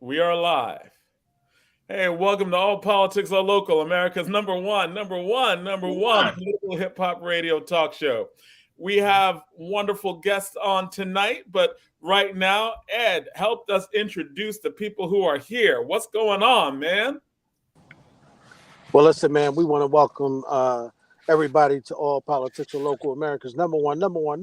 We are live. Hey, welcome to All Politics Are Local, America's number one political hip hop radio talk show. We have wonderful guests on tonight, but right now, Ed helped us introduce the people who are here. What's going on, man? Well, listen, man, we want to welcome everybody to All Politics Are Local, America's number one political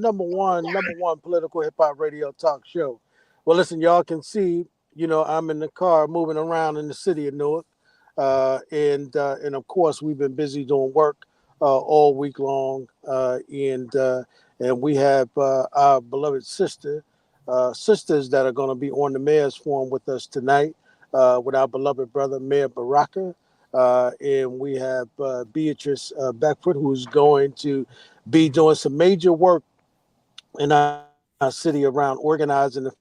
hip hop radio talk show. Well, listen, y'all can see, I'm in the car moving around in the city of Newark, and of course, we've been busy doing work all week long, and we have our beloved sisters that are going to be on the mayor's forum with us tonight, with our beloved brother Mayor Baraka. And we have Beatrice Beckford, who's going to be doing some major work in our city around organizing the.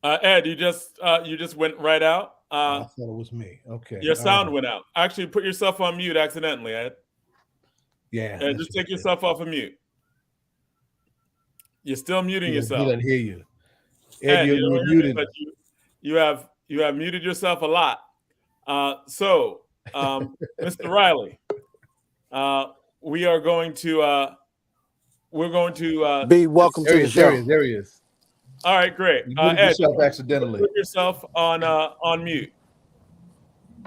Ed, you just went right out. I thought it was me. Okay. Your sound went out. Actually, put yourself on mute accidentally, Ed. Yeah. Just take yourself off of mute. You're still muting yourself. He didn't hear you. Ed, you're muted. But you have muted yourself a lot. So, Mr. Riley, we're going to be welcome to the show. There he is. All right, great. You muted yourself accidentally. Put yourself on mute.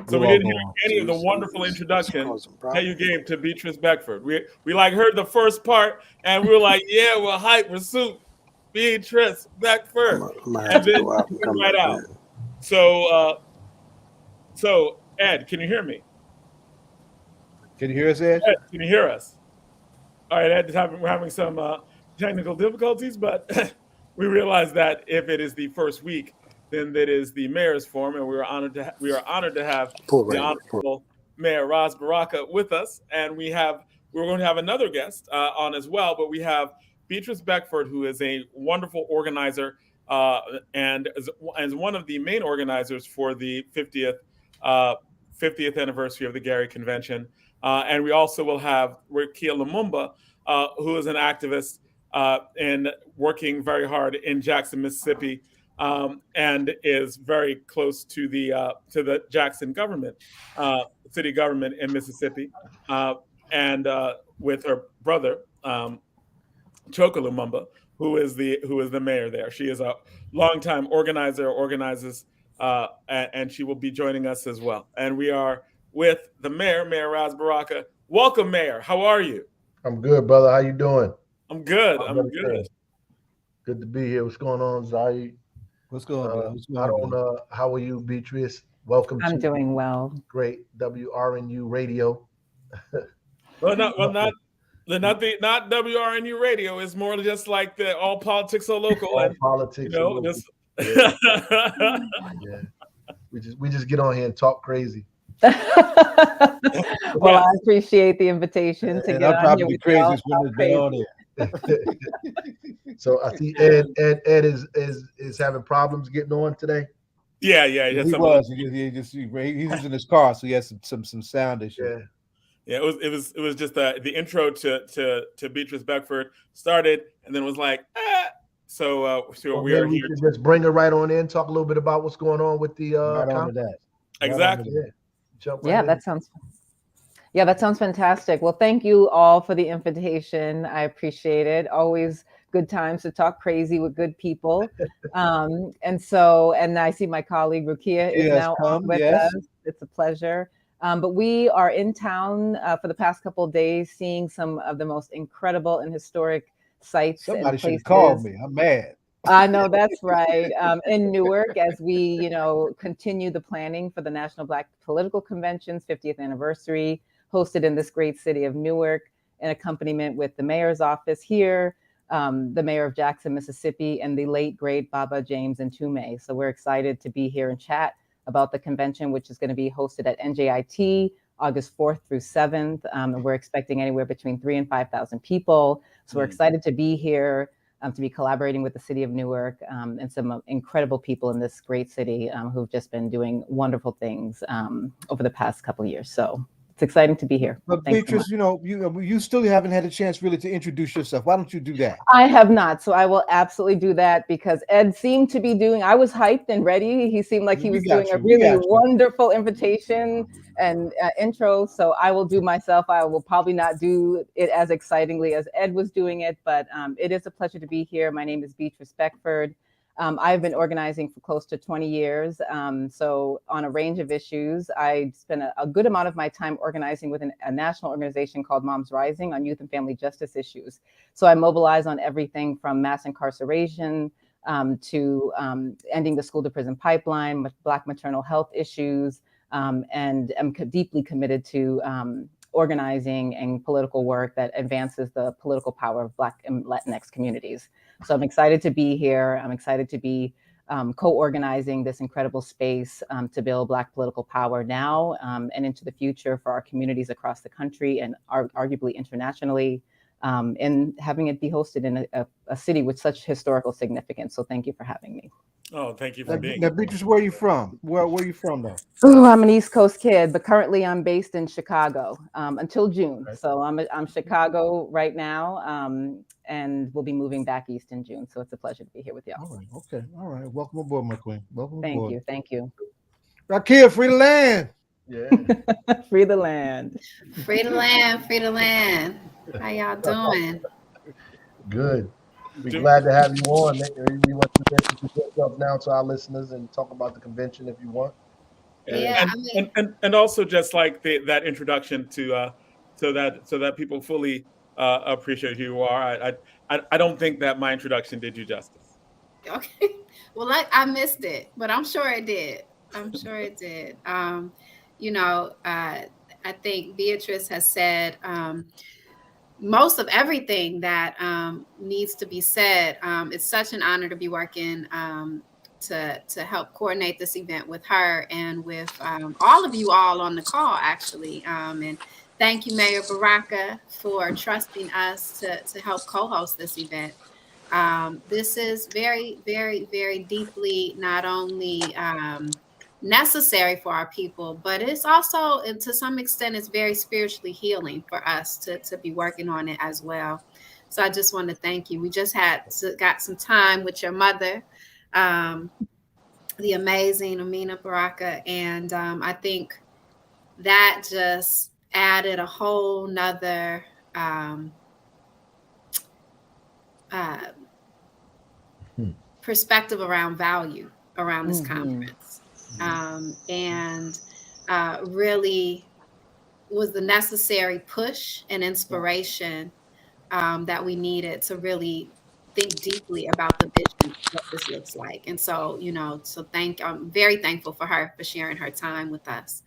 So we didn't hear any of the wonderful introduction that you gave to Beatrice Beckford. We heard the first part, and we were like, yeah, we're hype, we're soup. Beatrice Beckford, and then right out. So Ed, can you hear me? Can you hear us, Ed? Ed, can you hear us? All right, Ed, we're having some technical difficulties, but we realize that if it is the first week, then that is the mayor's forum, and we are honored to have the honorable Mayor Ras Baraka with us, and we're going to have another guest on as well, but we have Beatrice Beckford, who is a wonderful organizer and as one of the main organizers for the 50th anniversary of the Gary Convention. And we also will have Rekia Lumumba, who is an activist and working very hard in Jackson, Mississippi, and is very close to the Jackson government, city government in Mississippi, and with her brother, Choka Lumumba, who is the mayor there. She is a longtime organizes, and she will be joining us as well. And we are with the mayor, Mayor Ras Baraka. Welcome, Mayor. How are you? I'm good, brother. How you doing? I'm good. I'm good. Good to be here. What's going on, Zai? What's going on? How are you, Beatrice? Welcome. I'm doing well. Great WRNU radio. Not WRNU radio. It's more just like the All Politics Are Local. All politics. Yeah. Yeah. We just get on here and talk crazy. Well, I appreciate the invitation to get on here. Crazy when it's on here. So I see Ed is having problems getting on today. Yeah. He was. He's in his car, so he has some sound issues. Yeah, it was just the intro to Beatrice Beckford started, and then was like, So we are here. Just bring her right on in. Talk a little bit about what's going on with the. Right on to that. Exactly. That sounds fantastic. Well, thank you all for the invitation. I appreciate it. Always good times to talk crazy with good people. And I see my colleague Rukia is now on with us. It's a pleasure. But we are in town for the past couple of days, seeing some of the most incredible and historic sites. Somebody should have called me. I'm mad. I know, that's right. In Newark, as we, continue the planning for the National Black Political Convention's 50th anniversary, hosted in this great city of Newark, in accompaniment with the mayor's office here, the mayor of Jackson, Mississippi, and the late, great Baba James Ntume. So we're excited to be here and chat about the convention, which is going to be hosted at NJIT August 4th through 7th. And we're expecting anywhere between 3,000 and 5,000 people. So we're excited to be here, to be collaborating with the city of Newark and some incredible people in this great city who've just been doing wonderful things over the past couple of years. So it's exciting to be here. But Thanks so Beatrice, you still haven't had a chance really to introduce yourself. Why don't you do that? I have not, so I will absolutely do that because Ed seemed to be doing. I was hyped and ready. He seemed like he was doing a really wonderful invitation and intro. So I will do myself. I will probably not do it as excitingly as Ed was doing it, but it is a pleasure to be here. My name is Beatrice Beckford. I've been organizing for close to 20 years. So on a range of issues, I spent a good amount of my time organizing with a national organization called Moms Rising on youth and family justice issues. So I mobilize on everything from mass incarceration to ending the school to prison pipeline, Black maternal health issues, and am deeply committed to organizing and political work that advances the political power of Black and Latinx communities. So I'm excited to be here. I'm excited to be co-organizing this incredible space to build Black political power now and into the future for our communities across the country and arguably internationally, and having it be hosted in a city with such historical significance. So thank you for having me. Oh, thank you for being here. Now, Beatrice, where are you from? Where are you from, though? Oh, I'm an East Coast kid, but currently I'm based in Chicago until June. Right. So I'm Chicago right now, and we'll be moving back east in June. So it's a pleasure to be here with y'all. All right, okay, all right. Welcome aboard, my queen. Welcome aboard. Thank you. Rakia, free the land. Yeah. Free the land. Free the land, free the land. How y'all doing? Good. We're glad to have you on. We want you to introduce yourself now to our listeners and talk about the convention if you want. Yeah, and also just like that introduction to so that people fully appreciate who you are. I don't think that my introduction did you justice. okay. Well, I missed it, but I'm sure it did. I'm sure it did. I think Beatrice has said most of everything that needs to be said. It's such an honor to be working to help coordinate this event with her and with all of you all on the call, actually. And thank you, Mayor Baraka, for trusting us to help co-host this event. This is very, very, very deeply not only necessary for our people, but it's also, and to some extent, it's very spiritually healing for us to be working on it as well. So I just want to thank you. We just got some time with your mother, the amazing Amina Baraka, and I think that just added a whole nother perspective around value around this conference. And really was the necessary push and inspiration that we needed to really think deeply about the vision, what this looks like. And so, I'm very thankful for her for sharing her time with us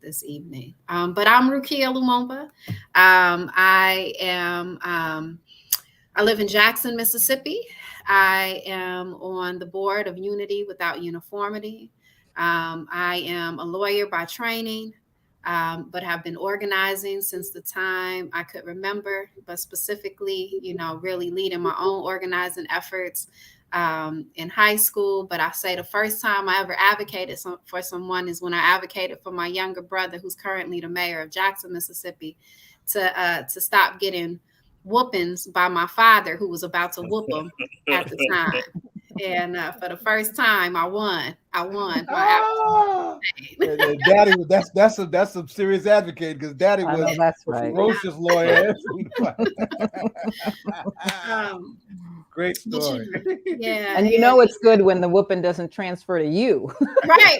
this evening. But I'm Rukia Lumumba. I live in Jackson, Mississippi. I am on the board of Unity Without Uniformity. I am a lawyer by training, but have been organizing since the time I could remember, but specifically, really leading my own organizing efforts in high school. But I say the first time I ever advocated for someone is when I advocated for my younger brother, who's currently the mayor of Jackson, Mississippi, to stop getting whoopings by my father, who was about to whoop him at the time. And for the first time, I won. Daddy, that's some serious advocate, because Daddy was that's a right. ferocious lawyer. Great story. Yeah, and it's good when the whooping doesn't transfer to you. Right.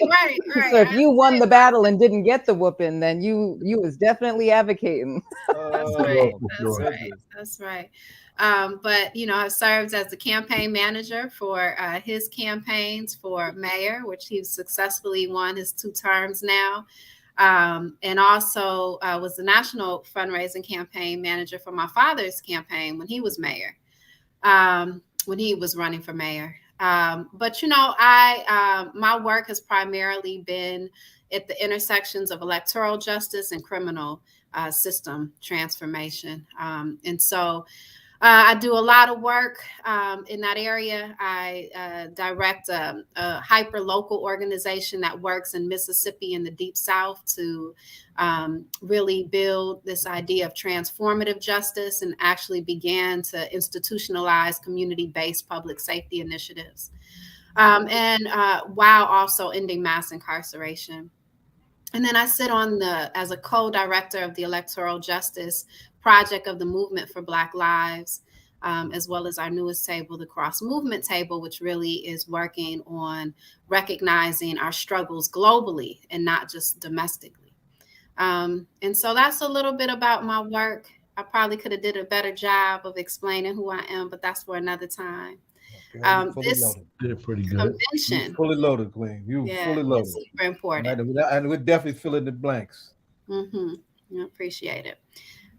So if you won the battle and didn't get the whooping, then you was definitely advocating. That's right. But I've served as the campaign manager for his campaigns for mayor, which he's successfully won his 2 terms now. And also was the national fundraising campaign manager for my father's campaign when he was mayor, when he was running for mayor. But my work has primarily been at the intersections of electoral justice and criminal system transformation. And so I do a lot of work in that area. I direct a hyper-local organization that works in Mississippi in the Deep South to really build this idea of transformative justice and actually began to institutionalize community-based public safety initiatives. And while also ending mass incarceration. And then I sit as a co-director of the Electoral Justice Project of the Movement for Black Lives, as well as our newest table, the Cross Movement Table, which really is working on recognizing our struggles globally and not just domestically. And so that's a little bit about my work. I probably could have did a better job of explaining who I am, but that's for another time. This did it pretty good. convention, Fully loaded, Queen. You fully loaded. is super important. And we're definitely filling the blanks. I appreciate it.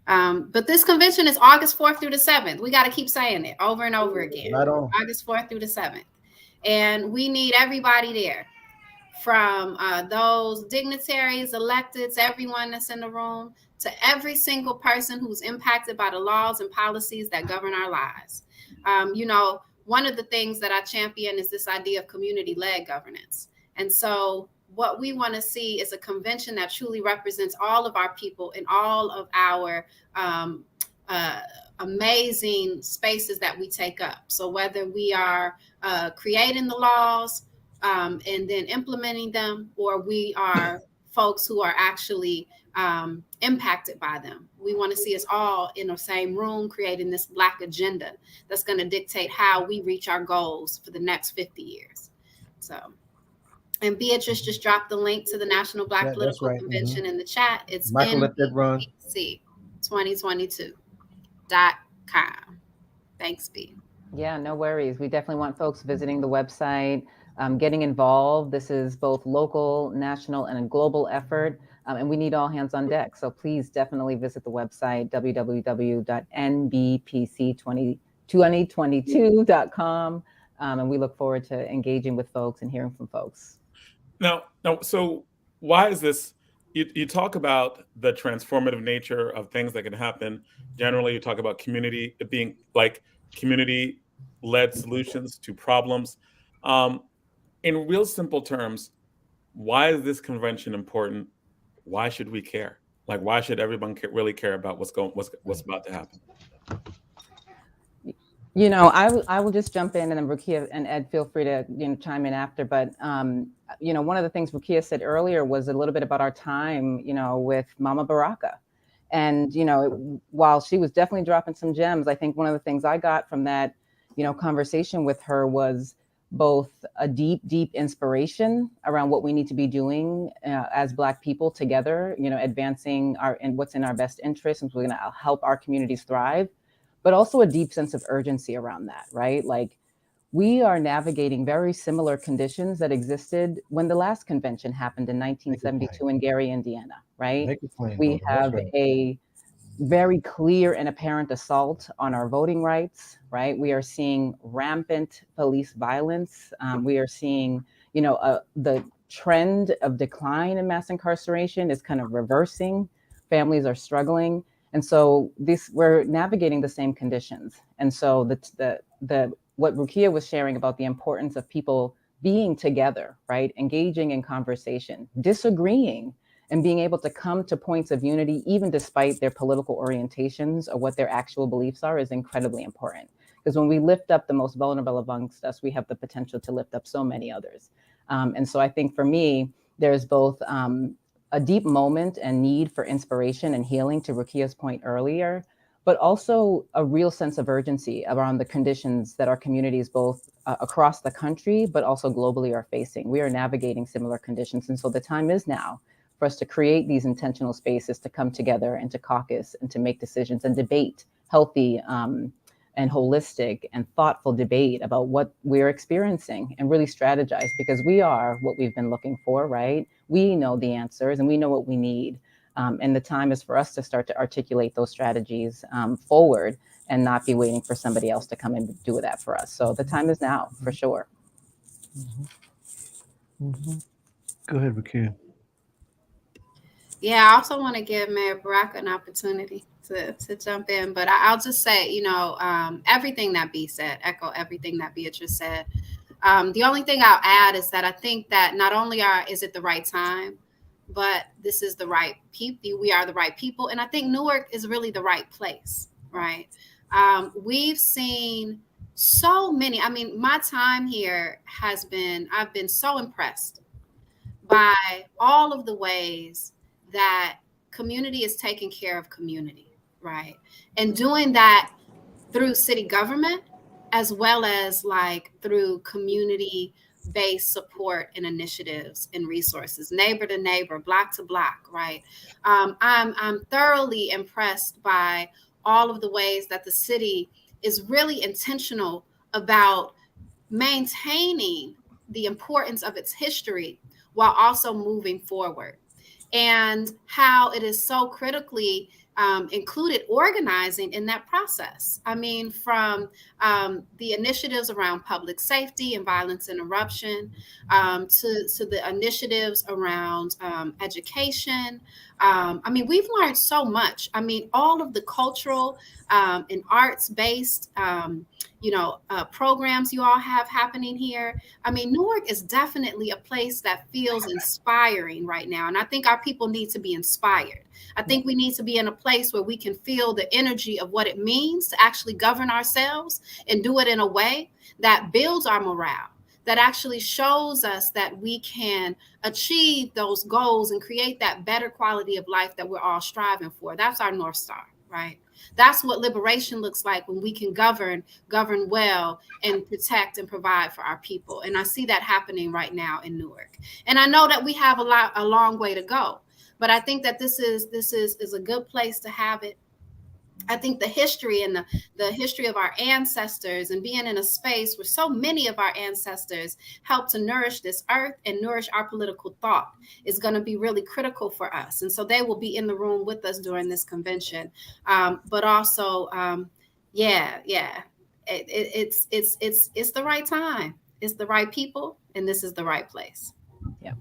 But this convention is August 4th through the 7th. We got to keep saying it over and over again. Right on. August 4th through the 7th. And we need everybody there, from those dignitaries, electeds, everyone that's in the room, to every single person who's impacted by the laws and policies that govern our lives. One of the things that I champion is this idea of community-led governance. And so what we want to see is a convention that truly represents all of our people in all of our amazing spaces that we take up. So whether we are creating the laws and then implementing them, or we are folks who are actually impacted by them. We want to see us all in the same room creating this Black agenda that's going to dictate how we reach our goals for the next 50 years. So, and Beatrice just dropped the link to the National Black Political Convention in the chat. It's NBPC2022.com. Thanks, B. Yeah, no worries. We definitely want folks visiting the website, getting involved. This is both local, national, and a global effort. And we need all hands on deck. So please definitely visit the website, www.nbpc2022.com. And we look forward to engaging with folks and hearing from folks. Now, so why is this? You talk about the transformative nature of things that can happen. Generally, you talk about community being like community-led solutions to problems. In real simple terms, why is this convention important? Why should we care? Like, why should everyone really care about what's about to happen? I will just jump in, and then Rukia and Ed, feel free to chime in after. But one of the things Rukia said earlier was a little bit about our time, with Mama Baraka, and while she was definitely dropping some gems, I think one of the things I got from that, conversation with her was both a deep inspiration around what we need to be doing as Black people together, advancing and what's in our best interest, and we're going to help our communities thrive, but also a deep sense of urgency around that, right? Like, we are navigating very similar conditions that existed when the last convention happened in 1972 in Gary, Indiana, right? We have a very clear and apparent assault on our voting rights, right? We are seeing rampant police violence. We are seeing, the trend of decline in mass incarceration is kind of reversing. Families are struggling. And so we're navigating the same conditions. And so what Rukia was sharing about the importance of people being together, right? Engaging in conversation, disagreeing, and being able to come to points of unity, even despite their political orientations or what their actual beliefs are, is incredibly important. Because when we lift up the most vulnerable amongst us, we have the potential to lift up so many others. And so I think for me, there's both a deep moment and need for inspiration and healing, to Rukia's point earlier, but also a real sense of urgency around the conditions that our communities both across the country, but also globally are facing. We are navigating similar conditions. And so the time is now for us to create these intentional spaces to come together and to caucus and to make decisions and debate healthy and holistic and thoughtful debate about what we're experiencing, and really strategize, because we are what we've been looking for, right? We know the answers and we know what we need. And the time is for us to start to articulate those strategies forward and not be waiting for somebody else to come and do that for us. So the time is now, for sure. Go ahead, Rukia. Yeah, I also want to give Mayor Baraka an opportunity. to jump in, but I'll just say, everything that B said, echo everything that Beatrice said. The only thing I'll add is that I think that not only is it the right time, but this is the right people. We are the right people, and I think Newark is really the right place, right? We've seen so many. I mean, my time here I've been so impressed by all of the ways that community is taking care of community, right? And doing that through city government, as well as like through community-based support and initiatives and resources, neighbor to neighbor, block to block, right? I'm thoroughly impressed by all of the ways that the city is really intentional about maintaining the importance of its history while also moving forward, and how it is so critically included organizing in that process. I mean, from the initiatives around public safety and violence interruption, to the initiatives around education. I mean, we've learned so much. I mean, all of the cultural and arts-based programs you all have happening here. I mean, Newark is definitely a place that feels inspiring right now. And I think our people need to be inspired. I think we need to be in a place where we can feel the energy of what it means to actually govern ourselves and do it in a way that builds our morale, that actually shows us that we can achieve those goals and create that better quality of life that we're all striving for. That's our North Star, right? That's what liberation looks like, when we can govern well, and protect and provide for our people. And I see that happening right now in Newark. And I know that we have a long way to go, but I think that this is a good place to have it. I think the history and the history of our ancestors, and being in a space where so many of our ancestors helped to nourish this earth and nourish our political thought, is going to be really critical for us. And so they will be in the room with us during this convention. But also, it's the right time. It's the right people, and this is the right place. Yeah.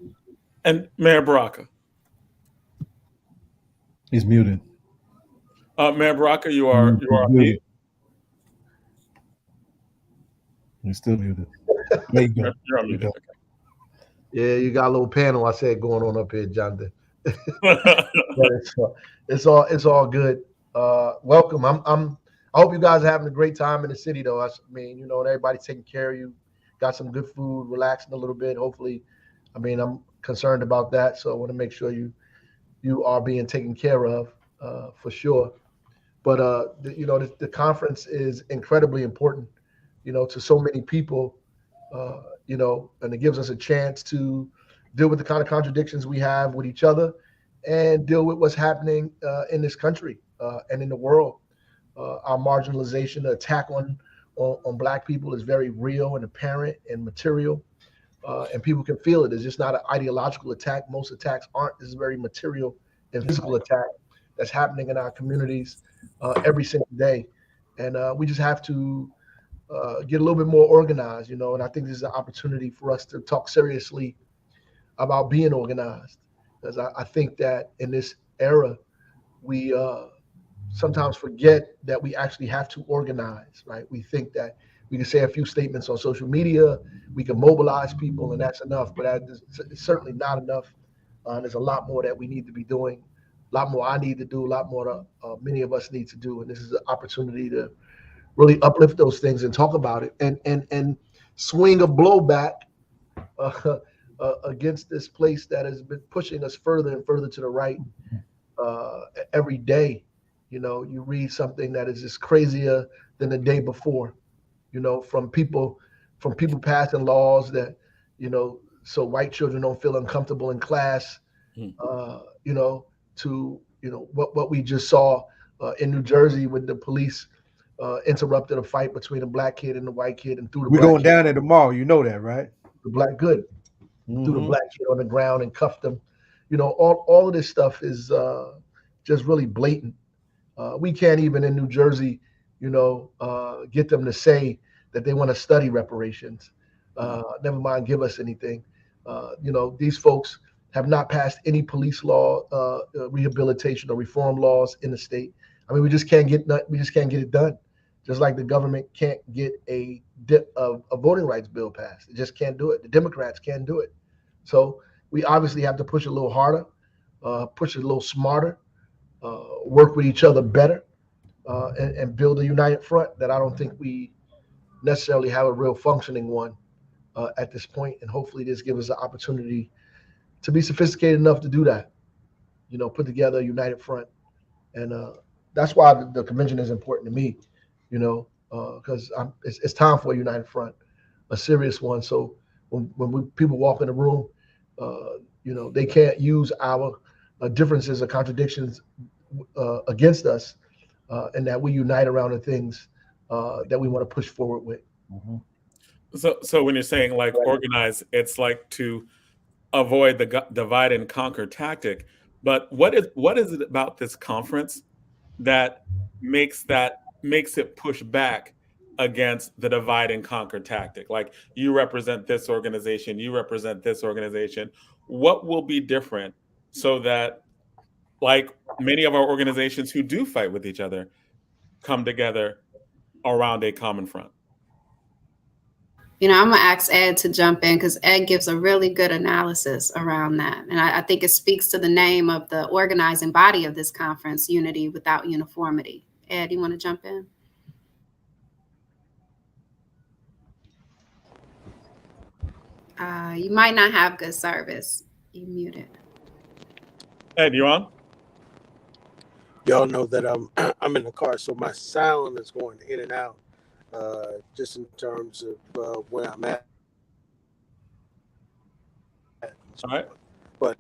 And Mayor Baraka. He's muted. Mayor Baraka, you are muted. You're still muted. There you go. You're on mute. Okay. Yeah, you got a little panel I said going on up here, Jonathan. It's all good. Welcome. I hope you guys are having a great time in the city, though. I mean, everybody's taking care of you. Got some good food, relaxing a little bit. Hopefully, I'm concerned about that, so I want to make sure you are being taken care of for sure. But the conference is incredibly important, to so many people, and it gives us a chance to deal with the kind of contradictions we have with each other, and deal with what's happening in this country and in the world. Our marginalization, the attack on Black people is very real and apparent and material, and people can feel it. It's just not an ideological attack. Most attacks aren't. This is a very material and physical attack that's happening in our communities every single day. And we just have to get a little bit more organized, and I think this is an opportunity for us to talk seriously about being organized. Because I think that in this era, we sometimes forget that we actually have to organize, right? We think that we can say a few statements on social media, we can mobilize people, and that's enough, but it's certainly not enough. There's a lot more that we need to be doing, a lot more I need to do, a lot more many of us need to do, and this is an opportunity to really uplift those things and talk about it, and swing a blowback against this place that has been pushing us further and further to the right every day. You read something that is just crazier than the day before, from people passing laws that, so white children don't feel uncomfortable in class, to, what we just saw in New Jersey when the police interrupted a fight between a Black kid and a white kid and threw the We're going down there tomorrow. You know that, right? The Black good. Threw the Black kid on the ground and cuffed him. All of this stuff is just really blatant. We can't even in New Jersey, get them to say that they want to study reparations. Never mind give us anything. These folks have not passed any police law, rehabilitation or reform laws in the state. I mean, we just can't get it done. Just like the government can't get a voting rights bill passed. It just can't do it. The Democrats can't do it. So we obviously have to push a little harder, push it a little smarter, work with each other better, and build a united front that I don't think we necessarily have a real functioning one at this point. And hopefully this gives us the opportunity to be sophisticated enough to do that, put together a united front. And that's why the convention is important to me, because it's time for a united front, a serious one. So when people walk in the room, they can't use our differences or contradictions against us, and that we unite around the things that we want to push forward with. Mm-hmm. So when you're saying like organize, it's like to avoid the divide and conquer tactic. But what is it about this conference that makes it push back against the divide and conquer tactic? Like, you represent this organization, you represent this organization. What will be different so that, like many of our organizations who do fight with each other, come together around a common front? I'm going to ask Ed to jump in because Ed gives a really good analysis around that. And I think it speaks to the name of the organizing body of this conference, Unity Without Uniformity. Ed, you want to jump in? You might not have good service. You muted. Ed, you on? Y'all know that I'm in the car, so my sound is going in and out. Just in terms of where I'm at. All right. But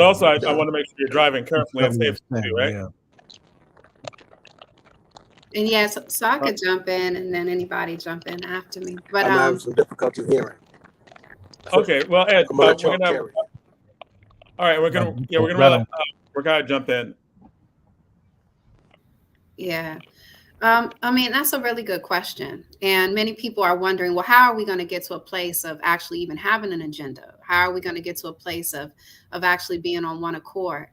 also, I want to make sure you're driving carefully and safe too, right? Yeah. And yes, so I could jump in and then anybody jump in after me. But I'm having some difficulty hearing. Okay, well, Ed, I'm gonna carry. All right, we're gonna jump in. Yeah. I mean, that's a really good question. And many people are wondering, well, how are we going to get to a place of actually even having an agenda? How are we going to get to a place of actually being on one accord?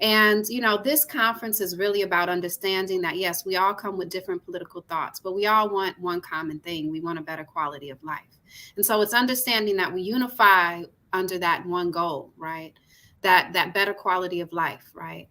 And, this conference is really about understanding that, yes, we all come with different political thoughts, but we all want one common thing. We want a better quality of life. And so it's understanding that we unify under that one goal, right? That better quality of life, right?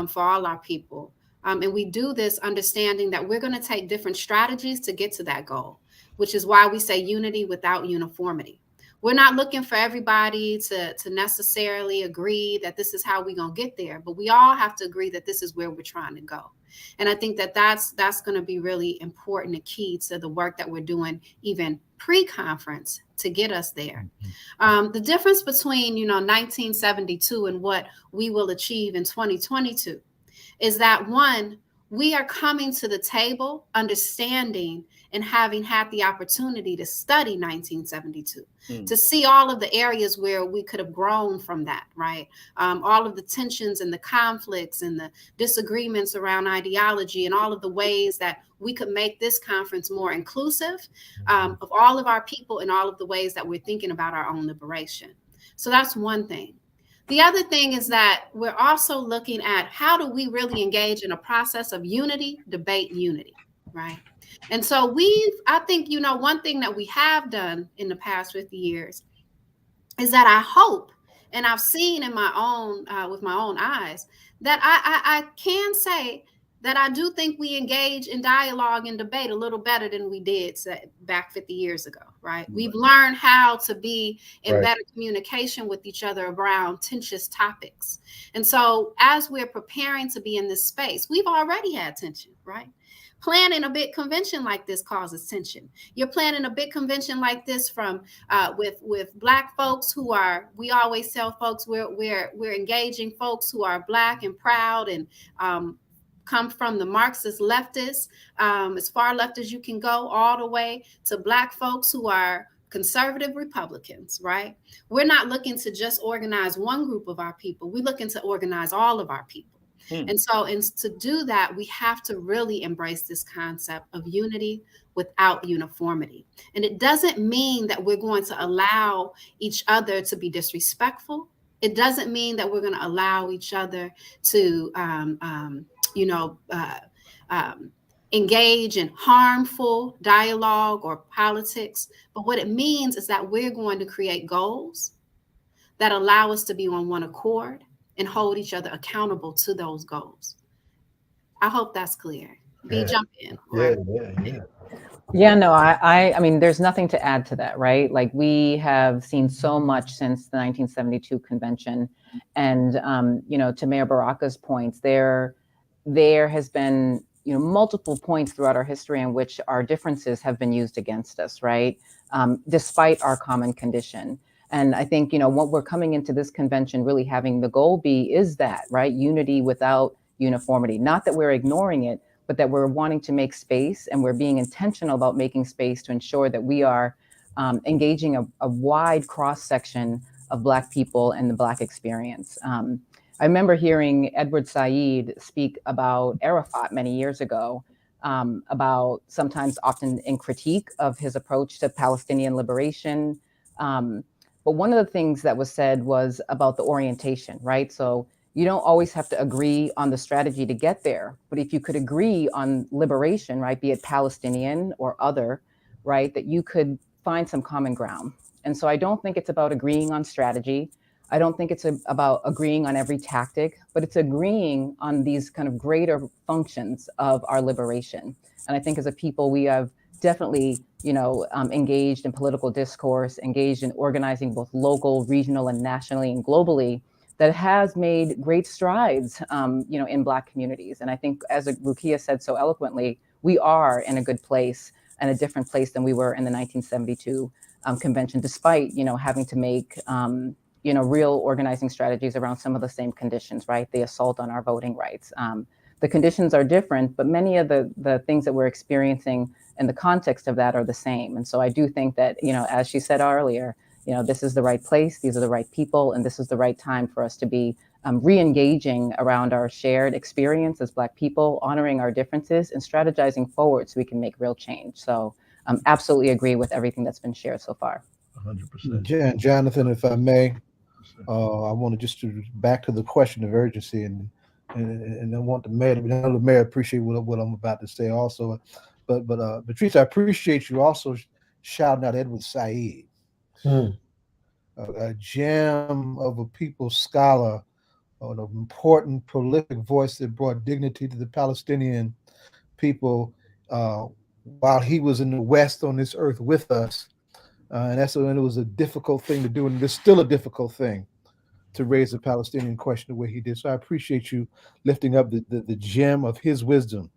For all our people. And we do this understanding that we're going to take different strategies to get to that goal, which is why we say unity without uniformity. We're not looking for everybody to necessarily agree that this is how we're going to get there, but we all have to agree that this is where we're trying to go. And I think that that's going to be really important and key to the work that we're doing, even pre-conference, to get us there. The difference between, 1972 and what we will achieve in 2022 is that, one, we are coming to the table understanding and having had the opportunity to study 1972, to see all of the areas where we could have grown from that, right? All of the tensions and the conflicts and the disagreements around ideology and all of the ways that we could make this conference more inclusive of all of our people and all of the ways that we're thinking about our own liberation. So that's one thing. The other thing is that we're also looking at how do we really engage in a process of unity, debate, unity, right? And so I think, one thing that we have done in the past 50 years is that I hope, and I've seen in my own, with my own eyes, that I can say that I do think we engage in dialogue and debate a little better than we did back 50 years ago, right? We've learned how to be in better communication with each other around contentious topics. And so as we're preparing to be in this space, we've already had tension, right? Planning a big convention like this causes tension. You're planning a big convention like this from with Black folks who are, we always tell folks we're engaging folks who are Black and proud and come from the Marxist leftists, as far left as you can go, all the way to Black folks who are conservative Republicans, right? We're not looking to just organize one group of our people. We're looking to organize all of our people. And so to do that, we have to really embrace this concept of unity without uniformity. And it doesn't mean that we're going to allow each other to be disrespectful. It doesn't mean that we're going to allow each other to, you know, engage in harmful dialogue or politics. But what it means is that we're going to create goals that allow us to be on one accord and hold each other accountable to those goals. I hope that's clear. B, jump in. Yeah, no, I mean, there's nothing to add to that, right? Like, we have seen so much since the 1972 convention, and you know, to Mayor Baraka's points, there has been, you know, multiple points throughout our history in which our differences have been used against us, right? Despite our common condition. And I think, you know, what we're coming into this convention really having the goal be is that, right? Unity without uniformity. Not that we're ignoring it, but that we're wanting to make space, and we're being intentional about making space to ensure that we are engaging a wide cross section of Black people and the Black experience. I remember hearing Edward Said speak about Arafat many years ago, about sometimes often in critique of his approach to Palestinian liberation. But one of the things that was said was about the orientation, right? So you don't always have to agree on the strategy to get there, but if you could agree on liberation, right, be it Palestinian or other, right, that you could find some common ground. And so I don't think it's about agreeing on strategy. I don't think it's about agreeing on every tactic, but it's agreeing on these kind of greater functions of our liberation. And I think as a people, we have definitely, you know, engaged in political discourse, engaged in organizing both local, regional, and nationally and globally, that has made great strides, you know, in Black communities. And I think, as Rukia said so eloquently, we are in a good place and a different place than we were in the 1972 convention, despite, you know, having to make, you know, real organizing strategies around some of the same conditions, right? The assault on our voting rights. The conditions are different, but many of the things that we're experiencing in the context of that are the same. And so I do think that, you know, as she said earlier, you know, this is the right place, these are the right people, and this is the right time for us to be re-engaging around our shared experience as Black people, honoring our differences and strategizing forward so we can make real change. So absolutely agree with everything that's been shared so far. 100%. Jonathan, if I may, I want to just back to the question of urgency, and I want the mayor, the mayor appreciate what I'm about to say also, but Patrice, I appreciate you also shouting out Edward Said, a gem of a people scholar, an important, prolific voice that brought dignity to the Palestinian people while he was in the West on this earth with us. And it was a difficult thing to do, and it's still a difficult thing to raise the Palestinian question the way he did. So I appreciate you lifting up the gem of his wisdom.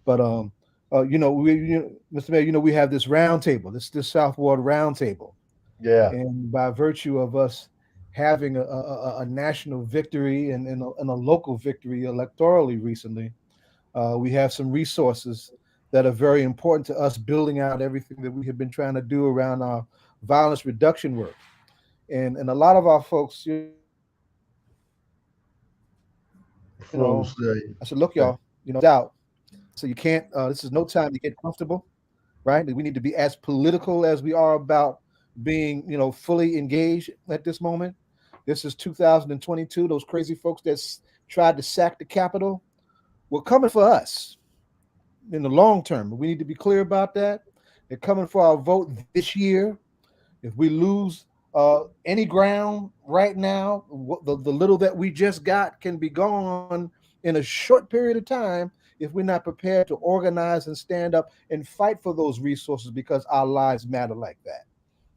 But you know, Mr. Mayor, you know, we have this roundtable, this South Ward roundtable. Yeah. And by virtue of us having a national victory and a local victory electorally recently, we have some resources that are very important to us building out everything that we have been trying to do around our violence reduction work. And a lot of our folks, you know, I said, look, y'all, you know, doubt. So you can't, this is no time to get comfortable, right? We need to be as political as we are about being, you know, fully engaged at this moment. This is 2022. Those crazy folks that tried to sack the Capitol were coming for us in the long term. We need to be clear about that. They're coming for our vote this year. If we lose any ground right now, the little that we just got can be gone in a short period of time if we're not prepared to organize and stand up and fight for those resources, because our lives matter like that,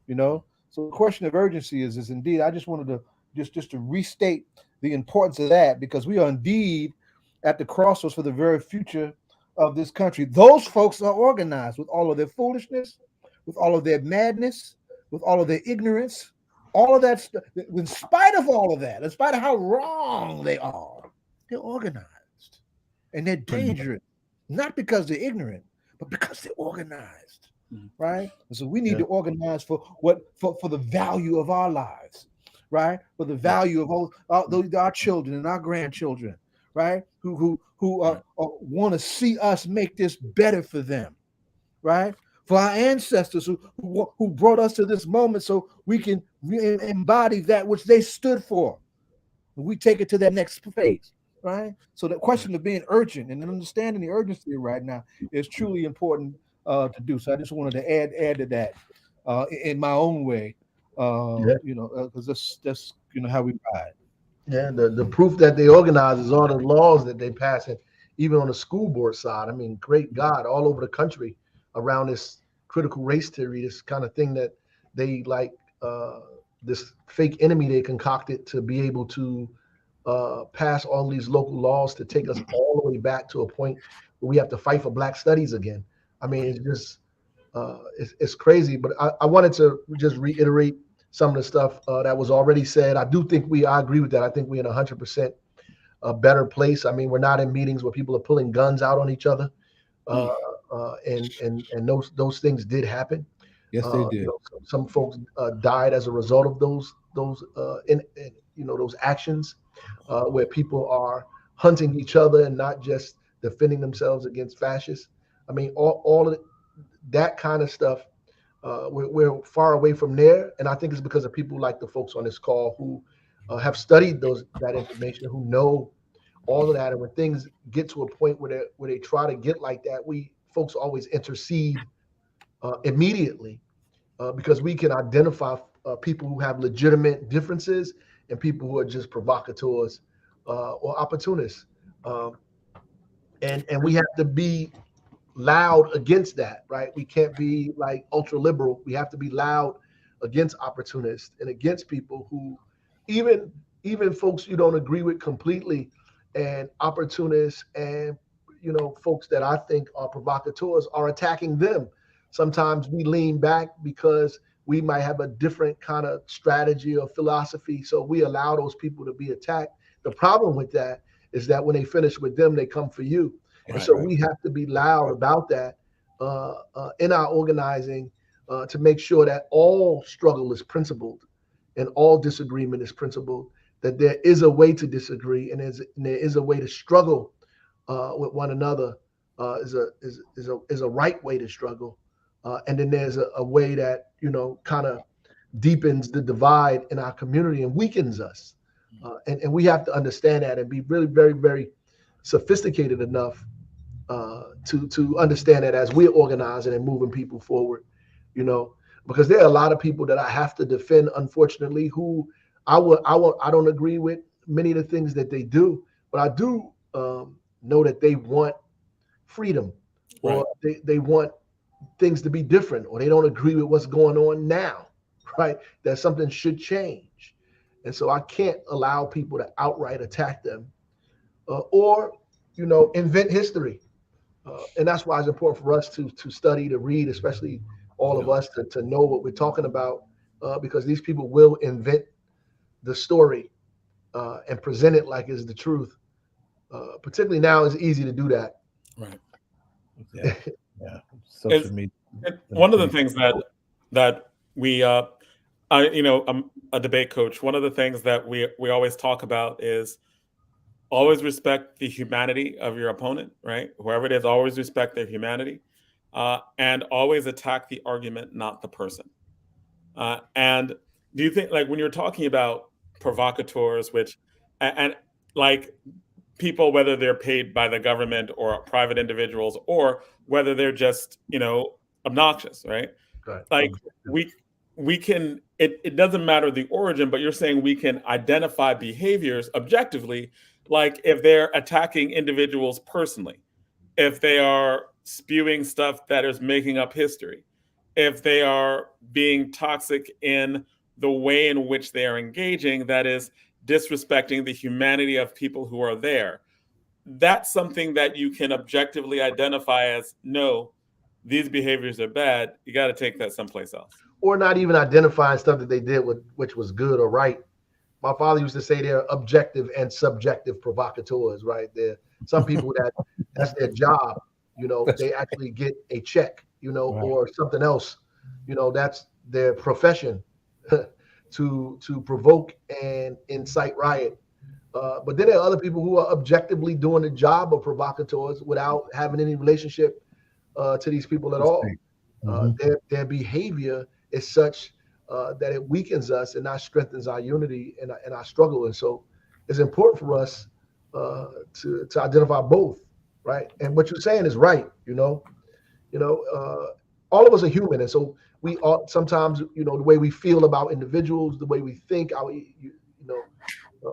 you know? So the question of urgency is indeed, I just wanted to just to restate the importance of that, because we are indeed at the crossroads for the very future of this country. Those folks are organized with all of their foolishness, with all of their madness, with all of their ignorance, all of that stuff. In spite of all of that, in spite of how wrong they are, they're organized. And they're dangerous, not because they're ignorant, but because they're organized, right? And so we need to organize for the value of our lives, right? For the value of all our children and our grandchildren, right? Who want to see us make this better for them, right? For our ancestors who brought us to this moment so we can embody that which they stood for, we take it to that next phase, right? So the question of being urgent and understanding the urgency right now is truly important to do. So I just wanted to add to that in my own way, Yeah. because that's how we ride. Yeah, the proof that they organize is all the laws that they pass, and even on the school board side. I mean, great God, all over the country around this critical race theory, this kind of thing that they like, this fake enemy they concocted to be able to pass all these local laws to take us all the way back to a point where we have to fight for Black studies again. I mean, it's just it's crazy. But I wanted to just reiterate some of the stuff that was already said. I agree with that. I think we're in 100% a better place. I mean, we're not in meetings where people are pulling guns out on each other, and those things did happen. Yes, they did. Some folks died as a result of those those actions, where people are hunting each other and not just defending themselves against fascists. I mean, all of that kind of stuff. We're far away from there, and I think it's because of people like the folks on this call who have studied that information, who know all of that. And when things get to a point where they try to get like that, we folks always intercede immediately, because we can identify people who have legitimate differences and people who are just provocateurs or opportunists, and we have to be loud against that, right? We can't be like ultra liberal. We have to be loud against opportunists and against people who, even folks you don't agree with completely, and opportunists, and folks that I think are provocateurs are attacking them. Sometimes we lean back because we might have a different kind of strategy or philosophy, so we allow those people to be attacked. The problem with that is that when they finish with them, they come for you. And so we have to be loud about that in our organizing, to make sure that all struggle is principled and all disagreement is principled, that there is a way to disagree and there is a way to struggle with one another, is a right way to struggle. And then there's a way that, kind of deepens the divide in our community and weakens us. And we have to understand that and be really, very, very sophisticated enough to understand that as we're organizing and moving people forward, because there are a lot of people that I have to defend, unfortunately, who I don't agree with many of the things that they do, but I do know that they want freedom, or they want things to be different, or they don't agree with what's going on now, right? That something should change. And so I can't allow people to outright attack them, or invent history. And that's why it's important for us to study, to read, especially all of us, to know what we're talking about, because these people will invent the story and present it like it's the truth. Particularly now, it's easy to do that. Right. Yeah. Social media. One of the things that we, I'm a debate coach. One of the things that we always talk about is always respect the humanity of your opponent, right? Whoever it is, always respect their humanity, and always attack the argument, not the person. And do you think, like, when you're talking about provocateurs, and like people, whether they're paid by the government or private individuals, or whether they're just, obnoxious, right? Like we can, it doesn't matter the origin, but you're saying we can identify behaviors objectively, like if they're attacking individuals personally, if they are spewing stuff that is making up history, if they are being toxic in the way in which they are engaging, that is disrespecting the humanity of people who are there. That's something that you can objectively identify as, no, these behaviors are bad. You got to take that someplace else. Or not even identifying stuff that they did which was good or right. My father used to say they're objective and subjective provocateurs, right? There some people that's their job, they actually get a check, or something else, that's their profession, to provoke and incite riot. But then there are other people who are objectively doing the job of provocateurs without having any relationship to these people at all. Their behavior is such that it weakens us and not strengthens our unity and our struggle. And so it's important for us to identify both, right? And what you're saying is right. All of us are human, and so we all sometimes, the way we feel about individuals, the way we think,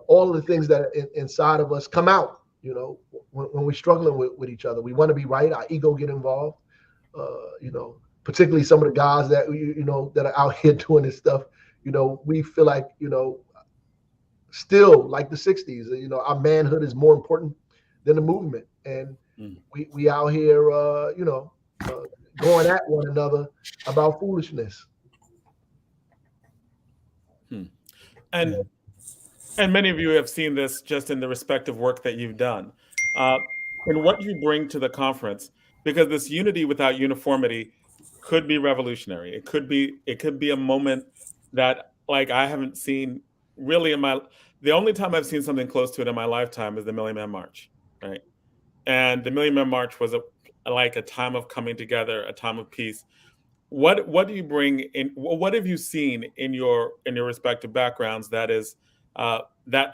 all of the things that are inside of us come out. When we're struggling with each other, we want to be right. Our ego get involved. Particularly some of the guys that that are out here doing this stuff. We feel like still like the '60s. Our manhood is more important than the movement, and we out here, going at one another about foolishness. And many of you have seen this just in the respective work that you've done, and what you bring to the conference, because this unity without uniformity could be revolutionary. It could be a moment that, like, I haven't seen really the only time I've seen something close to it in my lifetime is the Million Man March, right? And the Million Man March was a time of coming together, a time of peace. What do you bring in? What have you seen in your respective backgrounds that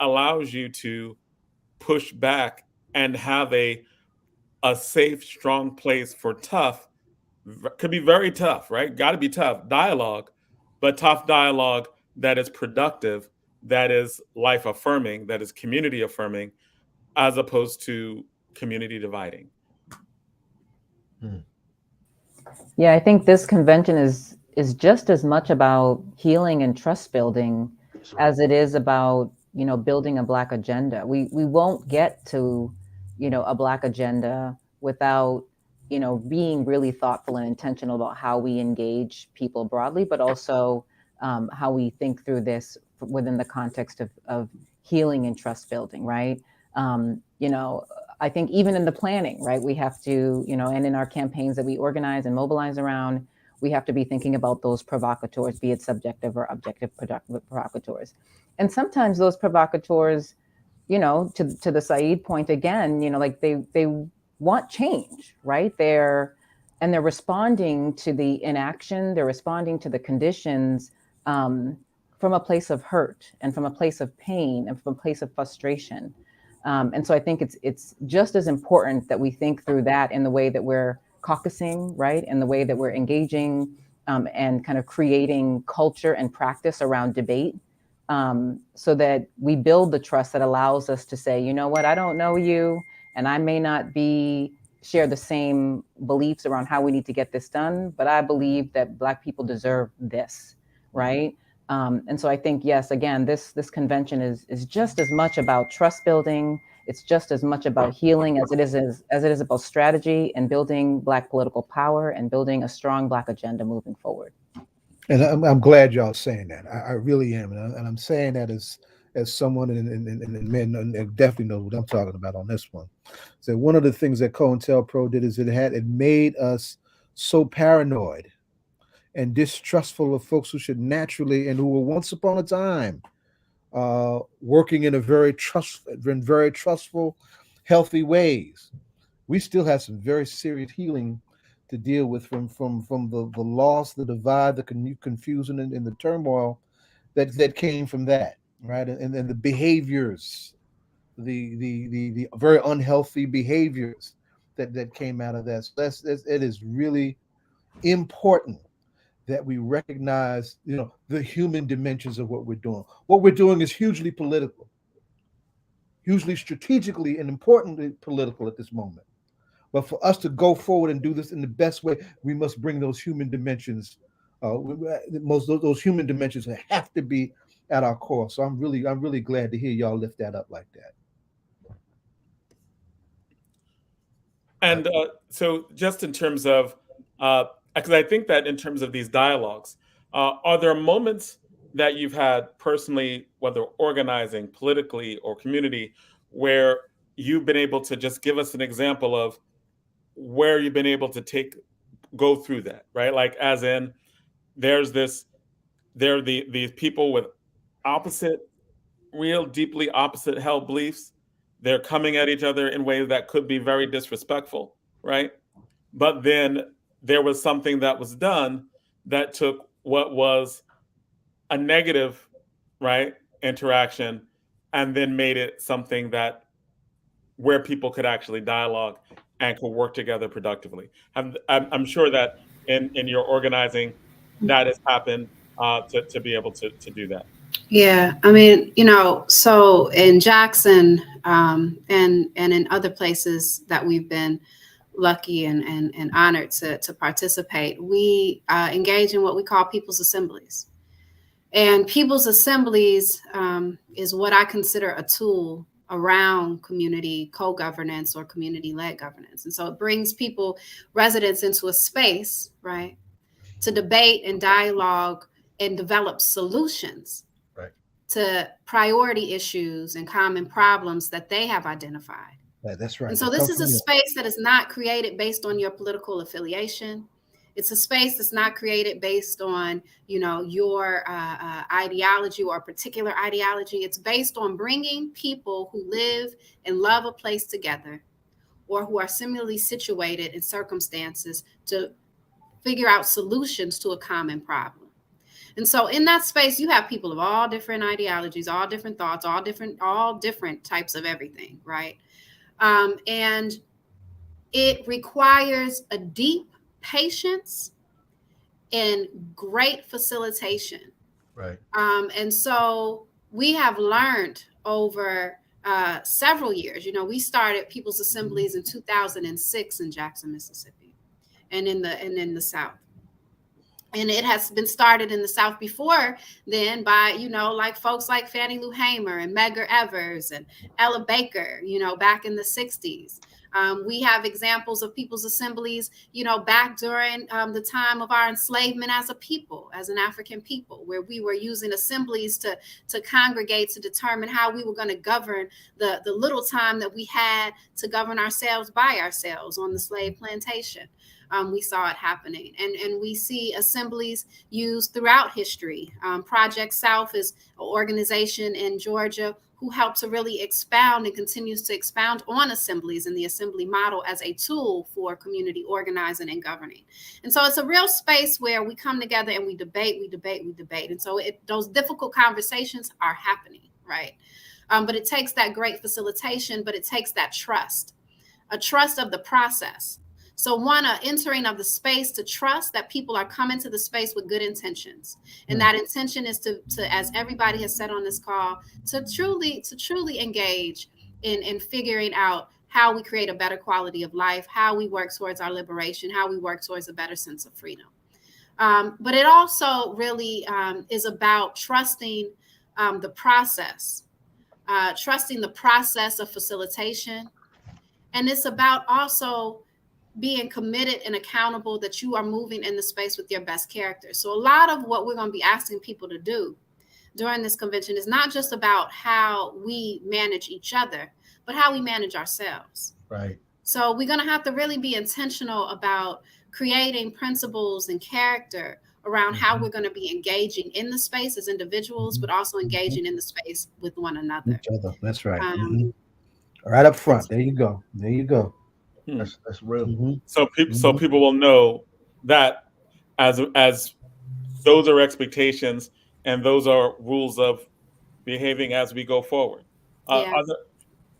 allows you to push back and have a safe, strong place for tough, could be very tough, right? Got to be tough dialogue, but tough dialogue that is productive, that is life affirming, that is community affirming, as opposed to community dividing. Yeah, I think this convention is just as much about healing and trust building as it is about, building a Black agenda. We won't get to, a Black agenda without, being really thoughtful and intentional about how we engage people broadly, but also how we think through this within the context of healing and trust building, right? I think even in the planning, right, we have to, and in our campaigns that we organize and mobilize around, we have to be thinking about those provocateurs, be it subjective or objective provocateurs. And sometimes those provocateurs, to the Saeed point again, like they want change, right? They're responding to the inaction, they're responding to the conditions from a place of hurt and from a place of pain and from a place of frustration. And so I think it's just as important that we think through that in the way that we're caucusing, right? In the way that we're engaging and kind of creating culture and practice around debate, so that we build the trust that allows us to say, you know what, I don't know you, and I may not share the same beliefs around how we need to get this done, but I believe that Black people deserve this, right? And so I think, yes, again, this convention is just as much about trust building. It's just as much about healing as it is about strategy and building Black political power and building a strong Black agenda moving forward. And I'm glad y'all saying that. I really am, and I'm saying that as someone and men definitely know what I'm talking about on this one. So one of the things that COINTELPRO did is it made us so paranoid and distrustful of folks who should naturally and who were once upon a time working in very trustful, healthy ways. We still have some very serious healing to deal with from the loss, the divide, the confusion, and the turmoil that came from that, right? And the behaviors, the very unhealthy behaviors that came out of that. So it is really important that we recognize, the human dimensions of what we're doing. What we're doing is hugely political, hugely strategically and importantly political at this moment. But for us to go forward and do this in the best way, we must bring those human dimensions. Those human dimensions have to be at our core. So I'm really glad to hear y'all lift that up like that. And so, just in terms of, because I think that in terms of these dialogues, are there moments that you've had personally, whether organizing politically or community, where you've been able to just give us an example of where you've been able to go through that, right? Like, as in, there are these people with real deeply opposite held beliefs. They're coming at each other in ways that could be very disrespectful, right? But then there was something that was done that took what was a negative, right, interaction and then made it something that where people could actually dialogue and could work together productively. I'm sure that in your organizing, that has happened to be able to do that. Yeah, I mean, so in Jackson and in other places that we've been lucky and honored to participate, we engage in what we call people's assemblies. And people's assemblies is what I consider a tool around community co-governance or community-led governance. And so it brings people, residents, into a space, right, to debate and dialogue and develop solutions to priority issues and common problems that they have identified. That's right. And so this is a space that is not created based on your political affiliation. It's a space that's not created based on, your ideology or a particular ideology. It's based on bringing people who live and love a place together, or who are similarly situated in circumstances, to figure out solutions to a common problem. And so in that space, you have people of all different ideologies, all different thoughts, all different types of everything, right? And it requires a deep patience and great facilitation. Right. And so we have learned over several years. We started People's Assemblies in 2006 in Jackson, Mississippi, and in the South. And it has been started in the South before then by, like folks like Fannie Lou Hamer and Medgar Evers and Ella Baker, back in the 60s. We have examples of people's assemblies, back during the time of our enslavement as a people, as an African people, where we were using assemblies to congregate to determine how we were going to govern the little time that we had to govern ourselves by ourselves on the slave plantation. We saw it happening, and we see assemblies used throughout history. Project South is an organization in Georgia who helped to really expound and continues to expound on assemblies and the assembly model as a tool for community organizing and governing. And so it's a real space where we come together and we debate. And so those difficult conversations are happening, right? But it takes that great facilitation, but it takes that trust, a trust of the process. So entering of the space to trust that people are coming to the space with good intentions. And that intention is to, as everybody has said on this call, to truly engage in figuring out how we create a better quality of life, how we work towards our liberation, how we work towards a better sense of freedom. But it also really is about trusting the process, trusting the process of facilitation. And it's about also being committed and accountable that you are moving in the space with your best character. So a lot of what we're going to be asking people to do during this convention is not just about how we manage each other, but how we manage ourselves. Right. So we're going to have to really be intentional about creating principles and character around how we're going to be engaging in the space as individuals, but also engaging in the space with one another. Each other. That's right. Right up front. There you go. That's real. So people will know that as those are expectations and those are rules of behaving as we go forward. Yes.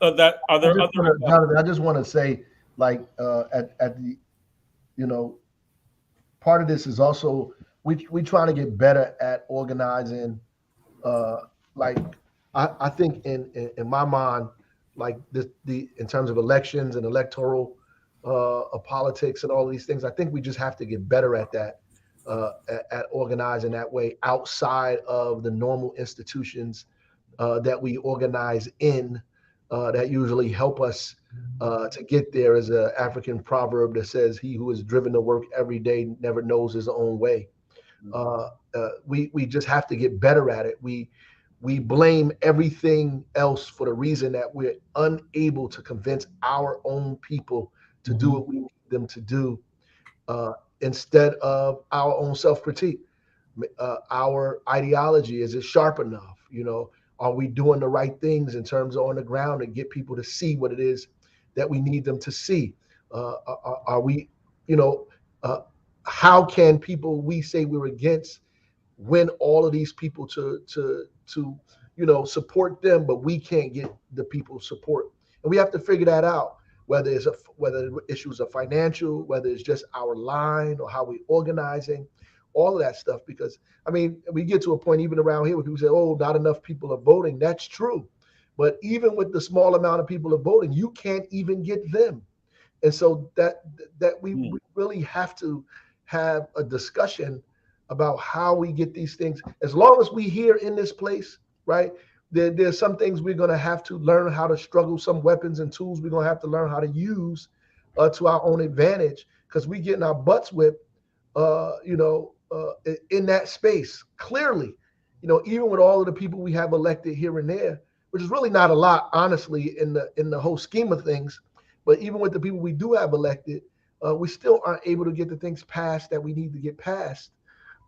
Jonathan, I just want to say, like, at the, part of this is also we trying to get better at organizing. Like, I think in my mind, like in terms of elections and electoral politics and all these things, I think we just have to get better at that, at organizing that way outside of the normal institutions that we organize in, that usually help us to get there. As an African proverb that says, "He who is driven to work every day never knows his own way." We just have to get better at it. We blame everything else for the reason that we're unable to convince our own people to do what we need them to do, instead of our own self-critique. Our ideology, is it sharp enough? Are we doing the right things in terms of on the ground to get people to see what it is that we need them to see? Are we, how can people we say we're against win all of these people to support them, but we can't get the people's support. And we have to figure that out, whether the issues are financial, whether it's just our line or how we organizing, all of that stuff. Because I mean, we get to a point even around here where people say, "Oh, not enough people are voting." That's true, but even with the small amount of people are voting, you can't even get them. And so that we really have to have a discussion about how we get these things. As long as we here in this place, right? There's some things we're going to have to learn how to struggle, some weapons and tools we're going to have to learn how to use to our own advantage, because we getting our butts whipped, in that space. Clearly, even with all of the people we have elected here and there, which is really not a lot, honestly, in the whole scheme of things. But even with the people we do have elected, we still aren't able to get the things passed that we need to get passed,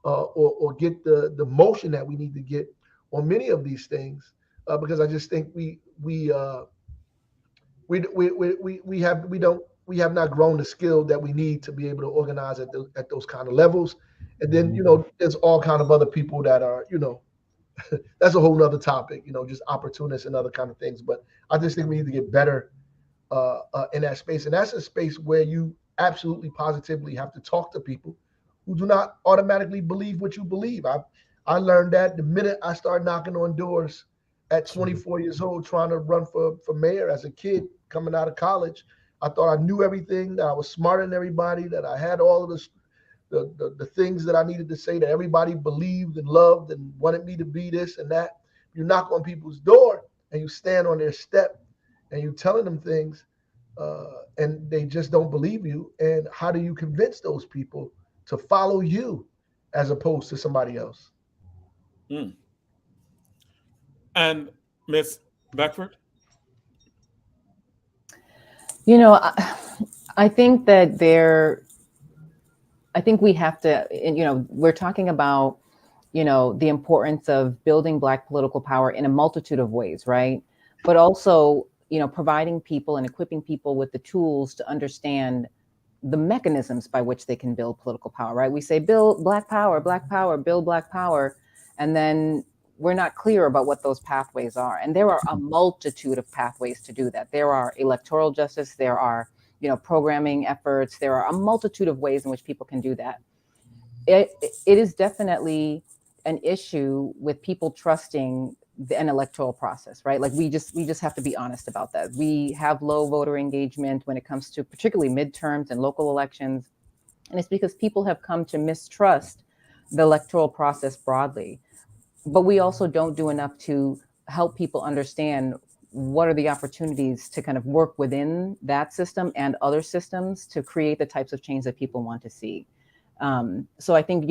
or get the motion that we need to get on many of these things, because I just think we have not grown the skill that we need to be able to organize at those kind of levels. And then there's all kind of other people that are that's a whole nother topic, just opportunists and other kind of things. But I just think we need to get better in that space, and that's a space where you absolutely positively have to talk to people who do not automatically believe what you believe. I learned that the minute I started knocking on doors at 24 years old, trying to run for mayor as a kid coming out of college. I thought I knew everything, that I was smarter than everybody, that I had all of the things that I needed to say, that everybody believed and loved and wanted me to be this and that. You knock on people's door and you stand on their step and you telling them things, and they just don't believe you. And how do you convince those people to follow you as opposed to somebody else? And Ms. Beckford? I think that I think we have to, we're talking about, the importance of building Black political power in a multitude of ways, right? But also, providing people and equipping people with the tools to understand the mechanisms by which they can build political power, right? We say build Black power, build Black power, and then we're not clear about what those pathways are. And there are a multitude of pathways to do that. There are electoral justice, there are, programming efforts, there are a multitude of ways in which people can do that. It is definitely an issue with people trusting an electoral process, right? Like we just have to be honest about that. We have low voter engagement when it comes to particularly midterms and local elections. And it's because people have come to mistrust the electoral process broadly. But we also don't do enough to help people understand what are the opportunities to kind of work within that system and other systems to create the types of change that people want to see. So I think,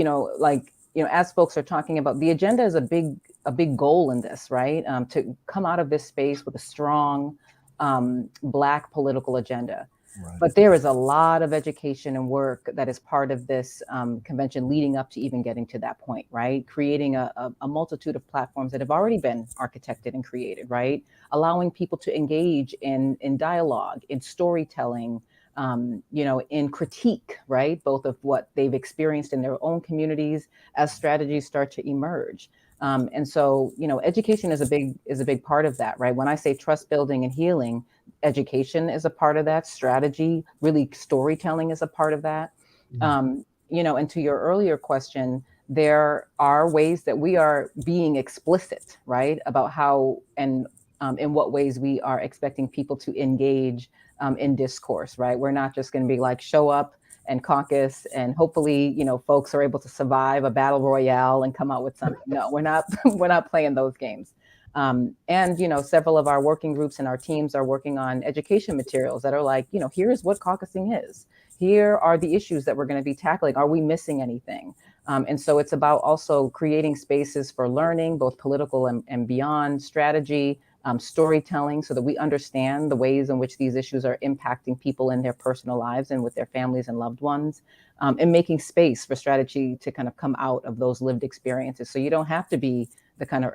as folks are talking about, the agenda is a big goal in this, right? To come out of this space with a strong Black political agenda. Right. But there is a lot of education and work that is part of this convention leading up to even getting to that point, right? Creating a multitude of platforms that have already been architected and created, right? Allowing people to engage in dialogue, in storytelling, in critique, right? Both of what they've experienced in their own communities as strategies start to emerge. And so, education is a big part of that, right? When I say trust building and healing, education is a part of that. Strategy, really storytelling is a part of that. And to your earlier question, there are ways that we are being explicit, right? About how and in what ways we are expecting people to engage in discourse, right? We're not just going to be like, show up and caucus and hopefully, folks are able to survive a battle royale and come out with something. No, we're not playing those games. And, several of our working groups and our teams are working on education materials that are like, here's what caucusing is. Here are the issues that we're going to be tackling. Are we missing anything? And so it's about also creating spaces for learning, both political and beyond, strategy, storytelling, so that we understand the ways in which these issues are impacting people in their personal lives and with their families and loved ones, and making space for strategy to kind of come out of those lived experiences. So you don't have to be the kind of,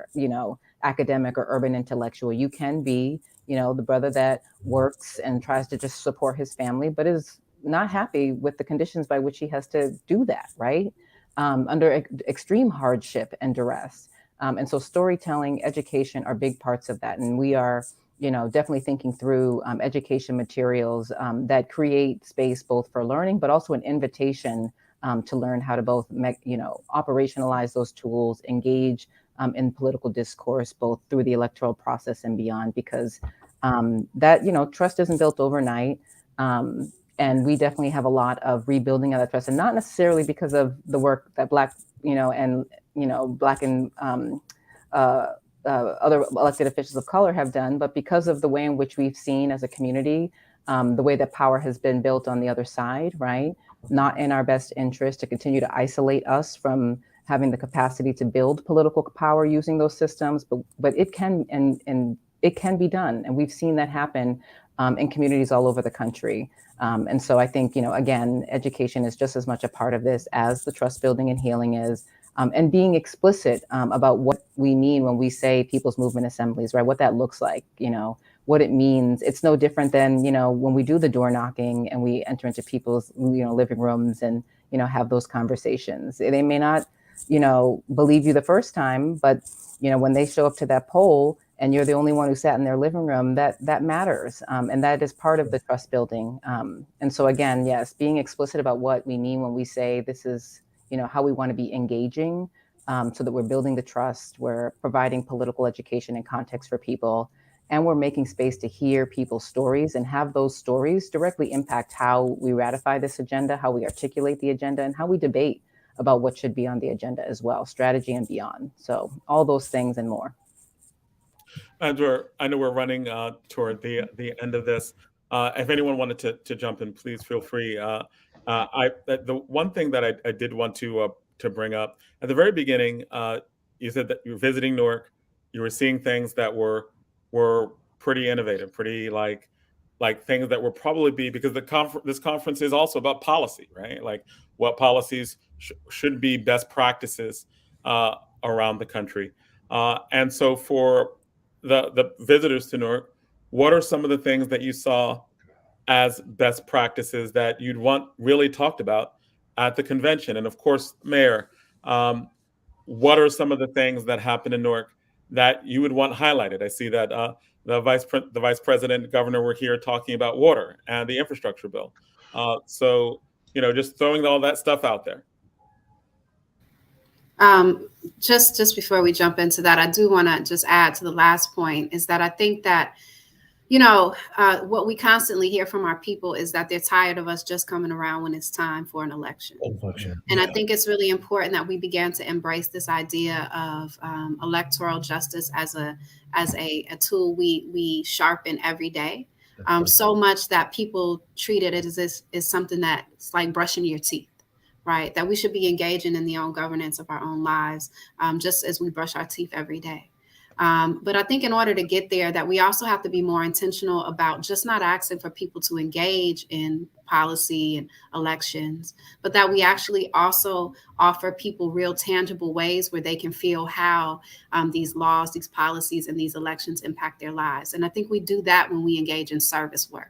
academic or urban intellectual. You can be, the brother that works and tries to just support his family, but is not happy with the conditions by which he has to do that, right? Under extreme hardship and duress. And so storytelling, education are big parts of that. And we are, definitely thinking through education materials that create space both for learning, but also an invitation to learn how to both, operationalize those tools, engage in political discourse, both through the electoral process and beyond, because that, trust isn't built overnight. And we definitely have a lot of rebuilding of that trust, and not necessarily because of the work that Black, and Black and other elected officials of color have done, but because of the way in which we've seen as a community, the way that power has been built on the other side, right? Not in our best interest to continue to isolate us from having the capacity to build political power using those systems, but it can, and it can be done, and we've seen that happen in communities all over the country. And so I think, again, education is just as much a part of this as the trust building and healing is, and being explicit about what we mean when we say people's movement assemblies, right? What that looks like, what it means. It's no different than, when we do the door knocking and we enter into people's, living rooms and, have those conversations. They may not, believe you the first time, but, when they show up to that poll, and you're the only one who sat in their living room, that matters. And that is part of the trust building. And so again, yes, being explicit about what we mean when we say this is, how we want to be engaging, so that we're building the trust, we're providing political education and context for people, and we're making space to hear people's stories and have those stories directly impact how we ratify this agenda, how we articulate the agenda, and how we debate about what should be on the agenda as well, strategy and beyond. So all those things and more. And I know we're running toward the end of this. If anyone wanted to jump in, please feel free. The one thing that I did want to bring up at the very beginning, you said that you were visiting Newark, you were seeing things that were pretty innovative, pretty like things that would probably be, because this conference is also about policy, right? Like what policies should be best practices around the country. And so for the visitors to Newark, what are some of the things that you saw as best practices that you'd want really talked about at the convention? And of course, Mayor, what are some of the things that happened in Newark that you would want highlighted? I see that the vice president, governor were here talking about water and the infrastructure bill. So just throwing all that stuff out there. Just before we jump into that, I do want to just add to the last point is that I think that, what we constantly hear from our people is that they're tired of us just coming around when it's time for an election. And I think it's really important that we began to embrace this idea of electoral justice as a tool we sharpen every day. So much that people treat it as something that's like brushing your teeth. Right, that we should be engaging in the own governance of our own lives, just as we brush our teeth every day. But I think in order to get there, that we also have to be more intentional about just not asking for people to engage in policy and elections, but that we actually also offer people real tangible ways where they can feel how these laws, these policies, and these elections impact their lives. And I think we do that when we engage in service work,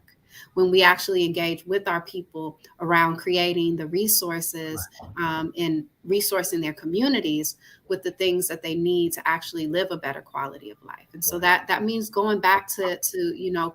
when we actually engage with our people around creating the resources and resourcing their communities with the things that they need to actually live a better quality of life. And so that means going back to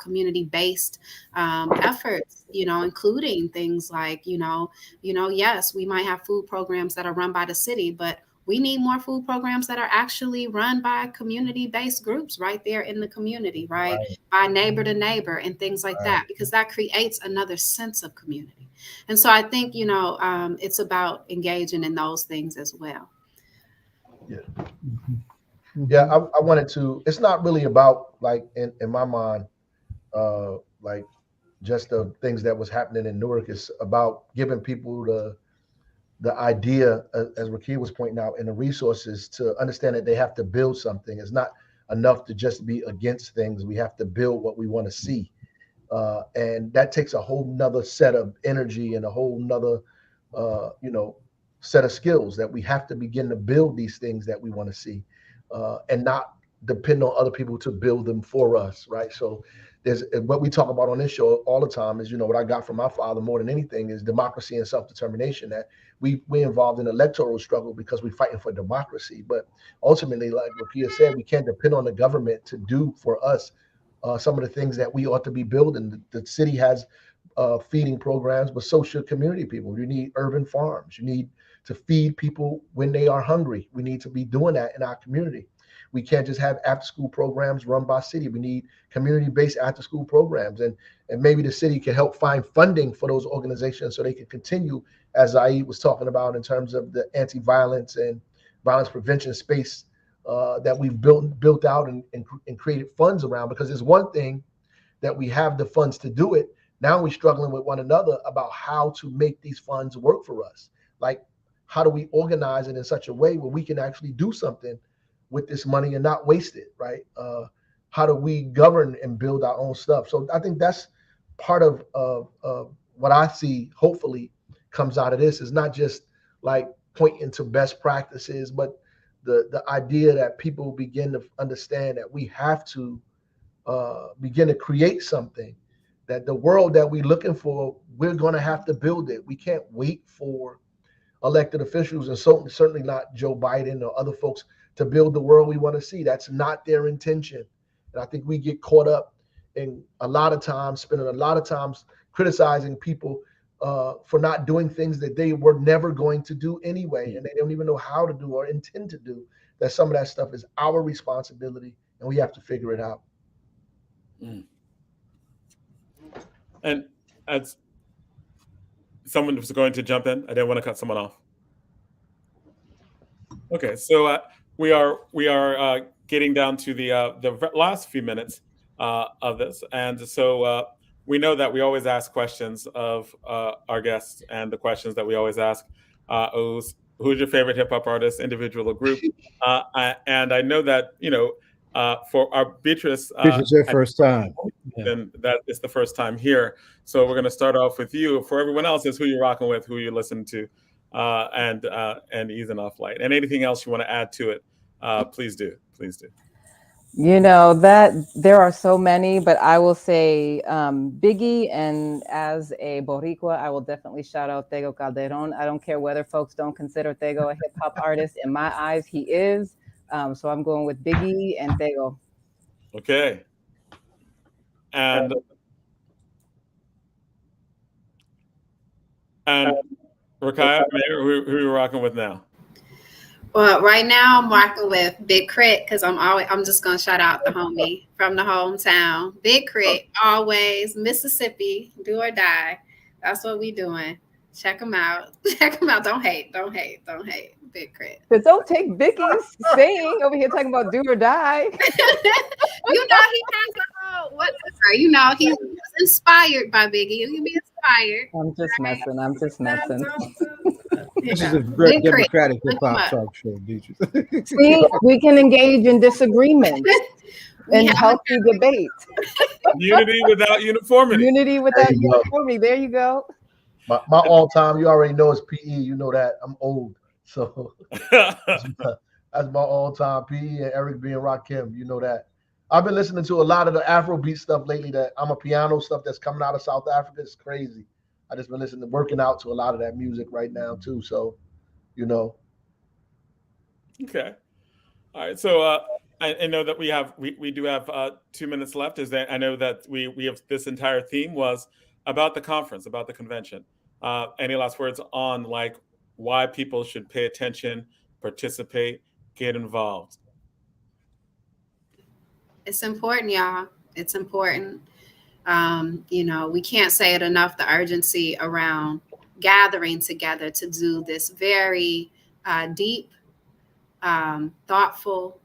community-based efforts, including things like, yes, we might have food programs that are run by the city, but we need more food programs that are actually run by community-based groups right there in the community, right? By neighbor to neighbor and things like that, because that creates another sense of community. And so I think, it's about engaging in those things as well. Yeah, I wanted to, it's not really about, like, in my mind, like just the things that was happening in Newark. It's about giving people the idea, as Rakia was pointing out, and the resources to understand that they have to build something. It's not enough to just be against things. We have to build what we want to see. And that takes a whole nother set of energy and a whole nother, set of skills that we have to begin to build these things that we want to see, and not depend on other people to build them for us, right? So there's what we talk about on this show all the time is, what I got from my father more than anything is democracy and self-determination, that we involved in electoral struggle because we're fighting for democracy. But ultimately, like Rakia said, we can't depend on the government to do for us some of the things that we ought to be building. The city has feeding programs, but so should community people. You need urban farms. You need to feed people when they are hungry. We need to be doing that in our community. We can't just have after-school programs run by city. We need community-based after-school programs, and maybe the city can help find funding for those organizations so they can continue, as Zaid was talking about, in terms of the anti-violence and violence prevention space that we've built out and created funds around. Because there's one thing that we have the funds to do it. Now we're struggling with one another about how to make these funds work for us. Like, how do we organize it in such a way where we can actually do something with this money and not waste it, right? How do we govern and build our own stuff? So I think that's part of what I see hopefully comes out of this, is not just like pointing to best practices, but the idea that people begin to understand that we have to begin to create something, that the world that we're looking for, we're going to have to build it. We can't wait for elected officials, and certainly not Joe Biden or other folks, to build the world we want to see. That's not their intention. And I think we get caught up in spending a lot of times criticizing people for not doing things that they were never going to do anyway, and they don't even know how to do or intend to do. That some of that stuff is our responsibility, and we have to figure it out. And as someone was going to jump in, I didn't want to cut someone off. Okay, so we are getting down to the last few minutes of this, and so we know that we always ask questions of our guests, and the questions that we always ask is, who's your favorite hip hop artist, individual or group? And I know that for our Beatrice, it's their first time. And that is the first time here. So we're going to start off with you. For everyone else, is who you're rocking with, who you listen to, and easing off light. And anything else you want to add to it, please do. Please do. That there are so many, but I will say Biggie, and as a Boricua, I will definitely shout out Tego Calderon. I don't care whether folks don't consider Tego a hip hop artist. In my eyes, he is. So I'm going with Biggie and Tego. Okay. And Rakaya, who are you rocking with now? Well, right now I'm rocking with Big Crit, because I'm just gonna shout out the homie from the hometown. Big Crit, always Mississippi, do or die. That's what we doing. Check them out. Check them out. Don't hate. Big Crit. But don't take Biggie's saying over here talking about do or die. He has a whole he was inspired by Biggie. You can be inspired. I'm just messing. This is a very democratic hip hop talk show, Beatrice. See, we can engage in disagreement and healthy debate. Unity without uniformity. Unity without uniformity. There you go. My all-time, you already know, is PE. You know that. I'm old. So that's my all-time, PE, and Eric B. and Rakim. You know that. I've been listening to a lot of the Afrobeat stuff lately, that Amapiano stuff that's coming out of South Africa. It's crazy. I just been listening, working out to a lot of that music right now too. So, Okay. All right. So I know that we do have 2 minutes left. I know that we have, this entire theme was about the conference, about the convention. Any last words on why people should pay attention, participate, get involved? It's important, y'all. It's important. We can't say it enough, the urgency around gathering together to do this very deep, thoughtful,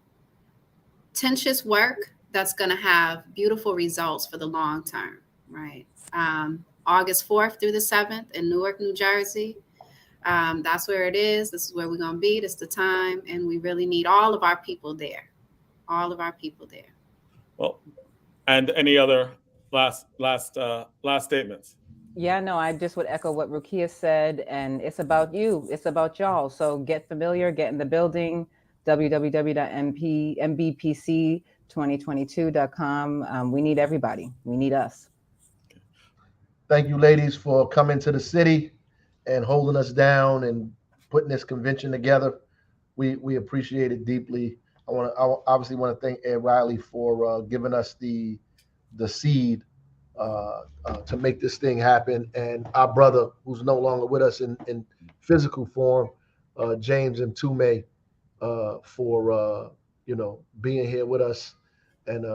tenacious work that's going to have beautiful results for the long term, right? August 4th through the 7th in Newark, New Jersey. That's where it is. This is where we're going to be. This is the time. And we really need all of our people there. Well, and any other last statements? Yeah, no, I just would echo what Rukia said, and it's about you. It's about y'all. So get familiar, get in the building, www.mbpc2022.com. We need everybody. We need us. Thank you, ladies, for coming to the city and holding us down and putting this convention together. We appreciate it deeply. I obviously want to thank Ed Riley for giving us the seed to make this thing happen, and our brother who's no longer with us in physical form, James and Tume, for being here with us and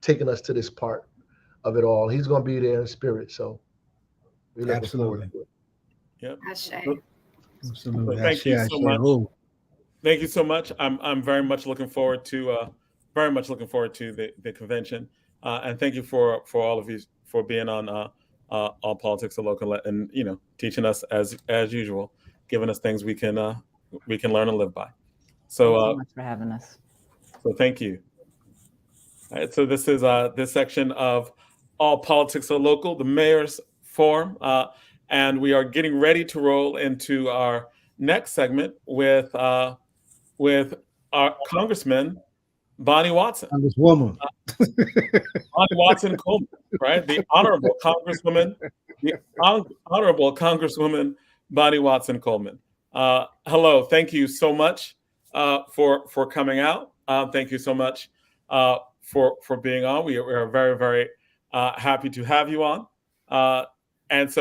taking us to this part of it all. He's going to be there in spirit, so we're looking forward to it. Yep. Absolutely. Thank you so much. Thank you so much. I'm very much looking forward to the convention, and thank you for all of you for being on All Politics Are Local, and teaching us as usual, giving us things we can learn and live by. So thanks so much for having us. So thank you. All right, so this is this section of All Politics Are Local, the Mayor's Forum, and we are getting ready to roll into our next segment with our Congressman Bonnie Watson. Congresswoman. Bonnie Watson Coleman, right? The Honorable Congresswoman Bonnie Watson Coleman. Hello, thank you so much for coming out. Thank you so much for being on. We are very, very happy to have you on. And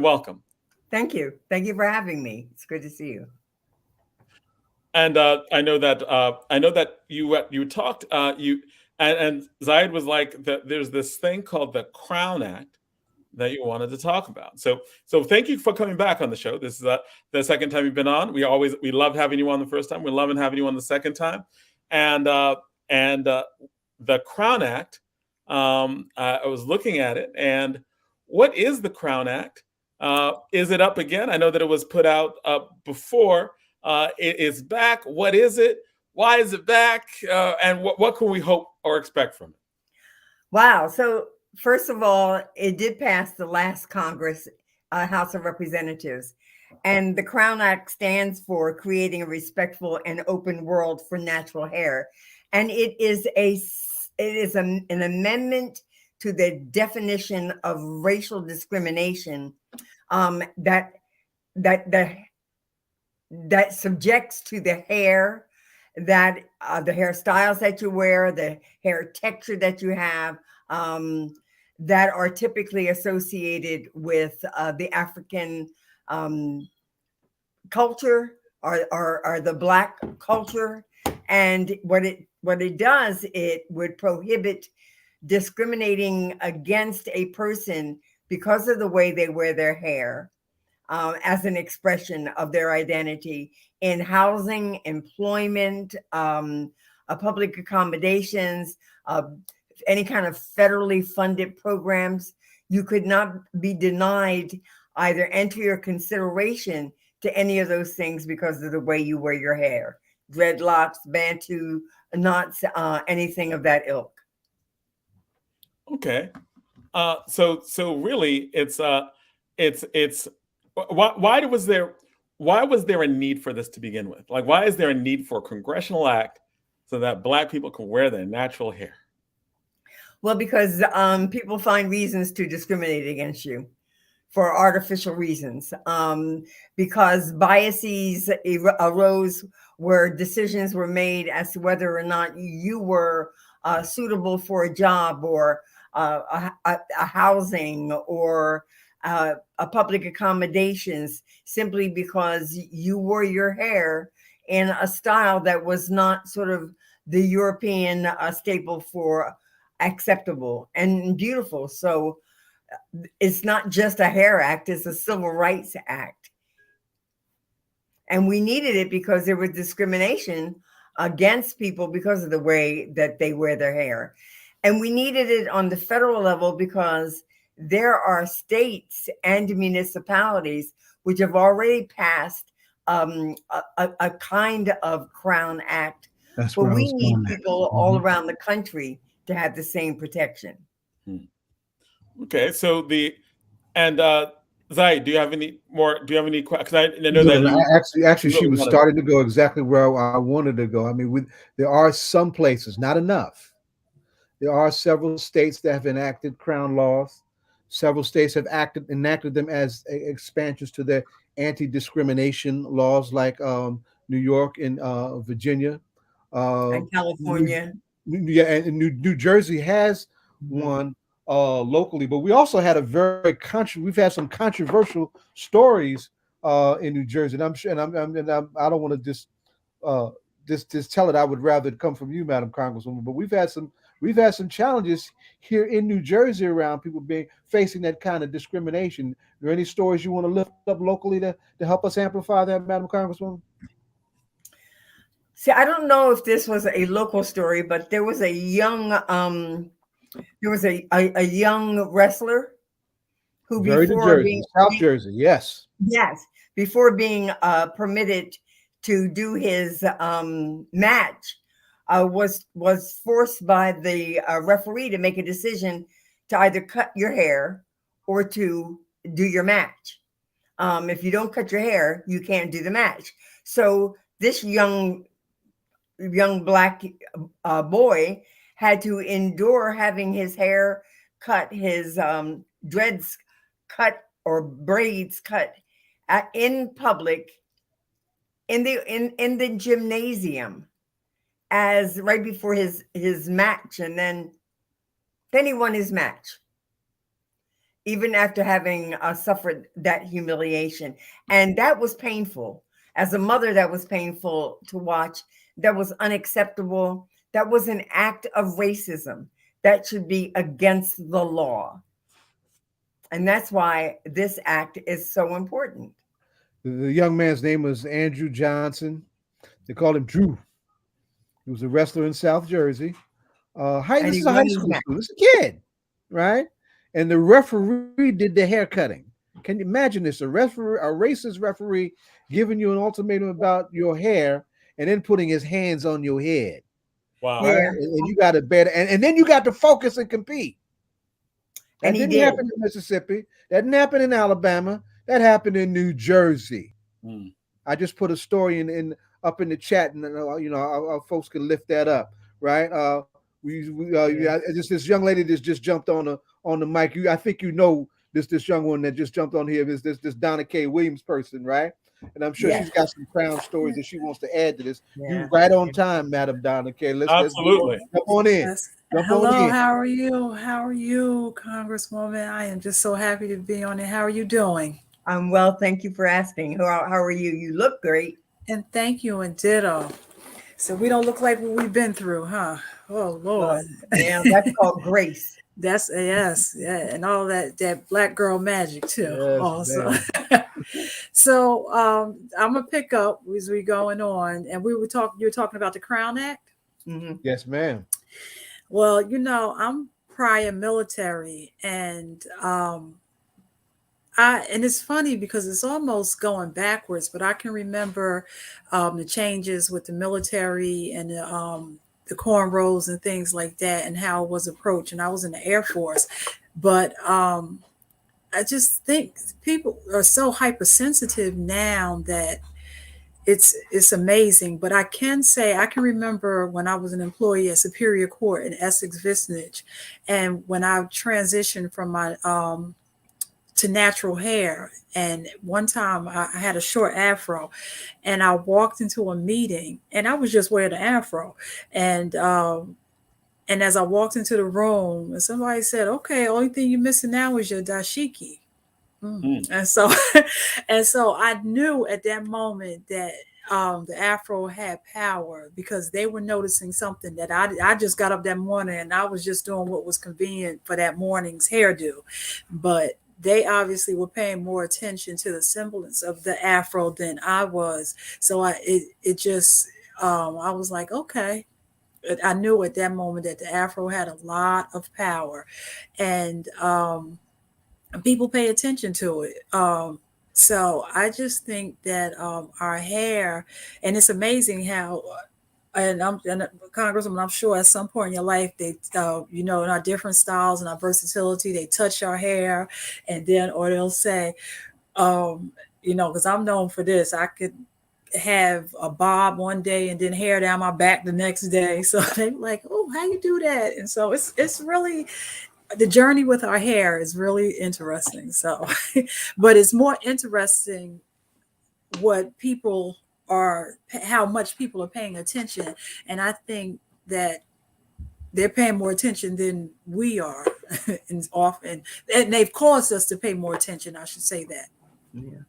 welcome. Thank you. Thank you for having me. It's good to see you. And I know that you talked and Zayed was like there's this thing called the Crown Act that you wanted to talk about. So thank you for coming back on the show. This is the second time you've been on. We loved having you on the first time. We're loving having you on the second time. And the Crown Act, I was looking at it, and what is the Crown Act? Is it up again? I know that it was put out before. It is back. What is it? Why is it back? And what can we hope or expect from it? Wow. So first of all, it did pass the last Congress, House of Representatives. And the Crown Act stands for Creating a Respectful and Open World for Natural Hair. And it is an amendment to the definition of racial discrimination that subjects to the hair, that the hairstyles that you wear, the hair texture that you have, that are typically associated with the African culture or the Black culture. And what it does, it would prohibit discriminating against a person because of the way they wear their hair, as an expression of their identity in housing, employment, public accommodations, any kind of federally funded programs. You could not be denied either entry or consideration to any of those things because of the way you wear your hair. Dreadlocks, Bantu knots, anything of that ilk. Okay. So really it's why was there a need for this to begin with? Like, why is there a need for a congressional act so that Black people can wear their natural hair? Well, because people find reasons to discriminate against you for artificial reasons, because biases arose where decisions were made as to whether or not you were suitable for a job or a housing or a public accommodations, simply because you wore your hair in a style that was not sort of the European staple for acceptable and beautiful. So it's not just a hair act, it's a civil rights act. And we needed it because there was discrimination against people because of the way that they wear their hair. And we needed it on the federal level because there are states and municipalities which have already passed a kind of Crown Act. But we need people all around the country to have the same protection. Okay, so Zai, do you have any more? Do you have any questions? I know that you actually, she really was wanted- starting to go exactly where I wanted to go. I mean, there are some places, not enough. There are several states that have enacted crown laws. Several states have enacted them as expansions to their anti-discrimination laws, like New York and Virginia, And California. and New Jersey has one locally. But we also had we've had some controversial stories in New Jersey, and I'm sure, and I don't want to just tell it. I would rather it come from you, Madam Congresswoman. But we've had some challenges here in New Jersey around people facing that kind of discrimination. Are there any stories you want to lift up locally to help us amplify that, Madam Congresswoman? See, I don't know if this was a local story, but there was a young young wrestler who South Jersey, yes, before being permitted to do his match, was forced by the referee to make a decision to either cut your hair or to do your match. If you don't cut your hair, you can't do the match. So this young black boy had to endure having his hair cut, his dreads cut or braids cut in public in the gymnasium as right before his match, and then he won his match, even after having suffered that humiliation. And that was painful. As a mother, that was painful to watch. That was unacceptable. That was an act of racism that should be against the law. And that's why this act is so important. The young man's name was Andrew Johnson. They called him Drew. He was a wrestler in South Jersey. This is a high school student. This is a kid, right? And the referee did the hair cutting. Can you imagine this? A racist referee giving you an ultimatum about your hair and then putting his hands on your head. Wow. Right? Yeah. And you got to bet, and then you got to focus and compete. That didn't happen in Mississippi. That didn't happen in Alabama. That happened in New Jersey. I just put a story in up in the chat, and our folks can lift that up, right? This young lady just jumped on the mic. I think this young one that just jumped on here is this Donna K. Williams person, right? And I'm sure she's got some crown stories that she wants to add to this. Yeah. You right on time, Madam Donna K. Absolutely. Jump on in. Yes. Hello, how are you? How are you, Congresswoman? I am just so happy to be on it. How are you doing? I'm well, thank you for asking. How are you? You look great. And thank you, and ditto. So we don't look like what we've been through, huh? Oh, Lord. Yeah, that's called grace. That's yes, yeah, and all that black girl magic too. Yes, also. So I'm gonna pick up as we going on, and you were talking about the Crown Act. Mm-hmm. Yes, ma'am. Well, I'm prior military, and and it's funny because it's almost going backwards, but I can remember the changes with the military and the cornrows and things like that, and how it was approached. And I was in the Air Force, but I just think people are so hypersensitive now that it's amazing. But I can say I can remember when I was an employee at Superior Court in Essex Vicinage, and when I transitioned from my to natural hair. And one time I had a short afro, and I walked into a meeting, and I was just wearing an afro. And as I walked into the room, somebody said, "Okay, only thing you're missing now is your dashiki." And so I knew at that moment that the afro had power, because they were noticing something that I just got up that morning and I was just doing what was convenient for that morning's hairdo. But they obviously were paying more attention to the semblance of the afro than I was. So I was like, okay. I knew at that moment that the afro had a lot of power, and people pay attention to it. So I just think that our hair, and it's amazing how, and Congresswoman, I'm sure at some point in your life, they, in our different styles and our versatility, they touch our hair, and then, or they'll say, Because I'm known for this. I could have a bob one day and then hair down my back the next day. So they were like, oh, how you do that? And so it's really, the journey with our hair is really interesting. So, but it's more interesting how much people are paying attention. And I think that they're paying more attention than we are and they've caused us to pay more attention. I should say that. Yeah.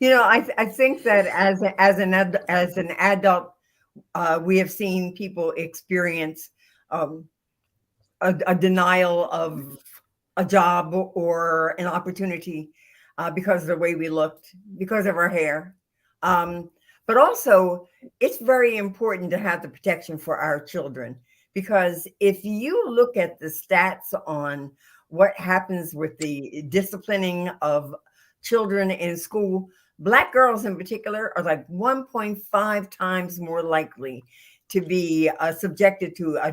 I think that as an adult, we have seen people experience a denial of a job or an opportunity because of the way we looked, because of our hair. But also, it's very important to have the protection for our children, because if you look at the stats on what happens with the disciplining of children in school, Black girls in particular are like 1.5 times more likely to be subjected to a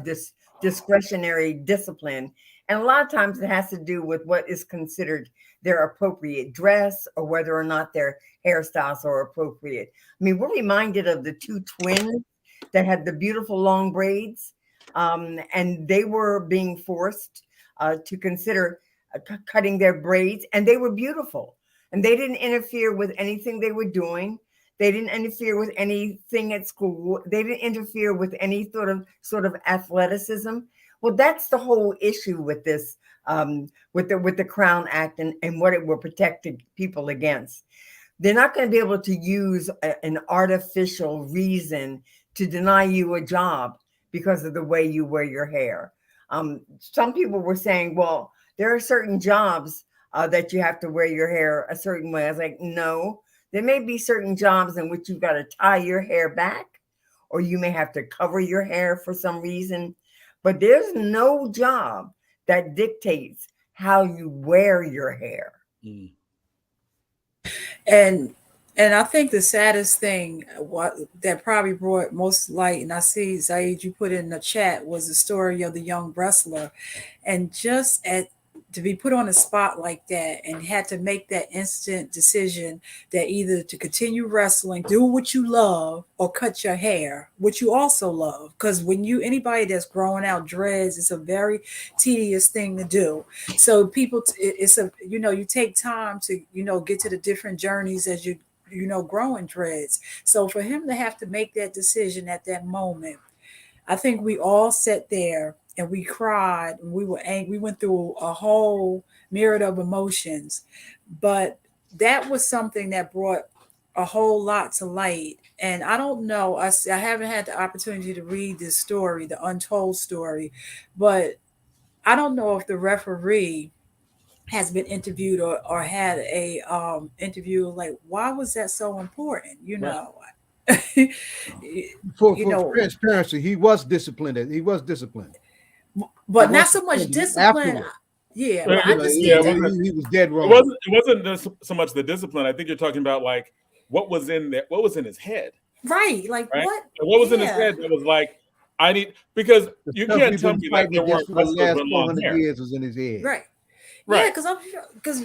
discretionary discipline. And a lot of times it has to do with what is considered their appropriate dress or whether or not their hairstyles are appropriate. I mean, we're reminded of the two twins that had the beautiful long braids, and they were being forced to consider cutting their braids, and they were beautiful. And they didn't interfere with anything they were doing. They didn't interfere with anything at school. They didn't interfere with any sort of athleticism. Well, that's the whole issue with this, with the Crown Act and what it will protect people against. They're not going to be able to use an artificial reason to deny you a job because of the way you wear your hair. Some people were saying, well, there are certain jobs that you have to wear your hair a certain way. I was like, no, there may be certain jobs in which you've got to tie your hair back, or you may have to cover your hair for some reason. But there's no job that dictates how you wear your hair. Mm. And I think the saddest thing that probably brought most light, and I see, Zaid, you put in the chat, was the story of the young wrestler. And just to be put on a spot like that and had to make that instant decision that either to continue wrestling, do what you love, or cut your hair, which you also love. Because when anybody that's growing out dreads, it's a very tedious thing to do. So people, you take time to, get to the different journeys as you growing dreads. So for him to have to make that decision at that moment, I think we all sat there and we cried and we were angry. We went through a whole myriad of emotions, but that was something that brought a whole lot to light. And I don't know, I haven't had the opportunity to read this story, the untold story, but I don't know if the referee has been interviewed or had a interview. Like, why was that so important? For transparency, he was disciplined. But not so much discipline. Afterward. Yeah, but I just he was dead wrong. It wasn't so much the discipline. I think you're talking about like what was in there, what was in his head. Right. Like right? what was in his head that was like, I need, because you can't tell me that there weren't the last 400 years was in his head. Right. Yeah, because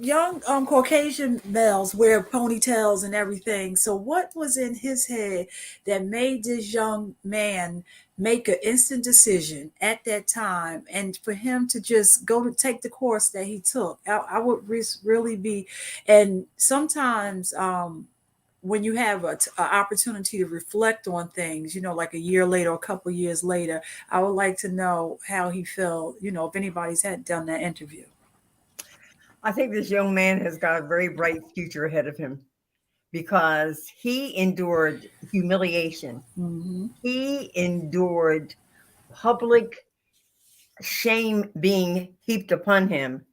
young Caucasian males wear ponytails and everything. So what was in his head that made this young man make an instant decision at that time, and for him to just go to take the course that he took? I would really be, and sometimes when you have an opportunity to reflect on things, like a year later or a couple of years later, I would like to know how he felt, if anybody's had done that interview. I think this young man has got a very bright future ahead of him because he endured humiliation. Mm-hmm. He endured public shame being heaped upon him.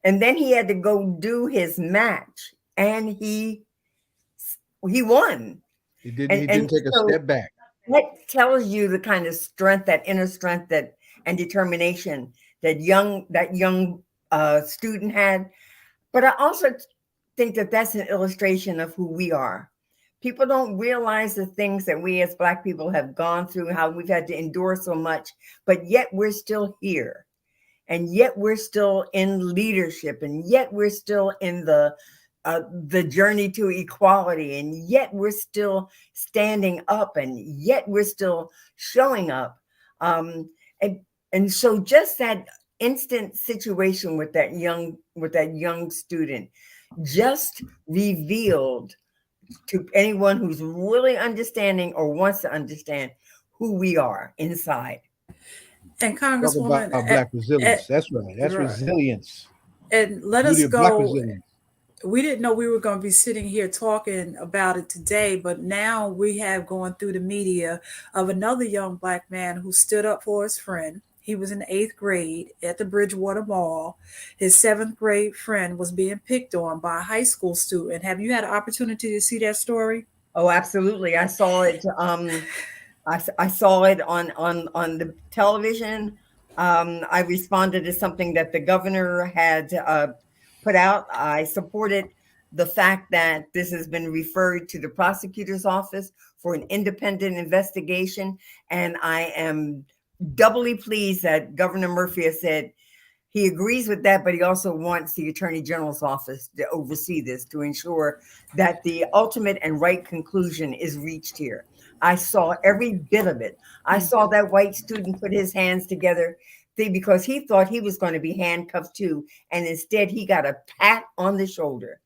And then he had to go do his match, and he won. He didn't take a step back. That tells you the kind of strength, that inner strength, and determination that young student had. But I also think that that's an illustration of who we are. People don't realize the things that we as Black people have gone through, how we've had to endure so much, but yet we're still here. And yet we're still in leadership, and yet we're still in the the journey to equality, and yet we're still standing up, and yet we're still showing up. And so just that instant situation with that young student just revealed to anyone who's really understanding or wants to understand who we are inside. And Congresswoman, Black resilience. That's right. That's right. Resilience. And let us Black go. resilience. We didn't know we were going to be sitting here talking about it today, but now we have going through the media of another young Black man who stood up for his friend. He was in the 8th grade at the Bridgewater Mall. His 7th grade friend was being picked on by a high school student. Have you had an opportunity to see that story? Oh, absolutely. I saw it. I saw it on the television. I responded to something that the governor had put out. I supported the fact that this has been referred to the prosecutor's office for an independent investigation. And I am doubly pleased that Governor Murphy has said he agrees with that, but he also wants the Attorney General's office to oversee this to ensure that the ultimate and right conclusion is reached here. I saw every bit of it. I saw that white student put his hands together because he thought he was going to be handcuffed too. And instead he got a pat on the shoulder.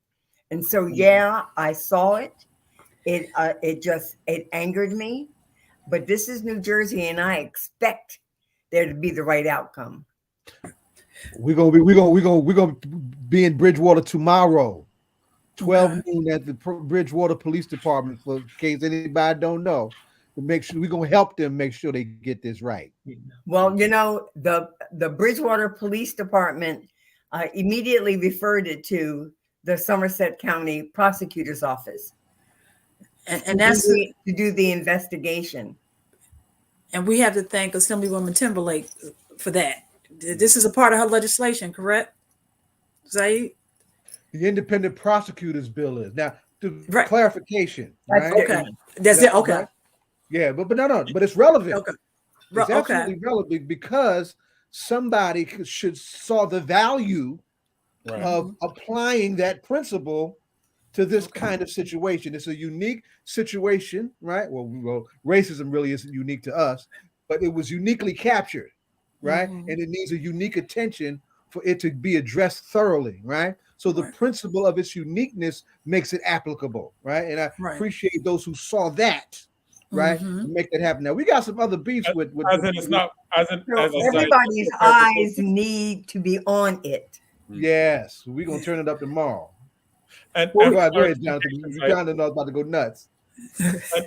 And so, yeah, I saw it. It angered me. But this is New Jersey, and I expect there to be the right outcome. We're gonna be in Bridgewater tomorrow, 12 noon at the Bridgewater Police Department. For in case anybody don't know, to make sure we're gonna help them make sure they get this right. Well, the Bridgewater Police Department immediately referred it to the Somerset County Prosecutor's Office. And that's to do the investigation. And we have to thank Assemblywoman Timberlake for that. This is a part of her legislation, correct? Zaid? The independent prosecutors bill is now clarification. Right? Okay. That's it. Okay. Yeah, but it's relevant. Okay. It's absolutely relevant because somebody should saw the value of applying that principle to this kind of situation. It's a unique situation, right? Well, racism really isn't unique to us, but it was uniquely captured, right? And it needs a unique attention for it to be addressed thoroughly, right? So the principle of its uniqueness makes it applicable, right? And I appreciate those who saw that, right? To make that happen. Now we got some other beefs with everybody's eyes need to be on it. Yes, we're gonna turn it up tomorrow. And go ahead, Jonathan. Jonathan knows about to go nuts.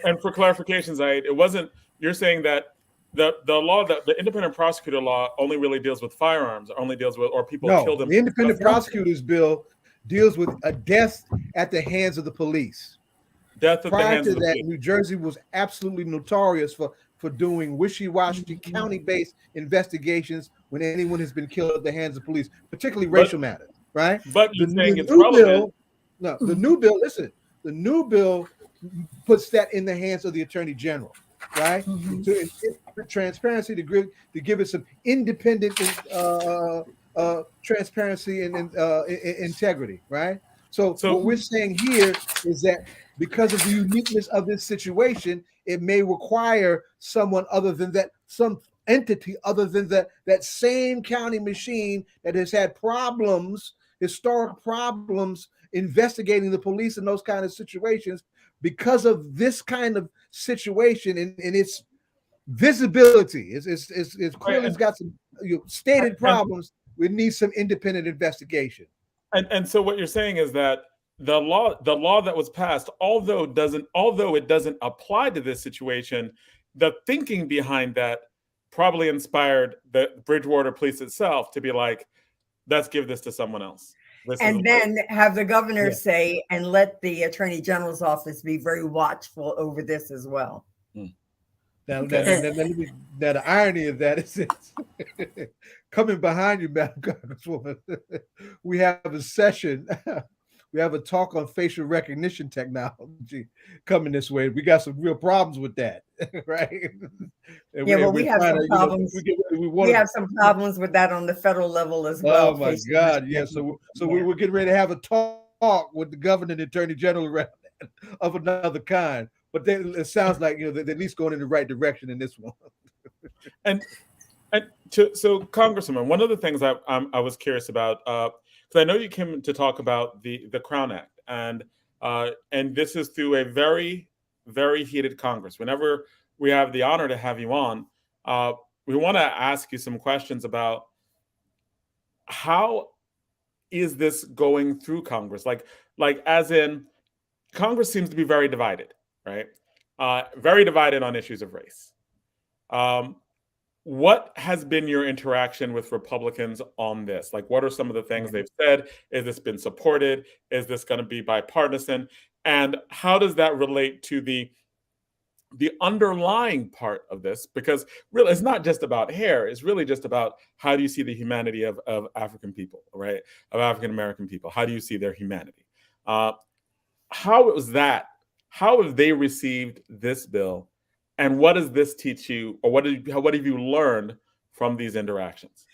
And for clarification, Zaid, it wasn't. You're saying that the law, that the independent prosecutor law, only really deals with firearms, only deals with or people killed them. The independent prosecutors bill deals with a death at the hands of the police. Death at the hands of the police. New Jersey was absolutely notorious for doing wishy-washy county-based investigations when anyone has been killed at the hands of police, particularly racial matters, right? But you're saying it's relevant. The new bill, listen, the new bill puts that in the hands of the Attorney General, right? To transparency, to give it some independent transparency and integrity, right? So what we're saying here is that because of the uniqueness of this situation, it may require someone other than that, some entity other than that same county machine that has had problems, historic problems, investigating the police in those kind of situations. Because of this kind of situation and its visibility, it's clearly got some stated problems. We need some independent investigation. And so what you're saying is that the law that was passed, although it doesn't apply to this situation, the thinking behind that probably inspired the Bridgewater Police itself to be like, let's give this to someone else. And then have the governor say, and let the Attorney General's office be very watchful over this as well. Now the irony of that is coming behind you, Madam Congresswoman, we have a session. We have a talk on facial recognition technology coming this way. We got some real problems with that, right? We have some problems. We have some problems with that on the federal level as well. Oh my God, yeah. So we're getting ready to have a talk talk with the governor and attorney general around of another kind. But it sounds like they're at least going in the right direction in this one. So, Congresswoman, one of the things I was curious about, because I know you came to talk about the Crown Act, and this is through a very, very heated Congress. Whenever we have the honor to have you on, we want to ask you some questions about how is this going through Congress? Like as in, Congress seems to be very divided, right? Very divided on issues of race. What has been your interaction with Republicans on this? Like, what are some of the things they've said? Is this been supported? Is this going to be bipartisan? And how does that relate to the underlying part of this? Because really, it's not just about hair. It's really just about how do you see the humanity of African people, right? Of African American people. How do you see their humanity? How was that? How have they received this bill? And what does this teach you, or what have you learned from these interactions?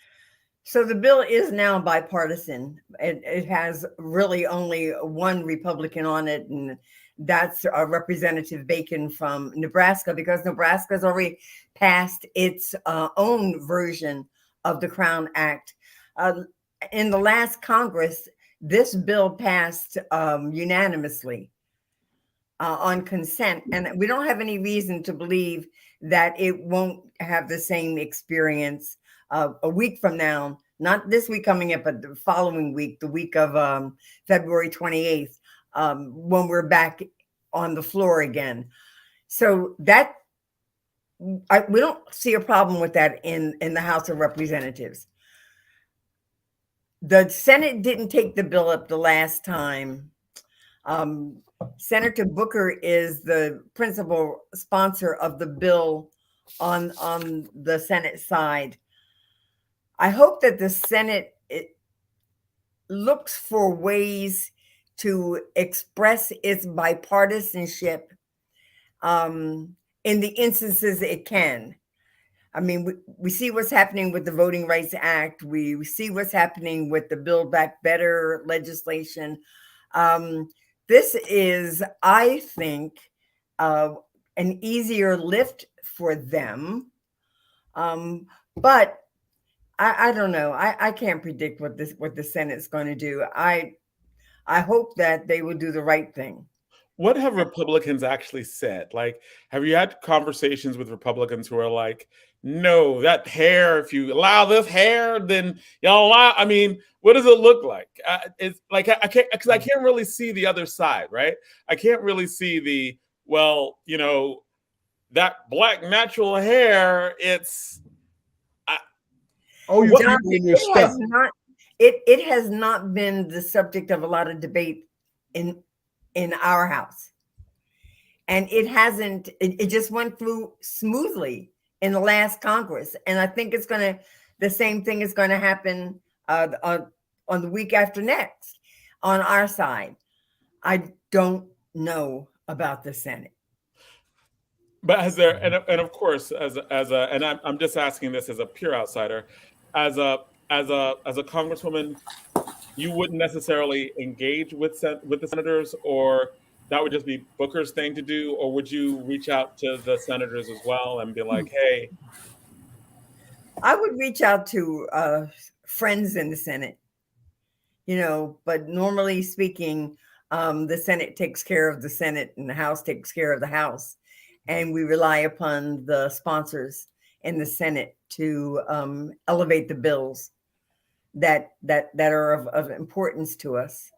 So the bill is now bipartisan. It has really only one Republican on it, and that's Representative Bacon from Nebraska, because Nebraska has already passed its own version of the Crown Act. In the last Congress, this bill passed unanimously. On consent, and we don't have any reason to believe that it won't have the same experience a week from now, not this week coming up, but the following week, the week of February 28th, when we're back on the floor again. So that we don't see a problem with that in the House of Representatives. The Senate didn't take the bill up the last time. Senator Booker is the principal sponsor of the bill on the Senate side. I hope that the Senate looks for ways to express its bipartisanship in the instances it can. I mean, we see what's happening with the Voting Rights Act. We see what's happening with the Build Back Better legislation. This is, I think, an easier lift for them. But I don't know. I can't predict what the Senate's going to do. I hope that they will do the right thing. What have Republicans actually said? Like, have you had conversations with Republicans who are like, no, that hair, if you allow this hair, then y'all allow, I mean, what does it look like? It's like, I can't really see the other side, right? I can't really see that black natural hair, it's. It has not been the subject of a lot of debate in our house. And it just went through smoothly in the last Congress. And I think the same thing is going to happen on the week after next on our side. I don't know about the Senate. But has there, and of course, and I'm just asking this as a pure outsider, as a Congresswoman, you wouldn't necessarily engage with the senators, or that would just be Booker's thing to do, or would you reach out to the senators as well and be like, hey? I would reach out to friends in the Senate, but normally speaking, the Senate takes care of the Senate and the House takes care of the House. And we rely upon the sponsors in the Senate to elevate the bills that are of importance to us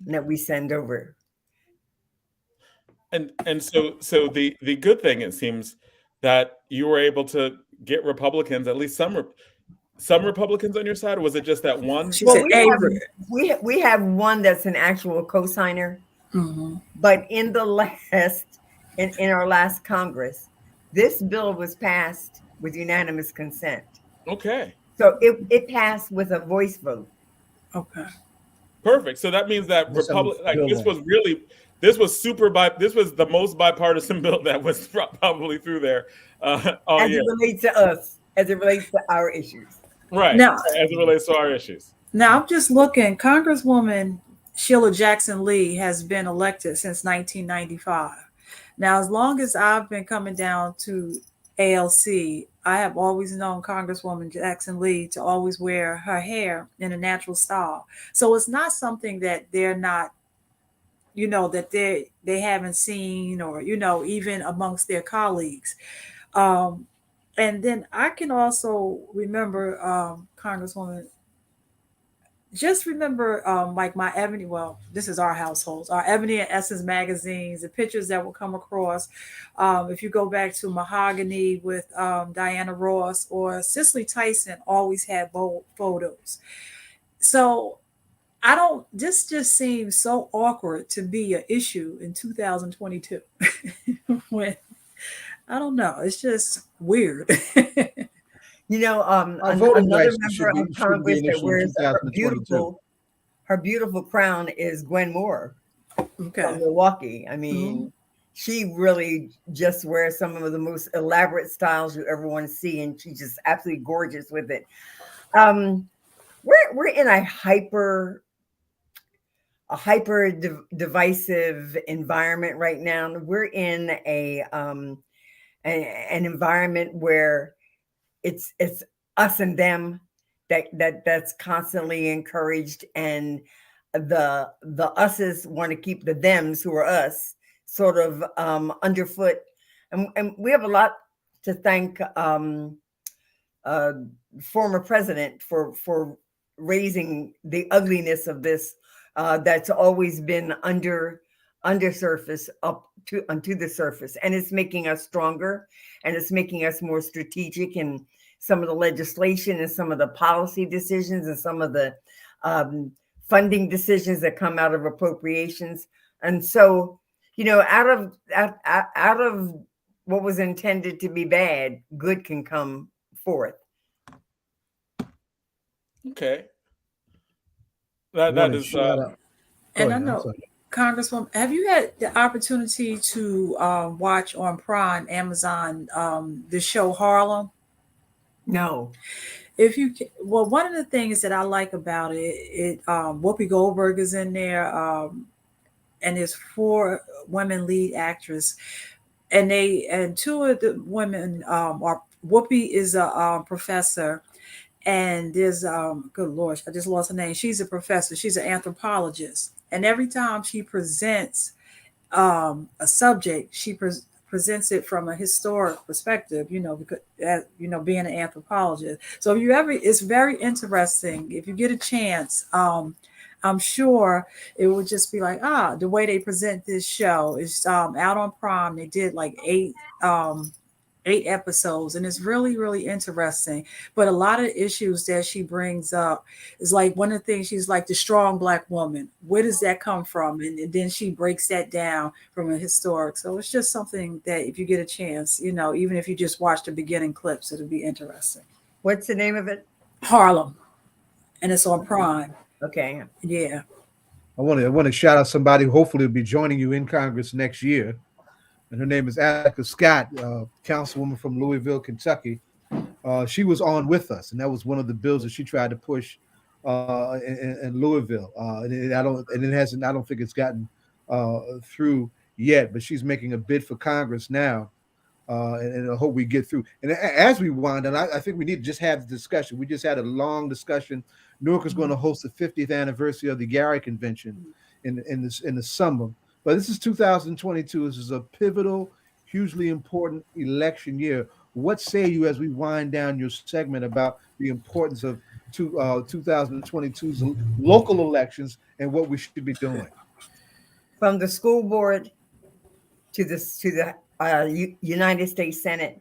and that we send over. And so the good thing, it seems, that you were able to get Republicans, at least some Republicans on your side, or was it just that one? Well, we have one that's an actual co-signer, but in our last Congress, this bill was passed with unanimous consent. Okay. So it passed with a voice vote. Okay. Perfect. So that means that this was the most bipartisan bill that was probably through there. It relates to us, as it relates to our issues. Right. Now, as it relates to our issues. Now I'm just looking, Congresswoman Sheila Jackson Lee has been elected since 1995. Now, as long as I've been coming down to ALC, I have always known Congresswoman Jackson Lee to always wear her hair in a natural style. So it's not something that they're not, that they haven't seen, or even amongst their colleagues. And then I can also remember, Congresswoman, just remember, like my Ebony, well, this is our households, our Ebony and Essence magazines, the pictures that will come across. If you go back to Mahogany with Diana Ross, or Cicely Tyson always had bold photos. So this just seems so awkward to be an issue in 2022. When, I don't know, it's just weird. Another member of Congress that wears her beautiful crown is Gwen Moore from Milwaukee. I mean, she really just wears some of the most elaborate styles you ever want to see, and she's just absolutely gorgeous with it. We're in a hyper divisive environment right now. We're in an environment where it's us and them that's constantly encouraged, and the us's want to keep the thems, who are us, sort of underfoot, and we have a lot to thank former president for raising the ugliness of this that's always been undersurface up onto the surface, and it's making us stronger, and it's making us more strategic in some of the legislation and some of the policy decisions and some of the funding decisions that come out of appropriations. And so, out of what was intended to be bad, good can come forth. Okay. That is. And I know, Congresswoman, have you had the opportunity to watch on Prime, Amazon, the show Harlem? No. One of the things that I like about it, Whoopi Goldberg is in there, and there's 4 women lead actresses, and 2 of the women are, Whoopi is a professor, and there's good Lord, I just lost her name. She's a professor. She's an anthropologist, and every time she presents a subject, she presents it from a historic perspective, because being an anthropologist. So it's very interesting. If you get a chance, I'm sure it would just be like, the way they present this show is out on Prime. They did like 8 episodes, and it's really, really interesting. But a lot of issues that she brings up is like, one of the things, she's like, the strong Black woman, where does that come from? And then she breaks that down from a historic. So it's just something that, if you get a chance, even if you just watch the beginning clips, it'll be interesting. What's the name of it? Harlem, and it's on Prime. Okay. Yeah. I want to shout out somebody who hopefully will be joining you in Congress next year. And her name is Attica Scott, councilwoman from Louisville, Kentucky. She was on with us, and that was one of the bills that she tried to push in Louisville. And I don't think it's gotten through yet, but she's making a bid for Congress now, and I hope we get through. And as we wind down, I think we need to just have the discussion. We just had a long discussion. Newark is going to host the 50th anniversary of the Gary Convention in the summer. But this is 2022. This is a pivotal, hugely important election year. What say you as we wind down your segment about the importance of 2022's local elections and what we should be doing? From the school board to the United States Senate,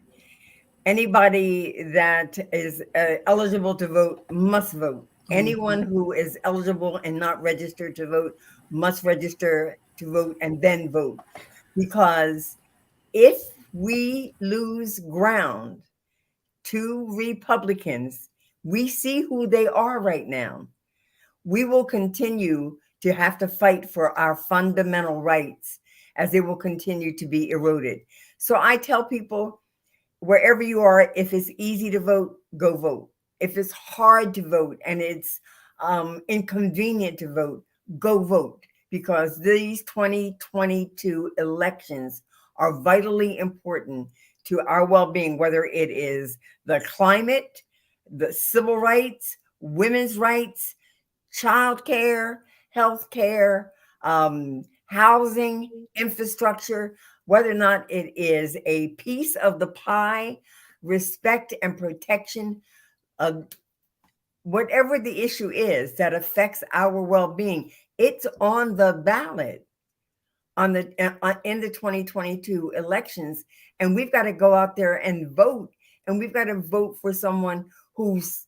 anybody that is eligible to vote must vote. Anyone who is eligible and not registered to vote must register to vote and then vote. Because if we lose ground to Republicans, we see who they are right now. We will continue to have to fight for our fundamental rights, as they will continue to be eroded. So I tell people, wherever you are, if it's easy to vote, go vote. If it's hard to vote and it's inconvenient to vote, go vote, because these 2022 elections are vitally important to our well-being, whether it is the climate, the civil rights, women's rights, childcare, healthcare, housing, infrastructure, whether or not it is a piece of the pie, respect and protection of whatever the issue is that affects our well-being. It's on the ballot in the 2022 elections, and we've got to go out there and vote, and we've got to vote for someone who's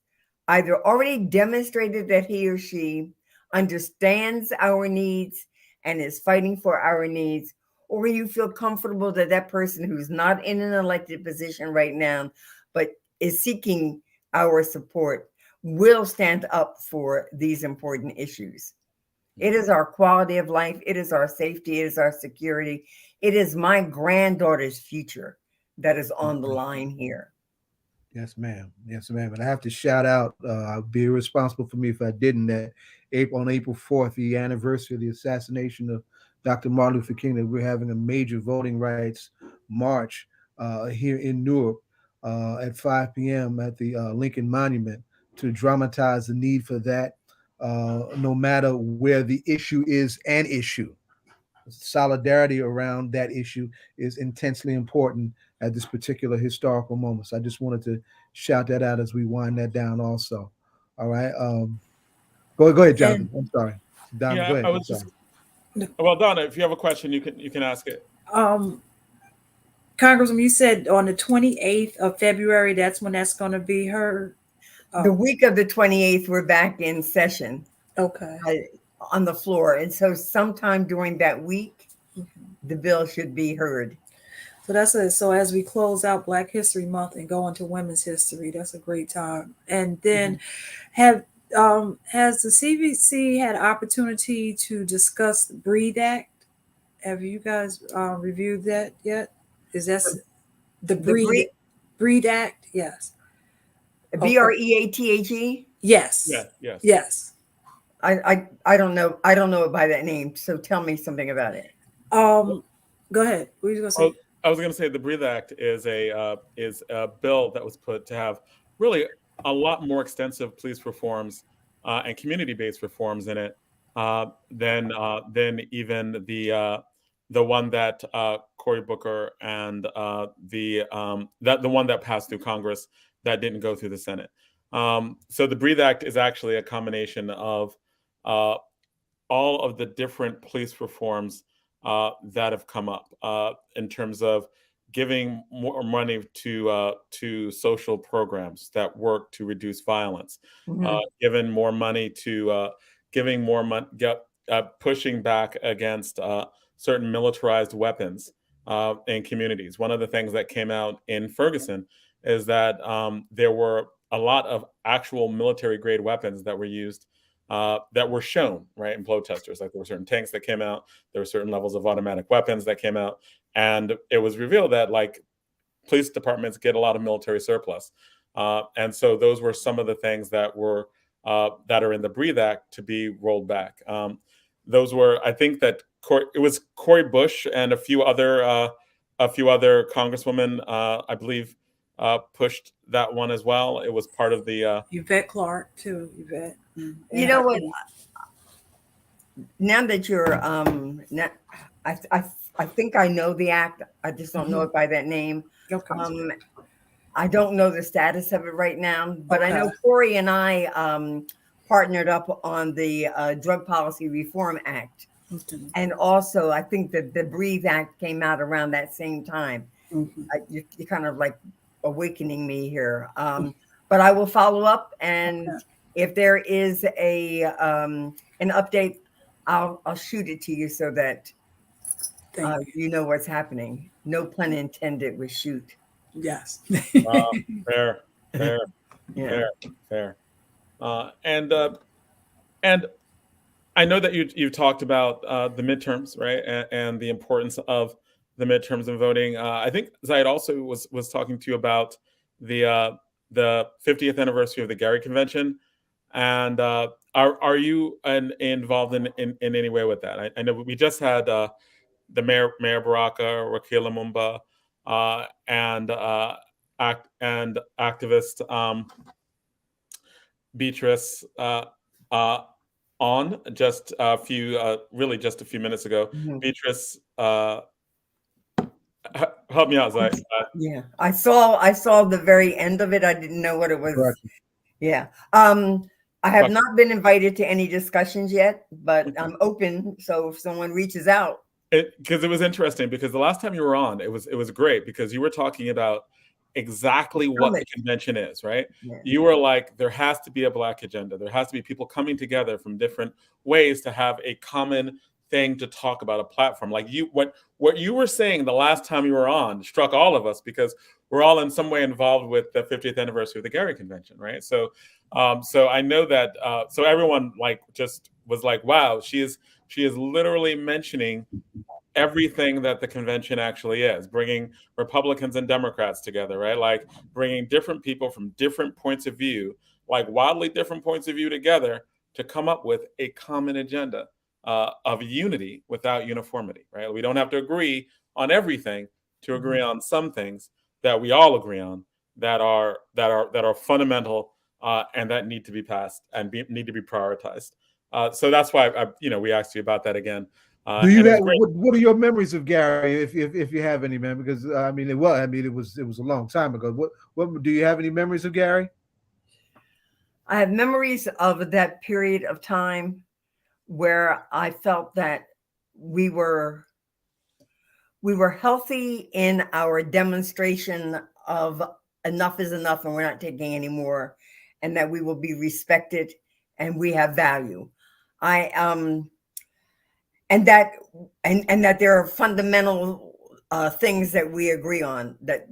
either already demonstrated that he or she understands our needs and is fighting for our needs, or you feel comfortable that that person who's not in an elected position right now but is seeking our support will stand up for these important issues. It is our quality of life. It is our safety. It is our security. It is my granddaughter's future that is on the line here. Yes, ma'am. Yes, ma'am. And I have to shout out, I'd be irresponsible for me if I didn't, that on April 4th, the anniversary of the assassination of Dr. Martin Luther King, that we're having a major voting rights march here in Newark at 5 p.m. at the Lincoln Monument to dramatize the need for that, no matter where the issue is an issue. Solidarity around that issue is intensely important at this particular historical moment. So I just wanted to shout that out as we wind that down also. All right. Go ahead, Jonathan. I'm sorry. Donna, Yeah, go ahead. I was just, well, Donna, if you have a question, you can ask it. Congresswoman, you said on the 28th of February, that's when that's going to be heard? The week of the 28th, we're back in session. Okay. On the floor. And so sometime during that week, the bill should be heard. So that's it. So as we close out Black History Month and go into Women's History, that's a great time. And then has the CBC had opportunity to discuss the Breathe Act? Have you guys reviewed that yet? Is that the Breathe Act? Yes. BREATHE? Yes. Yeah, yes. Yes. I don't know. I don't know it by that name. So tell me something about it. Go ahead. What were you going to say? I was going to say the Breathe Act is a bill that was put to have really a lot more extensive police reforms and community-based reforms in it than even the one that Cory Booker and the one that passed through Congress that didn't go through the Senate. So the Breathe Act is actually a combination of all of the different police reforms that have come up in terms of giving more money to social programs that work to reduce violence, giving more money to pushing back against certain militarized weapons in communities. One of the things that came out in Ferguson is that there were a lot of actual military grade weapons that were used that were shown, right, in protesters. Like there were certain tanks that came out, there were certain levels of automatic weapons that came out, and it was revealed that like police departments get a lot of military surplus, and so those were some of the things that were that are in the Breathe Act to be rolled back. Those were, I think that it was Cori Bush and a few other congresswomen, I believe, pushed that one as well. It was part of the Yvette Clarke too. Yvette. You know what? Now that you're, I think I know the act. I just don't know it by that name. Okay. I don't know the status of it right now, but I know Cory and I partnered up on the Drug Policy Reform Act. And also, I think that the Breathe Act came out around that same time. You're kind of like awakening me here. But I will follow up, and if there is an update, I'll shoot it to you so that you know what's happening. No pun intended with shoot. Yes. Fair. And I know that you talked about the midterms, right, and the importance of the midterms and voting. I think Zaid also was talking to you about the 50th anniversary of the Gary Convention, and Are you involved in any way with that? I know we just had the Mayor Baraka, Rakila Mumba, and activist Beatrice on just a few really just a few minutes ago. Mhm. Beatrice, help me out, Zach. Yeah, I saw the very end of it. I didn't know what it was. Correct. Yeah. I have not been invited to any discussions yet, but I'm open. So if someone reaches out. Because it was interesting, because the last time you were on, it was great, because you were talking about exactly what the convention is, right? Yeah. You were like, there has to be a Black agenda. There has to be people coming together from different ways to have a common thing to talk about, a platform. Like what you were saying the last time you were on struck all of us, because we're all in some way involved with the 50th anniversary of the Gary Convention, right? So I know that so everyone like just was like, wow, she is literally mentioning everything that the convention actually is, bringing Republicans and Democrats together, right? Like bringing different people from different points of view, like wildly different points of view together to come up with a common agenda of unity without uniformity, right? We don't have to agree on everything to agree on some things that we all agree on that are fundamental and that need to be passed and need to be prioritized. So that's why we asked you about that again. Do you have what are your memories of Gary, if you have any, man? Because it was a long time ago. What do you have any memories of Gary? I have memories of that period of time where I felt that we were healthy in our demonstration of enough is enough and we're not taking any more, and that we will be respected and we have value. And that there are fundamental things that we agree on, that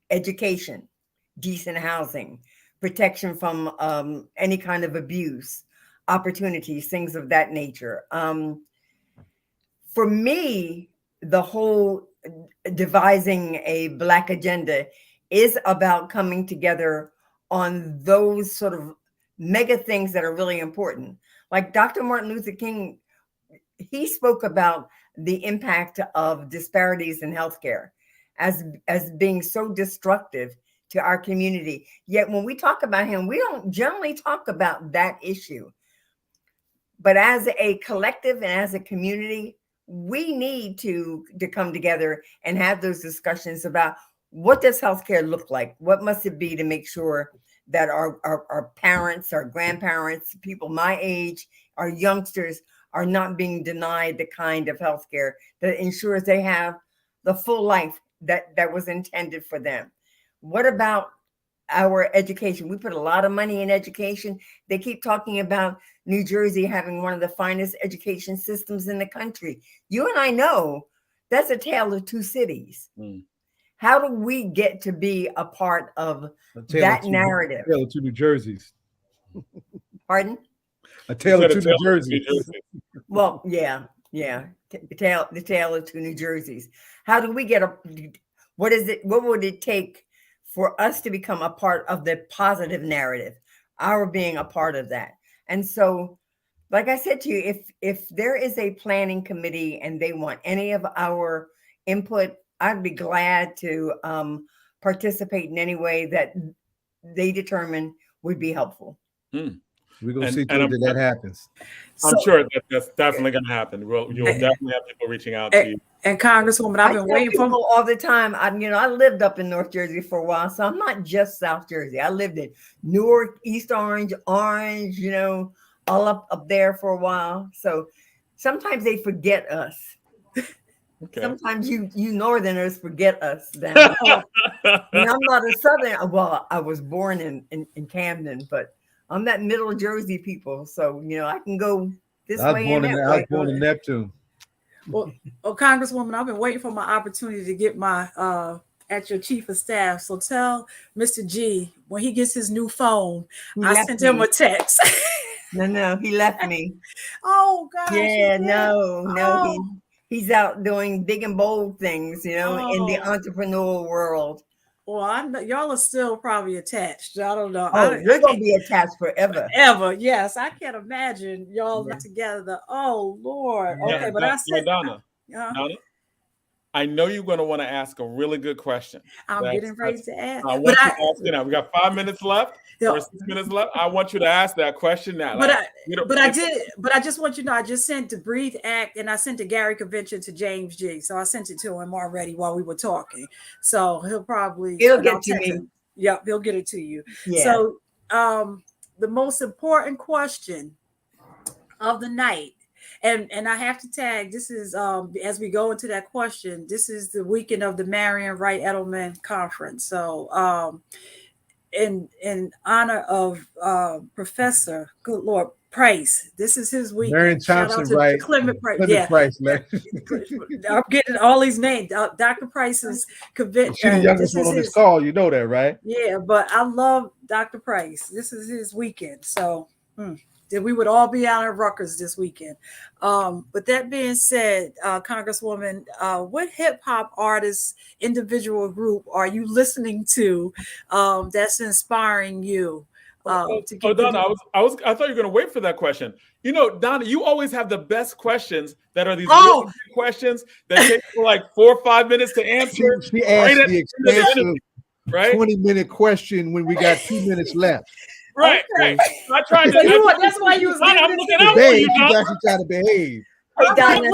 education, decent housing, protection from any kind of abuse, opportunities, things of that nature. For me, the whole devising a Black agenda is about coming together on those sort of mega things that are really important. Like Dr. Martin Luther King, he spoke about the impact of disparities in healthcare as being so destructive to our community. Yet when we talk about him, we don't generally talk about that issue. But as a collective and as a community, we need to come together and have those discussions about what does healthcare look like? What must it be to make sure that our parents, our grandparents, people my age, our youngsters are not being denied the kind of healthcare that ensures they have the full life that was intended for them. What about our education? We put a lot of money in education. They keep talking about New Jersey having one of the finest education systems in the country. You and I know that's a tale of two cities. How do we get to be a part of that narrative? A tale of two New Jerseys. Pardon? A tale of two New Jerseys. Well, yeah. The tale of two New Jerseys. How do we get what would it take for us to become a part of the positive narrative, our being a part of that? And so, like I said to you, if there is a planning committee and they want any of our input, I'd be glad to participate in any way that they determine would be helpful. We're going to see that happens. I'm sure that's definitely going to happen. You'll definitely have people reaching out to you. And Congresswoman, I've been waiting for all the time. I lived up in North Jersey for a while, so I'm not just South Jersey. I lived in Newark, East Orange, all up there for a while. So sometimes they forget us. Okay. Sometimes you Northerners forget us. Then I'm not a Southern. Well, I was born in Camden, but I'm that middle Jersey people. So I can go this way and that way. I was born in Neptune. Well, Congresswoman, I've been waiting for my opportunity to get my at your chief of staff. So tell Mr. G when he gets his new phone, I sent him a text. No, he left me. Oh gosh. Yeah, no. He's out doing big and bold things, in the entrepreneurial world. Well, I know y'all are still probably attached. I don't know. Oh, we're gonna be attached forever. Ever, yes. I can't imagine y'all Yeah. together. Oh Lord. Yeah. Okay, but I said, Donna, I know you're going to want to ask a really good question. I'm getting ready to ask. I want you to ask it now. We got 5 minutes left. Or 6 minutes left. I want you to ask that question now. But I just want you to know, I just sent the Breathe Act and I sent the Gary Convention to James G. So I sent it to him already while we were talking. So he'll get to me. Yep, he'll get it to you. Yeah. So the most important question of the night, and I have to tag, this is as we go into that question, this is the weekend of the Marion Wright Edelman Conference. So in honor of Professor, good Lord, Price. This is his weekend. Marion Thompson, right? Clement Price. Clement Price, man. I'm getting all these names. Dr. Price's convention. She's the youngest one on this call. You know that, right? Yeah, but I love Dr. Price. This is his weekend. So that we would all be out at Rutgers this weekend. But that being said, Congresswoman, what hip hop artist, individual group are you listening to that's inspiring you? Donna, I thought you were going to wait for that question. You know, Donna, you always have the best questions that are these really good questions that take like 4 or 5 minutes to answer. She asked the expensive 20-minute question when we got 2 minutes left. Right. Okay. I tried to. That's why you was I'm looking out for you, She's actually trying to behave. Hey, Donna,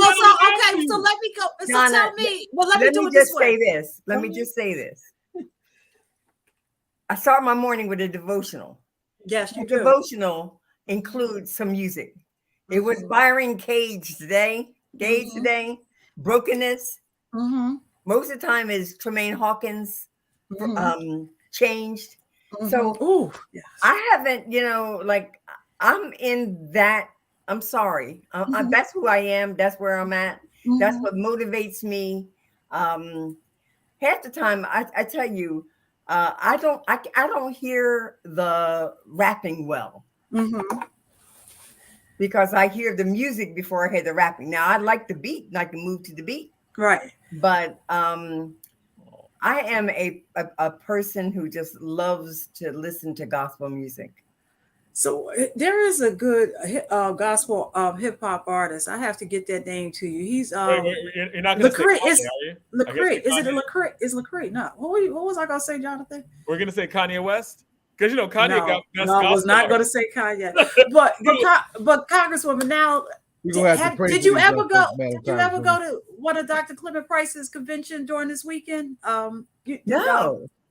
so let me go. So Donna, tell me. Well, let me do it this way. Let me just say this. I start my morning with a devotional. Yes, you do. Devotional includes some music. It was Byron Cage today. Brokenness. Most of the time is Tremaine Hawkins. Changed. So I haven't, I'm in that. I'm sorry. That's who I am. That's where I'm at. That's what motivates me. Half the time, I tell you, I don't hear the rapping well because I hear the music before I hear the rapping. Now I like the beat, like to move to the beat, right? But I am a person who just loves to listen to gospel music. So there is a good gospel hip hop artist. I have to get that name to you. He's you're not going to say Kanye, are you? Lecrae. Is it Lecrae? Is Lecrae? No. What was I going to say, Jonathan? We're going to say Kanye West? Because Kanye I was not going to say Kanye. but Congresswoman, now did you ever go to one of Dr. Clement Price's convention during this weekend? No.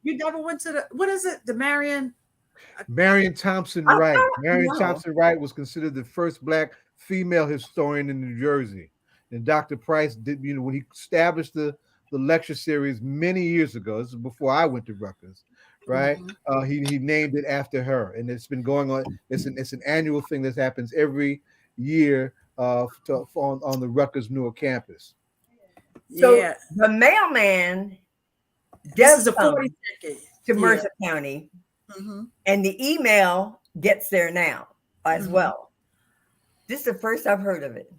You never went to what is it? The Marion Thompson Wright. Thompson Wright was considered the first Black female historian in New Jersey. And Dr. Price did, when he established the lecture series many years ago, this is before I went to Rutgers, right? He named it after her. And it's been going on. It's an annual thing that happens every year on the Rutgers Newark campus. So the mailman does the 42nd to Mercer County. And the email gets there now as well. This is the first I've heard of it.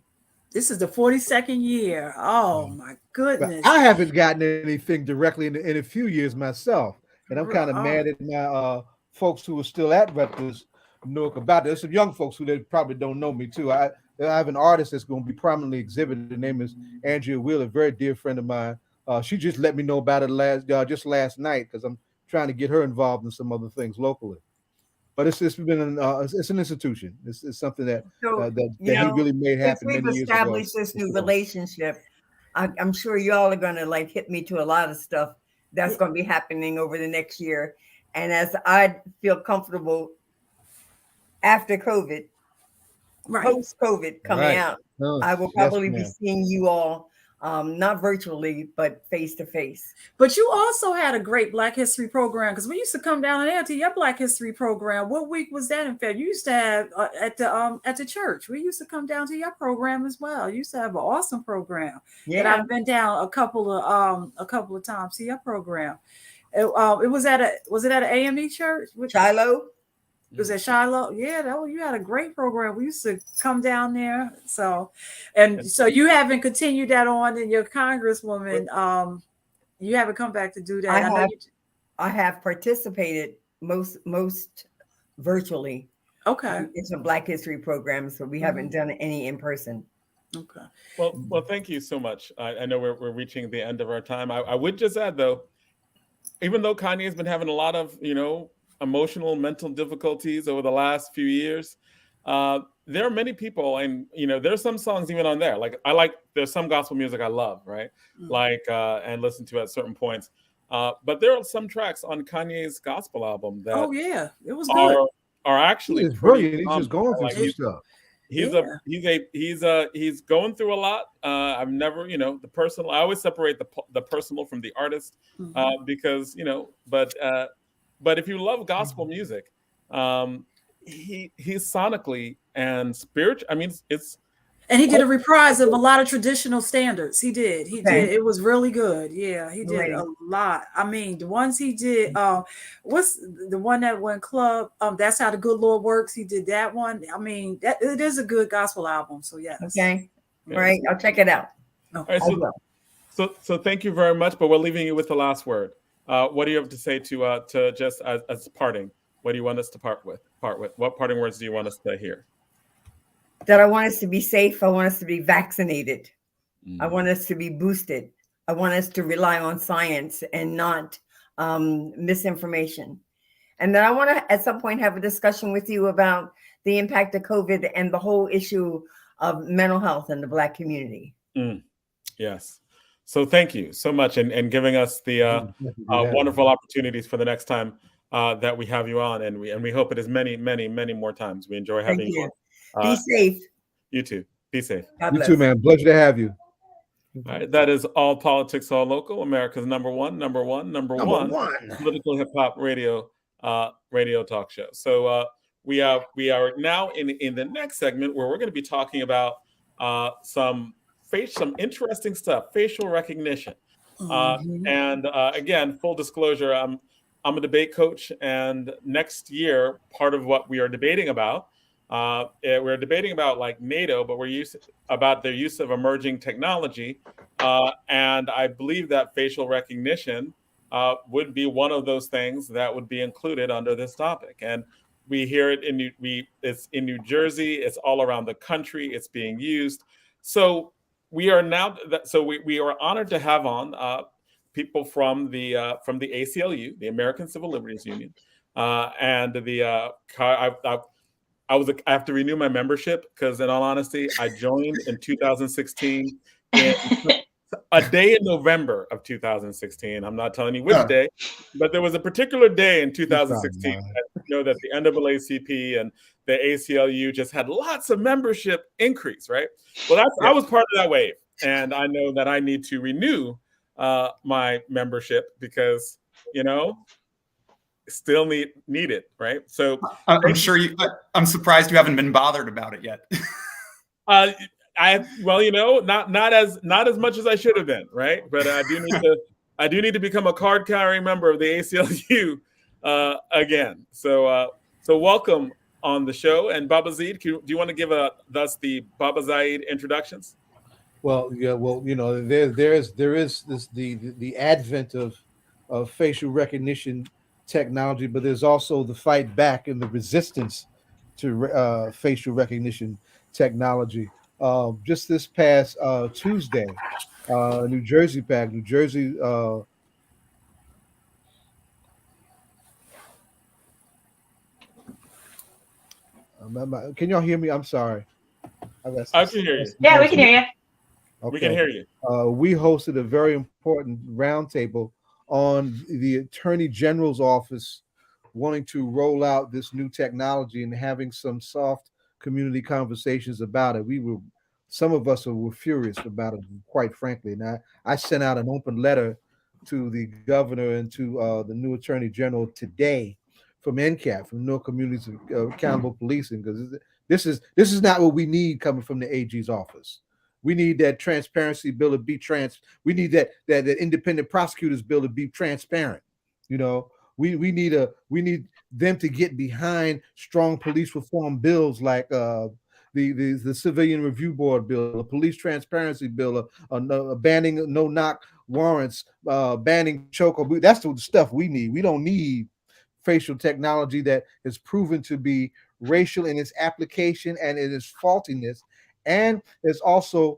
This is the 42nd year. Oh my goodness! But I haven't gotten anything directly in a few years myself, and I'm kind of mad at my folks who are still at Rutgers Newark about it. There's some young folks who probably don't know me too. I have an artist that's going to be prominently exhibited. Her name is Andrea Wheeler, a very dear friend of mine. She just let me know about it last night because I'm trying to get her involved in some other things locally. But it's been it's an institution. It's something that he really made happen many years ago. We've established this new relationship. I'm sure y'all are going to hit me to a lot of stuff that's going to be happening over the next year. And as I feel comfortable after COVID, post-COVID coming out, I will probably be seeing you all. Not virtually, but face to face. But you also had a great Black History program because we used to come down there to your Black History program. What week was that? In fact, you used to have at the church. We used to come down to your program as well. You used to have an awesome program. Yeah, and I've been down a couple of times to your program. It was at an AME church? Shiloh. It was at Shiloh. Yeah, you had a great program. We used to come down there. So you haven't continued that on in your Congresswoman. You haven't come back to do that. I have participated most virtually. Okay. In some Black History programs, so we haven't done any in person. Okay. Well, thank you so much. I know we're reaching the end of our time. I would just add, though, even though Kanye's been having a lot of, emotional, mental difficulties over the last few years, there are many people, and, there's some songs even on there. There's some gospel music I love, right? And listen to at certain points. But there are some tracks on Kanye's gospel album that it was good. Are actually He's brilliant. He's just going through some stuff. He's going through a lot. I've never, the personal. I always separate the personal from the artist, because but if you love gospel music, he's sonically and spiritual. I mean, and he did a reprise of a lot of traditional standards. He did. It was really good. Yeah, he did a lot. I mean, the ones he did, what's the one that went club? That's How the Good Lord Works. He did that one. I mean, it is a good gospel album. So yes. Okay. All right. I'll check it out. Okay. All right, so thank you very much, but we're leaving you with the last word. What do you have to say to just as parting? What do you want us to part with? What parting words do you want us to hear? That I want us to be safe. I want us to be vaccinated. I want us to be boosted. I want us to rely on science and not misinformation. And then I want to, at some point, have a discussion with you about the impact of COVID and the whole issue of mental health in the Black community. Yes. So thank you so much, and giving us the wonderful opportunities for the next time that we have you on, and we hope it is many, many, many more times. We enjoy having you on. Be safe. You too. Be safe. You too, man. Pleasure to have you. All right. That is All Politics, All Local, America's number one political hip hop radio talk show. So we are now in the next segment where we're going to be talking about some interesting stuff, facial recognition. And again, full disclosure, I'm a debate coach, and next year, part of what we are debating about, we're debating about like NATO, but about their use of emerging technology. And I believe that facial recognition would be one of those things that would be included under this topic. And we hear it it's in New Jersey, it's all around the country, it's being used. So we are honored to have on people from the ACLU, the American Civil Liberties Union, and I have to renew my membership because, in all honesty, I joined in 2016, a day in November of 2016. I'm not telling you which day, but there was a particular day in 2016 that the NAACP and the ACLU just had lots of membership increase, right? Well, I was part of that wave, and I know that I need to renew my membership because, still need it, right? So I'm sure I'm surprised you haven't been bothered about it yet. Not as much as I should have been, right? But I do need to become a card carrying member of the ACLU again. So welcome on the show. And Baba Zaid, do you want to give us the Baba Zaid introductions? Well, yeah. Well, there is the advent of facial recognition technology, but there's also the fight back and the resistance to facial recognition technology. Just this past Tuesday, New Jersey. Can y'all hear me? I'm sorry. I can hear you. Yeah, we can hear you. Okay. We can hear you. We hosted a very important roundtable on the Attorney General's office wanting to roll out this new technology and having some soft community conversations about it. Some of us were furious about it, quite frankly. And I sent out an open letter to the governor and to the new Attorney General today from NCAP, from Newark Communities Accountable Policing, because this is not what we need coming from the AG's office. We need that transparency bill to be we need that independent prosecutors bill to be transparent. We need them to get behind strong police reform bills like the civilian review board bill, a police transparency bill, banning no-knock warrants, banning chokehold. That's the stuff we need. We don't need facial technology that is proven to be racial in its application and in its faultiness, and it's also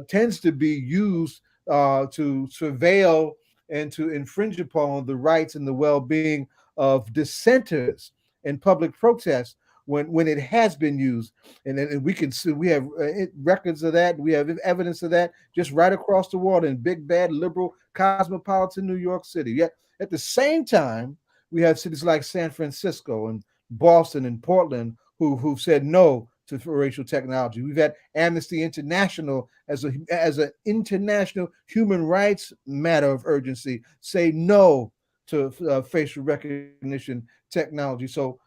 tends to be used to surveil and to infringe upon the rights and the well-being of dissenters in public protests when it has been used. And we can see, we have records of that, we have evidence of that just right across the water in big bad liberal cosmopolitan New York City. Yet at the same time, we have cities like San Francisco and Boston and Portland who've said no to racial technology. We've had Amnesty International as an international human rights matter of urgency say no to facial recognition technology. So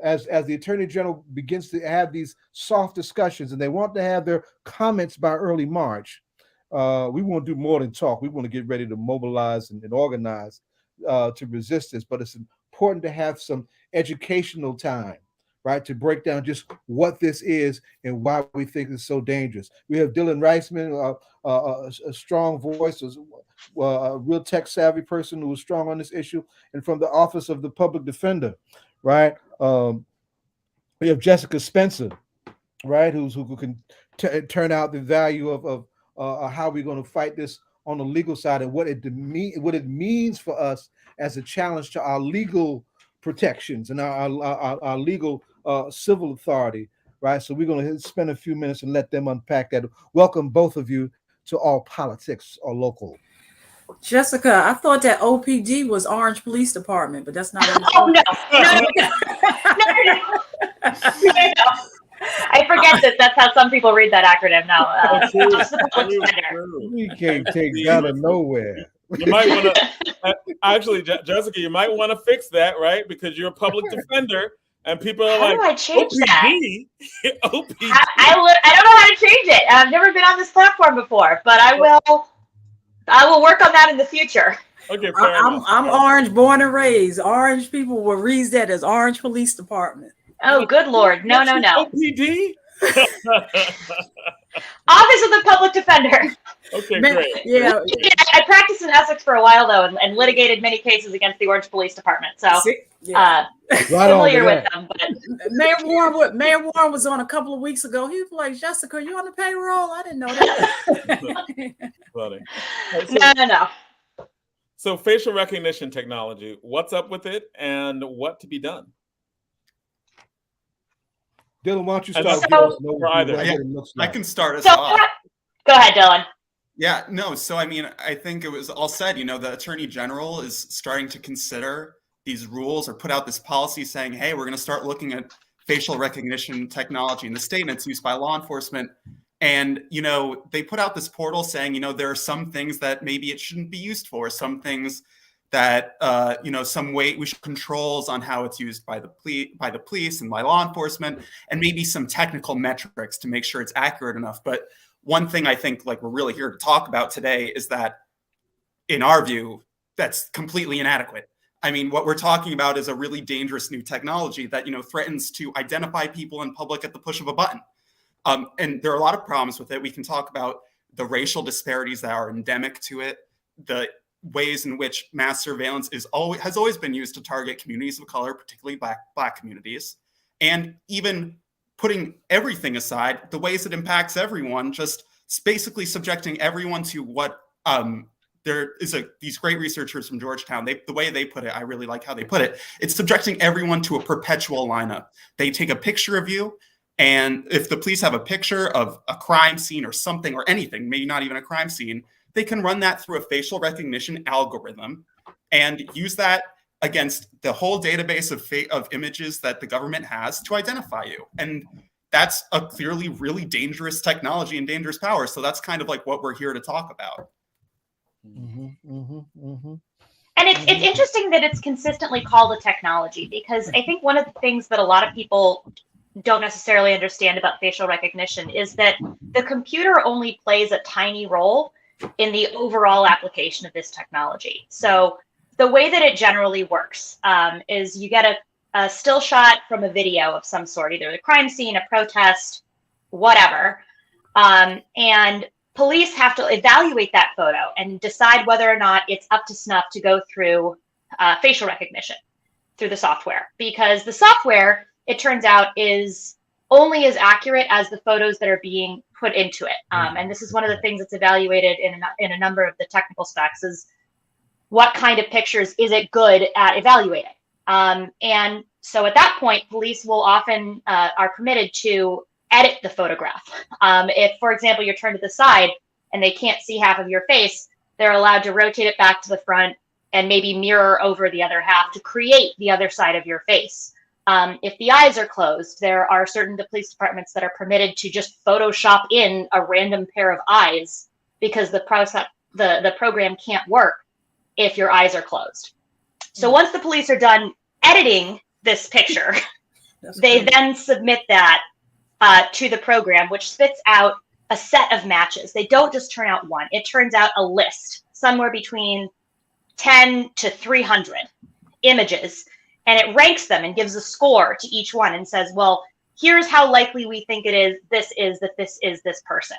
as the Attorney General begins to have these soft discussions, and they want to have their comments by early March, we want to do more than talk. We want to get ready to mobilize and organize to resist this. But it's important to have some educational time, right, to break down just what this is and why we think it's so dangerous. We have Dillon Reisman, a strong voice, a real tech-savvy person who was strong on this issue, and from the Office of the Public Defender, right? We have Jessica Spencer, right, who can turn out the value of how we're going to fight this on the legal side and what it means for us as a challenge to our legal protections and our legal civil authority, right? So we're going to spend a few minutes and let them unpack that. Welcome both of you to All Politics Are Local. Jessica, I thought that OPD was Orange Police Department, but that's not. Oh no. I forget that that's how some people read that acronym now. We can't take that out of nowhere. You might want to actually, Jessica, you might want to fix that, right? Because you're a public defender, and people are how do I change OPD? that? OPD. I don't know how to change it. I've never been on this platform before, but I will work on that in the future. Okay, I'm Orange, born and raised. Orange people will read that as Orange Police Department. Oh, good Lord. No. OPD? Office of the Public Defender. Okay, great. Yeah. I practiced in Essex for a while, though, and litigated many cases against the Orange Police Department. So familiar with them. But Mayor Warren was on a couple of weeks ago. He was like, Jessica, you on the payroll? I didn't know that. Funny. No. So facial recognition technology, what's up with it and what to be done? Dillon, why don't you start? I can start us off. Go ahead, Dillon. Yeah, no. So, I mean, I think it was all said, the Attorney General is starting to consider these rules or put out this policy saying, hey, we're going to start looking at facial recognition technology in the state and its use by law enforcement. And, they put out this portal saying, there are some things that maybe it shouldn't be used for, some things that, some weight we should controls on how it's used by the police and by law enforcement, and maybe some technical metrics to make sure it's accurate enough. But one thing I think we're really here to talk about today is that, in our view, that's completely inadequate. I mean, what we're talking about is a really dangerous new technology that, threatens to identify people in public at the push of a button. And there are a lot of problems with it. We can talk about the racial disparities that are endemic to it, the ways in which mass surveillance has always been used to target communities of color, particularly Black communities, and even putting everything aside, the ways it impacts everyone, just basically subjecting everyone to what there is these great researchers from Georgetown, the way they put it, I really like how they put it. It's subjecting everyone to a perpetual lineup. They take a picture of you, and if the police have a picture of a crime scene or something or anything, maybe not even a crime scene, they can run that through a facial recognition algorithm and use that against the whole database of images that the government has to identify you. And that's a clearly really dangerous technology and dangerous power. So that's kind of what we're here to talk about. And it's interesting that it's consistently called a technology, because I think one of the things that a lot of people don't necessarily understand about facial recognition is that the computer only plays a tiny role in the overall application of this technology. So the way that it generally works is you get a still shot from a video of some sort, either a crime scene, a protest, whatever. And police have to evaluate that photo and decide whether or not it's up to snuff to go through facial recognition through the software, because the software, it turns out, is only as accurate as the photos that are being put into it. And this is one of the things that's evaluated in a number of the technical specs, is what kind of pictures is it good at evaluating. And so at that point, police will often are permitted to edit the photograph. If, for example, you're turned to the side and they can't see half of your face, they're allowed to rotate it back to the front and maybe mirror over the other half to create the other side of your face. If the eyes are closed, there are certain police departments that are permitted to just Photoshop in a random pair of eyes, because the program can't work if your eyes are closed. So once the police are done editing this picture, they then submit that to the program, which spits out a set of matches. They don't just turn out one. It turns out a list, somewhere between 10 to 300 images, and it ranks them and gives a score to each one and says, well, here's how likely we think it is this is this person.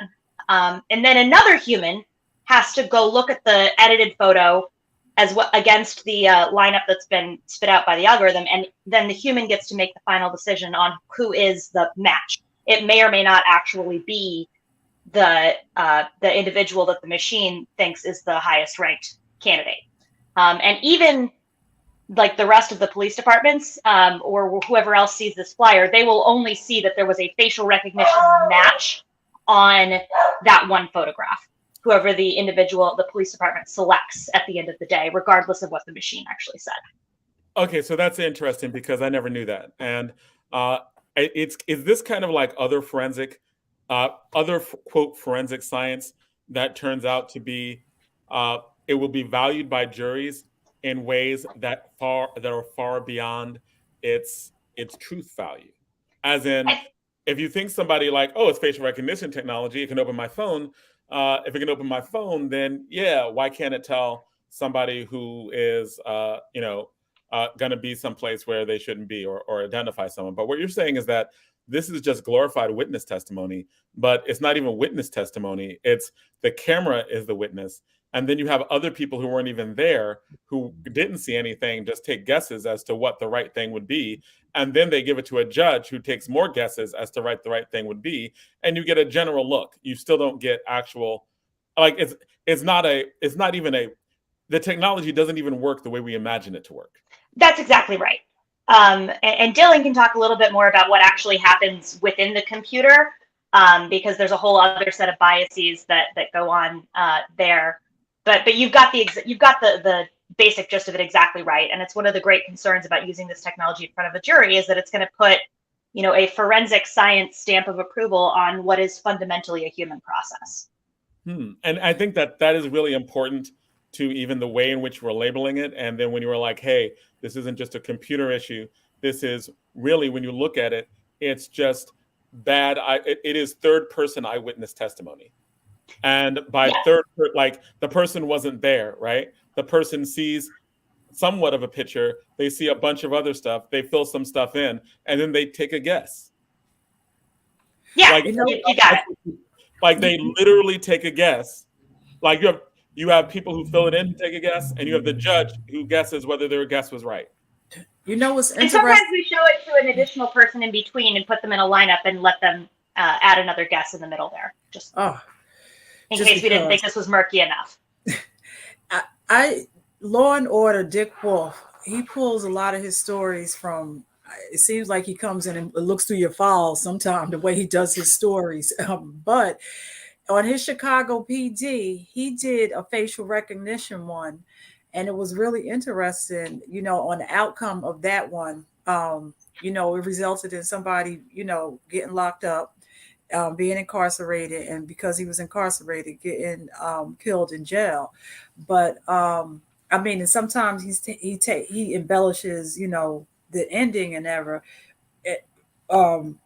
And then another human has to go look at the edited photo as well against the lineup that's been spit out by the algorithm, and then the human gets to make the final decision on who is the match. It may or may not actually be the individual that the machine thinks is the highest ranked candidate. And even like the rest of the police departments or whoever else sees this flyer, they will only see that there was a facial recognition match on that one photograph, whoever the individual, the police department selects at the end of the day, regardless of what the machine actually said. Okay, so that's interesting because I never knew that. And is this kind of like other forensic, quote, forensic science that turns out to be, it will be valued by juries in ways that are far beyond its truth value. As in, if you think somebody like, oh, it's facial recognition technology, it can open my phone. If it can open my phone, then yeah, why can't it tell somebody who is, going to be someplace where they shouldn't be, or identify someone? But what you're saying is that this is just glorified witness testimony, but it's not even witness testimony. It's the camera is the witness. And then you have other people who weren't even there, who didn't see anything, just take guesses as to what the right thing would be. And then they give it to a judge who takes more guesses as to what the right thing would be. And you get a general look. You still don't get actual, like the technology doesn't even work the way we imagine it to work. That's exactly right. And Dillon can talk a little bit more about what actually happens within the computer, because there's a whole other set of biases that go on there. But you've got the basic gist of it exactly right. And it's one of the great concerns about using this technology in front of a jury, is that it's going to put, a forensic science stamp of approval on what is fundamentally a human process. And I think that is really important to even the way in which we're labeling it. And then when you were like, hey, this isn't just a computer issue. This is really, when you look at it, it's just bad. It is third person eyewitness testimony. And by like the person wasn't there, right? The person sees somewhat of a picture. They see a bunch of other stuff. They fill some stuff in, and then they take a guess. Yeah, like, you got it. Like they literally take a guess. Like you have people who fill it in, take a guess, and you have the judge who guesses whether their guess was right. What's interesting? And sometimes we show it to an additional person in between and put them in a lineup and let them add another guess in the middle there. In case we didn't think this was murky enough. Law and Order, Dick Wolf, he pulls a lot of his stories from, it seems like he comes in and looks through your files sometime, the way he does his stories. But on his Chicago PD, he did a facial recognition one. And it was really interesting, on the outcome of that one. It resulted in somebody, getting locked up, being incarcerated, and because he was incarcerated, getting killed in jail. But and sometimes he embellishes, the ending and ever, to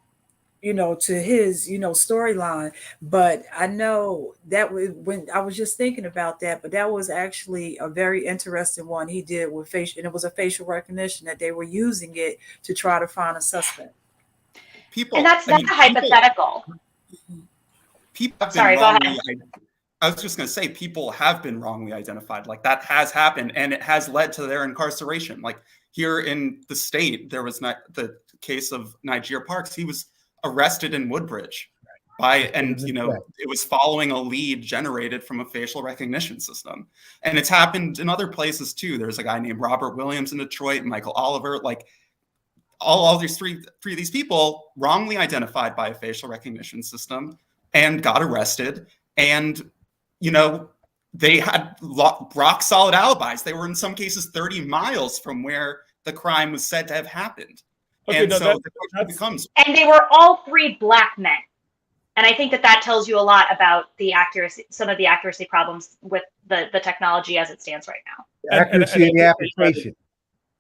his, storyline. But I know that when I was just thinking about that, but that was actually a very interesting one he did with facial, and it was a facial recognition that they were using it to try to find a suspect. And that's a hypothetical. People have Sorry, been go ahead. wrongly. I was just going to say, people have been wrongly identified. Like, that has happened, and it has led to their incarceration. Like, here in the state, there was the case of Nigeria Parks. He was arrested in Woodbridge and it was following a lead generated from a facial recognition system. And it's happened in other places too. There's a guy named Robert Williams in Detroit, Michael Oliver, like all these three of these people wrongly identified by a facial recognition system and got arrested. And, they had rock solid alibis. They were in some cases 30 miles from where the crime was said to have happened. Okay, and no, so the question becomes. And they were all three Black men. And I think that tells you a lot about the accuracy, some of the accuracy problems with the technology as it stands right now. The accuracy in the application.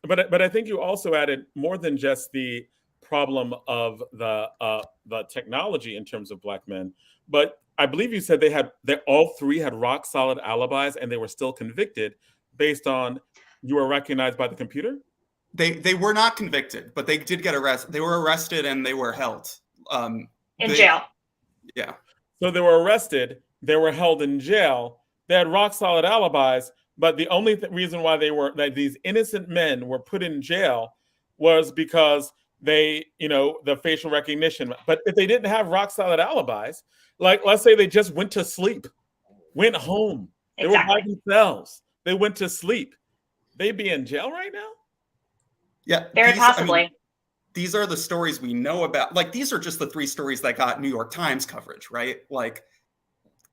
But I think you also added more than just the problem of the technology in terms of Black men, but I believe you said they all three had rock solid alibis and they were still convicted based on you were recognized by the computer? They were not convicted, but they did get arrested. They were arrested and they were held in jail. Yeah. So they were arrested. They were held in jail. They had rock solid alibis, but the only reason why these innocent men were put in jail was because they, the facial recognition. But if they didn't have rock solid alibis, like let's say they just went to sleep, went home, they were by themselves, they went to sleep, they'd be in jail right now? Yeah. Very possibly. These are the stories we know about. Like, these are just the three stories that got New York Times coverage, right? Like,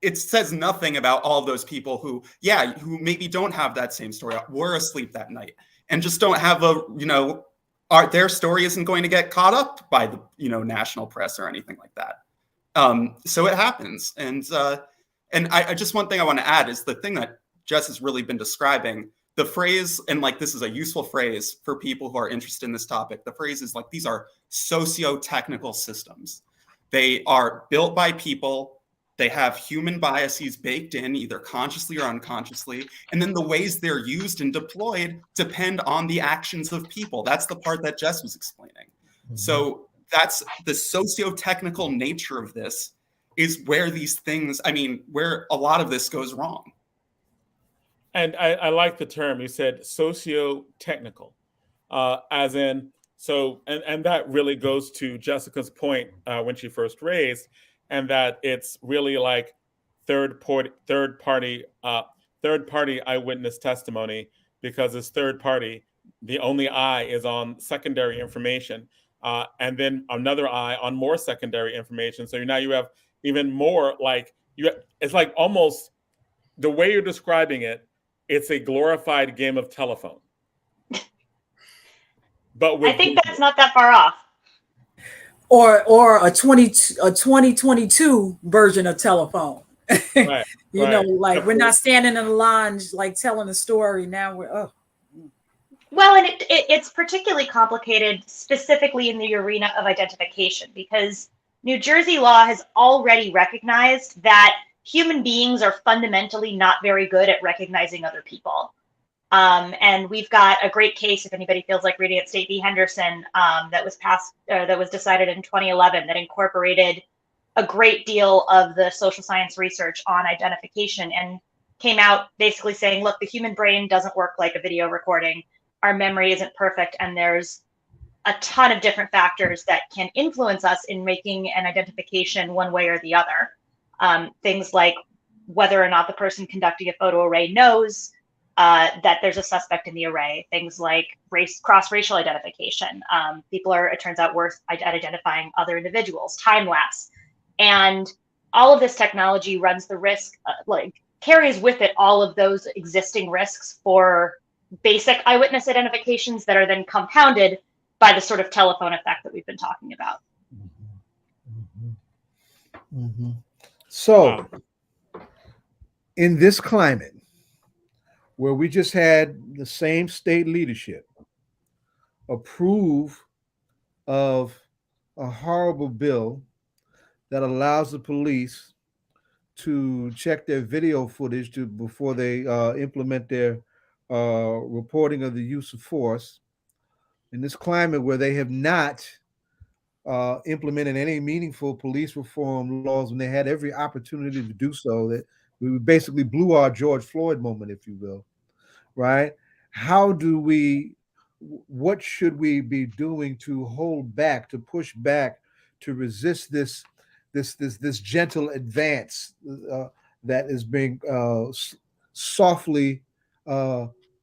it says nothing about all those people who maybe don't have that same story, were asleep that night, and just don't have their story isn't going to get caught up by the, national press or anything like that. So it happens. And I just, one thing I want to add is the thing that Jess has really been describing, the phrase, and like, this is a useful phrase for people who are interested in this topic. The phrase is like, these are socio-technical systems. They are built by people. They have human biases baked in, either consciously or unconsciously. And then the ways they're used and deployed depend on the actions of people. That's the part that Jess was explaining. Mm-hmm. So that's the socio-technical nature of this, is where these things, where a lot of this goes wrong. And I like the term you said, socio-technical, as in, and that really goes to Jessica's point when she first raised, and that it's really like third party eyewitness testimony, because it's third party. The only eye is on secondary information, and then another eye on more secondary information. So now you have even more, like it's like almost the way you're describing it. It's a glorified game of telephone. But I think that's not that far off. Or a 2022 version of telephone. Right, like we're not standing in the line like telling a story. Now we're Well, and it's particularly complicated specifically in the arena of identification, because New Jersey law has already recognized that human beings are fundamentally not very good at recognizing other people. And we've got a great case, if anybody feels like reading it, State v. Henderson, that was decided in 2011, that incorporated a great deal of the social science research on identification and came out basically saying, look, the human brain doesn't work like a video recording. Our memory isn't perfect. And there's a ton of different factors that can influence us in making an identification one way or the other. Things like whether or not the person conducting a photo array knows that there's a suspect in the array. Things like cross-racial identification. People are, it turns out, worse at identifying other individuals, time lapse. And all of this technology runs the risk, carries with it all of those existing risks for basic eyewitness identifications that are then compounded by the sort of telephone effect that we've been talking about. Mm-hmm. Mm-hmm. So, in this climate, where we just had the same state leadership approve of a horrible bill that allows the police to check their video footage before they implement their reporting of the use of force, in this climate where they have not implemented any meaningful police reform laws when they had every opportunity to do so. That we basically blew our George Floyd moment, if you will, right? How do we? What should we be doing to hold back, to push back, to resist this gentle advance that is being softly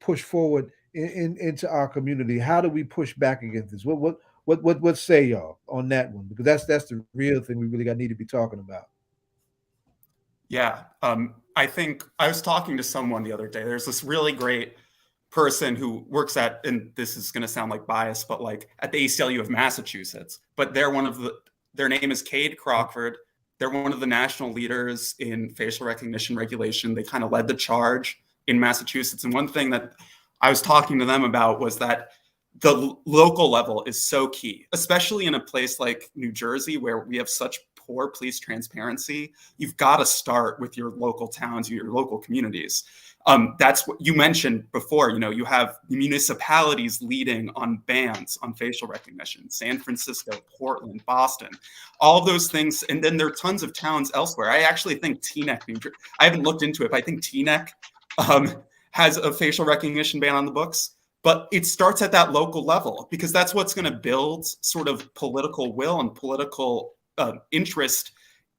pushed forward into our community? How do we push back against this? What say y'all on that one? Because that's the real thing we really need to be talking about. Yeah, I think I was talking to someone the other day. There's this really great person who works at, and this is going to sound like bias, but like at the ACLU of Massachusetts. But they're their name is Cade Crockford. They're one of the national leaders in facial recognition regulation. They kind of led the charge in Massachusetts. And one thing that I was talking to them about was that the local level is so key, especially in a place like New Jersey, where we have such poor police transparency. You've got to start with your local towns, your local communities. That's what you mentioned before. You have municipalities leading on bans on facial recognition: San Francisco, Portland, Boston, all of those things. And then there are tons of towns elsewhere. I actually think Teaneck, New Jersey, I haven't looked into it, but I think Teaneck has a facial recognition ban on the books. But it starts at that local level, because that's what's going to build sort of political will and political interest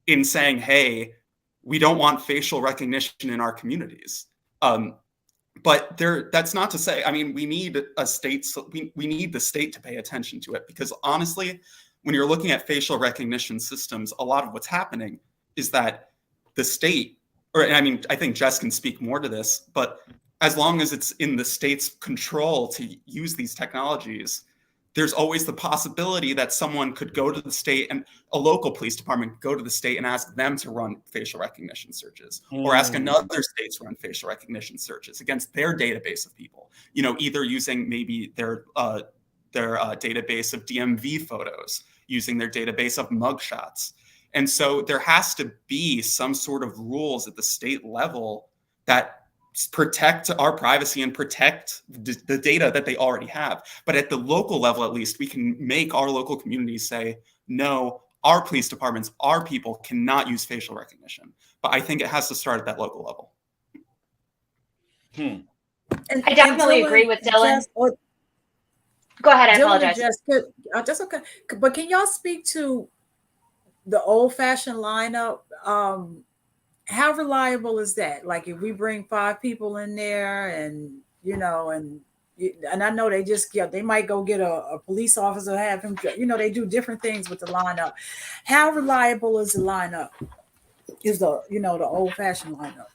in saying, hey, we don't want facial recognition in our communities. But that's not to say, I mean, we need a state, we need the state to pay attention to it, because honestly, when you're looking at facial recognition systems, a lot of what's happening is that the state, I think Jess can speak more to this, but as long as it's in the state's control to use these technologies, there's always the possibility that someone could go to the state, and a local police department could go to the state and ask them to run facial recognition searches, or ask another state to run facial recognition searches against their database of people, either using maybe their database of DMV photos, using their database of mugshots. And so there has to be some sort of rules at the state level that protect our privacy and protect the data that they already have. But at the local level, at least, we can make our local communities say, no, our police departments, our people cannot use facial recognition. But I think it has to start at that local level. I definitely agree with Dillon. Go ahead, I apologize. That's okay. But can y'all speak to the old-fashioned lineup? How reliable is that? Like, if we bring 5 people in there, and I know they might go get a police officer, have him, they do different things with the lineup. How reliable is the lineup? Is the old-fashioned lineup?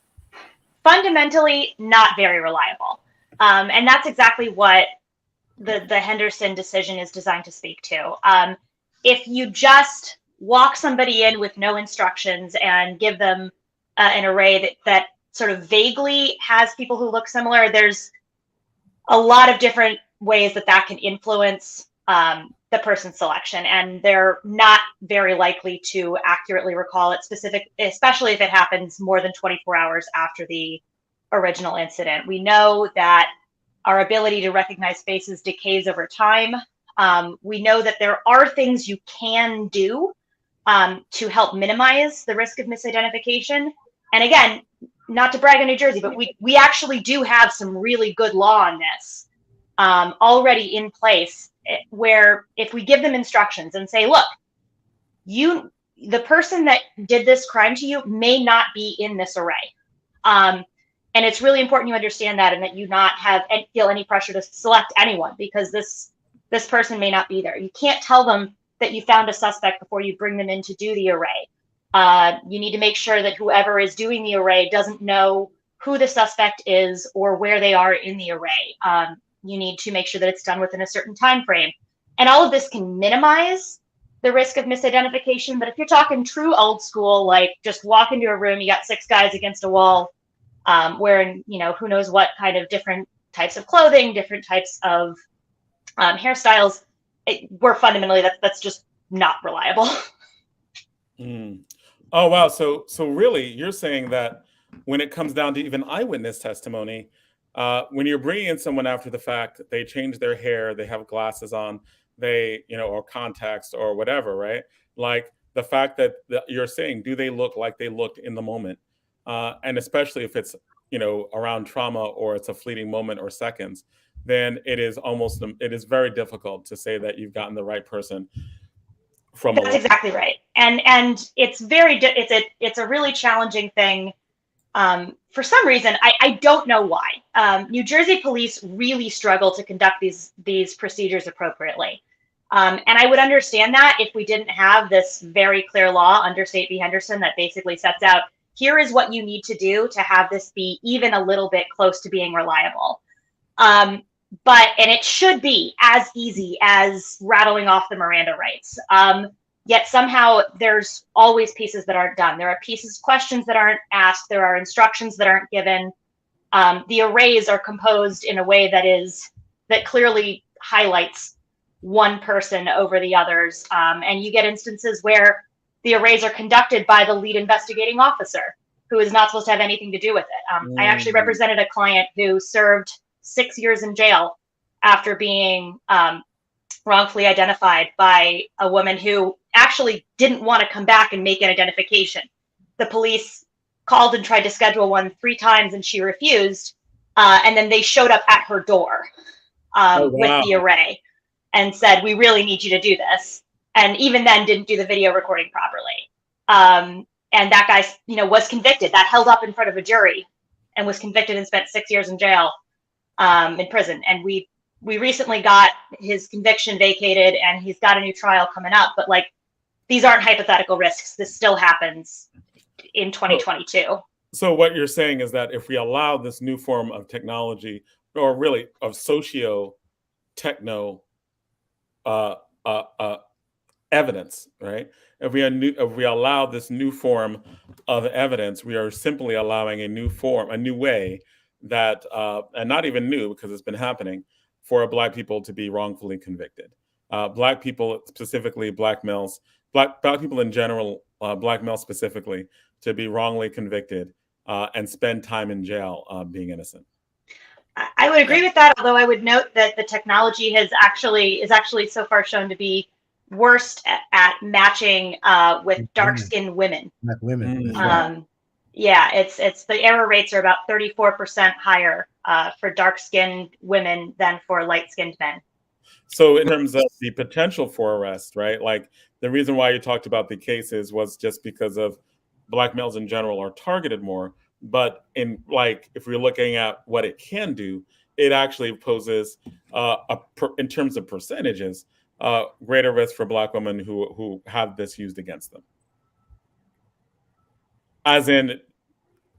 Fundamentally, not very reliable. And that's exactly what the Henderson decision is designed to speak to. If you just walk somebody in with no instructions and give them an array that sort of vaguely has people who look similar, there's a lot of different ways that can influence the person's selection, and they're not very likely to accurately recall it especially if it happens more than 24 hours after the original incident. We know that our ability to recognize faces decays over time. We know that there are things you can do to help minimize the risk of misidentification. And again, not to brag on New Jersey, but we actually do have some really good law on this already in place, where if we give them instructions and say, look, the person that did this crime to you may not be in this array. And it's really important you understand that, and that you not feel any pressure to select anyone, because this person may not be there. You can't tell them that you found a suspect before you bring them in to do the array. You need to make sure that whoever is doing the array doesn't know who the suspect is or where they are in the array. You need to make sure that it's done within a certain time frame. And all of this can minimize the risk of misidentification. But if you're talking true old school, like just walk into a room, you got 6 guys against a wall, wearing, who knows what kind of different types of clothing, different types of hairstyles, we're fundamentally, that's just not reliable. Oh, wow. So really, you're saying that when it comes down to even eyewitness testimony, when you're bringing in someone after the fact, they change their hair, they have glasses on, they, or context or whatever, right? Like the fact that you're saying, do they look like they looked in the moment? And especially if it's, around trauma or it's a fleeting moment or seconds, then it is very difficult to say that you've gotten the right person from. That's exactly right. And it's a really challenging thing. For some reason, I don't know why. New Jersey police really struggle to conduct these procedures appropriately. And I would understand that if we didn't have this very clear law under State v. Henderson that basically sets out, here is what you need to do to have this be even a little bit close to being reliable. And it should be as easy as rattling off the Miranda rights. Yet somehow there's always pieces that aren't done. There are questions that aren't asked. There are instructions that aren't given. The arrays are composed in a way that clearly highlights one person over the others. And you get instances where the arrays are conducted by the lead investigating officer, who is not supposed to have anything to do with it. I actually represented a client who served 6 years in jail after being wrongfully identified by a woman who actually didn't want to come back and make an identification. The police called and tried to schedule one 3 times and she refused. And then they showed up at her door with the array and said, we really need you to do this. And even then didn't do the video recording properly. And that guy, was convicted. That held up in front of a jury and was convicted and spent 6 years in jail, in prison. And we recently got his conviction vacated and he's got a new trial coming up. But these aren't hypothetical risks. This still happens in 2022. So what you're saying is that if we allow this new form of technology, or really of socio-techno evidence, right? If we allow this new form of evidence, we are simply allowing a new way that, and not even new because it's been happening, for Black people to be wrongfully convicted. Black people, specifically Black males, Black people in general, Black males specifically, to be wrongly convicted and spend time in jail being innocent. I would agree with that, although I would note that the technology is actually so far shown to be worst at matching with dark-skinned women. Black women. Yeah, it's the error rates are about 34% higher for dark-skinned women than for light-skinned men. So in terms of the potential for arrest, right? Like the reason why you talked about the cases was just because of Black males in general are targeted more. But in if we're looking at what it can do, it actually poses, in terms of percentages, greater risk for Black women who have this used against them. As in,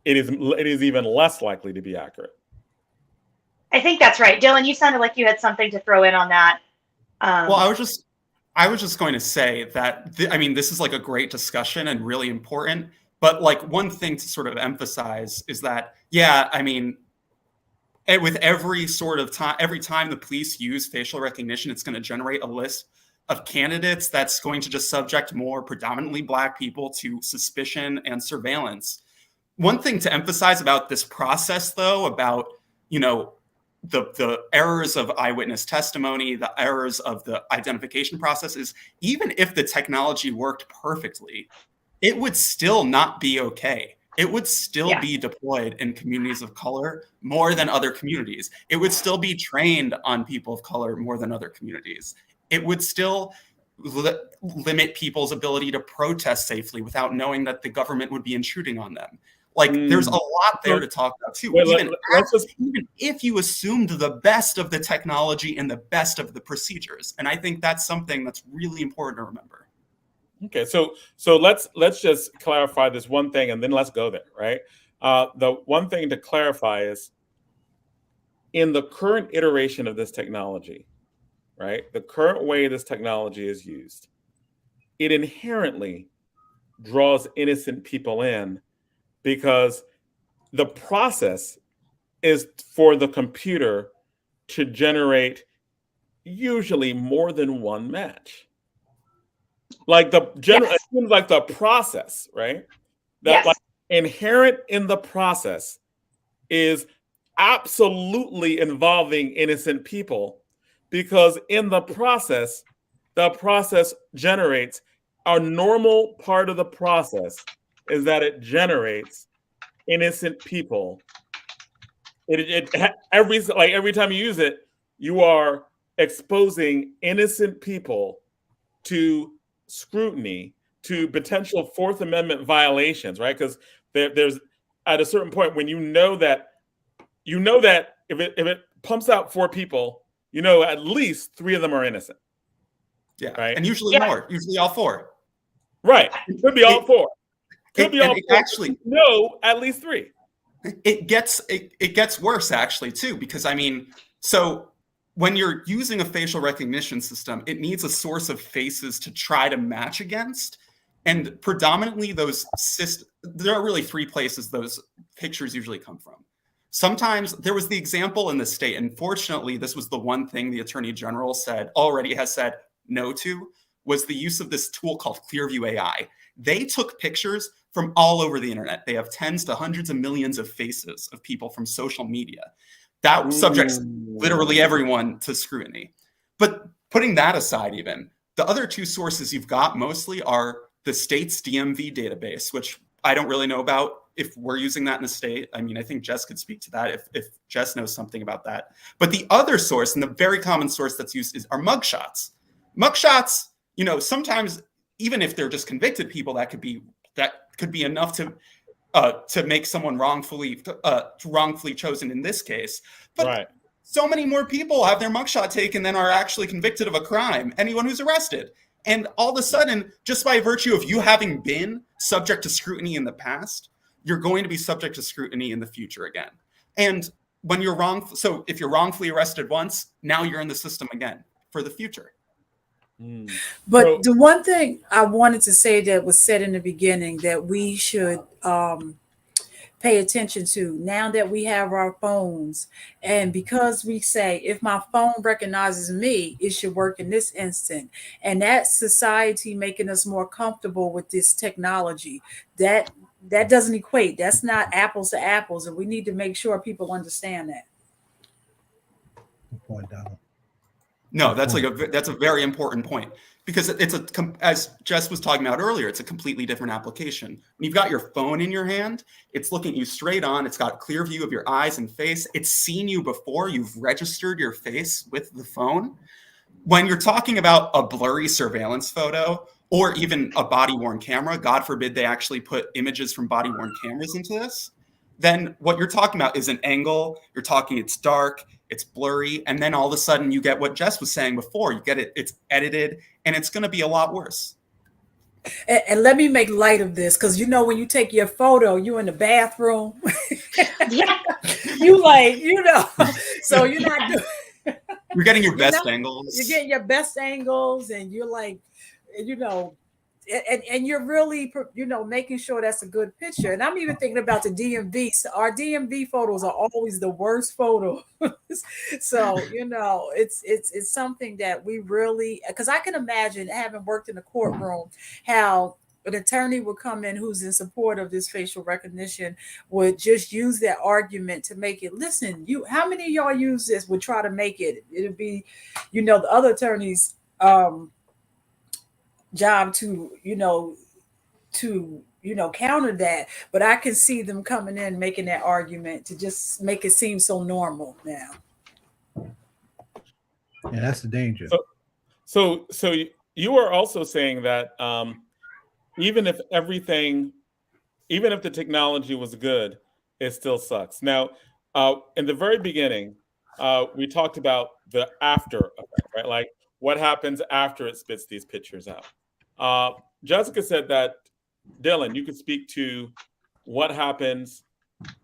it is even less likely to be accurate. I think that's right. Dillon, you sounded like you had something to throw in on that. Well, I was just going to say that, this is a great discussion and really important. But one thing to sort of emphasize is that, with every time the police use facial recognition, it's going to generate a list of candidates that's going to just subject more predominantly Black people to suspicion and surveillance. One thing to emphasize about this process, though, about, the errors of eyewitness testimony, the errors of the identification process, is even if the technology worked perfectly, it would still not be okay. It would still be deployed in communities of color more than other communities. It would still be trained on people of color more than other communities. It would still limit people's ability to protest safely without knowing that the government would be intruding on them. There's a lot there to talk about too. Even if you assumed the best of the technology and the best of the procedures. And I think that's something that's really important to remember. Okay, so let's just clarify this one thing, and then let's go there, right? The one thing to clarify is, in the current iteration of this technology, right? The current way this technology is used, it inherently draws innocent people in, because the process is for the computer to generate usually more than one match. It seems like the process, right? That inherent in the process is absolutely involving innocent people, because in the process generates, our normal part of the process is that it generates innocent people. Every time you use it, you are exposing innocent people to scrutiny, to potential Fourth Amendment violations, right? Because there's at a certain point when you know that if it pumps out 4 people, at least 3 of them are innocent. Yeah, right. And usually more, usually all 4. Right. It could be all 4. Could be all 4. Actually, no, at least 3. It gets worse actually too, because so when you're using a facial recognition system, it needs a source of faces to try to match against. And predominantly there are really 3 places those pictures usually come from. Sometimes there was the example in the state, and fortunately, this was the one thing the Attorney General has said no to, was the use of this tool called Clearview AI. They took pictures from all over the internet. They have tens to hundreds of millions of faces of people from social media. That subjects literally everyone to scrutiny. But putting that aside even, the other 2 sources you've got mostly are the state's DMV database, which I don't really know about if we're using that in the state. I mean, I think Jess could speak to that if Jess knows something about that. But the other source, and the very common source that's used, are mugshots. Mugshots, sometimes even if they're just convicted people, that could be enough to make someone wrongfully chosen in this case. But so many more people have their mugshot taken than are actually convicted of a crime. Anyone who's arrested. And all of a sudden, just by virtue of you having been subject to scrutiny in the past, you're going to be subject to scrutiny in the future again. And when you're if you're wrongfully arrested once, now you're in the system again for the future. But the one thing I wanted to say that was said in the beginning that we should pay attention to now that we have our phones, and because we say if my phone recognizes me, it should work in this instant, and that society making us more comfortable with this technology, that doesn't equate. That's not apples to apples, and we need to make sure people understand that. Good point, Donald. No, that's a very important point, because as Jess was talking about earlier, it's a completely different application. When you've got your phone in your hand, it's looking you straight on. It's got a clear view of your eyes and face. It's seen you before. You've registered your face with the phone. When you're talking about a blurry surveillance photo or even a body-worn camera, God forbid they actually put images from body-worn cameras into this, then what you're talking about is an angle. You're talking it's dark, it's blurry, and then all of a sudden you get what Jess was saying before. You get it's edited, and it's going to be a lot worse. And let me make light of this, because when you take your photo, you in the bathroom. Yeah. So you're not doing. You're getting your best angles. You're getting your best angles, and you're and you're really, making sure that's a good picture. And I'm even thinking about the DMV. So our DMV photos are always the worst photos. So, it's something that we really, because I can imagine, having worked in the courtroom, how an attorney would come in who's in support of this facial recognition would just use that argument to make it, listen, how many of y'all use this, would try to make it. It'd be, the other attorneys, job to counter that, but I can see them coming in making that argument to just make it seem so normal now. Yeah, that's the danger. So you are also saying that even if the technology was good, it still sucks. Now, in the very beginning, we talked about the after effect, right? Like what happens after it spits these pictures out. Jessica said that, Dillon, you could speak to what happens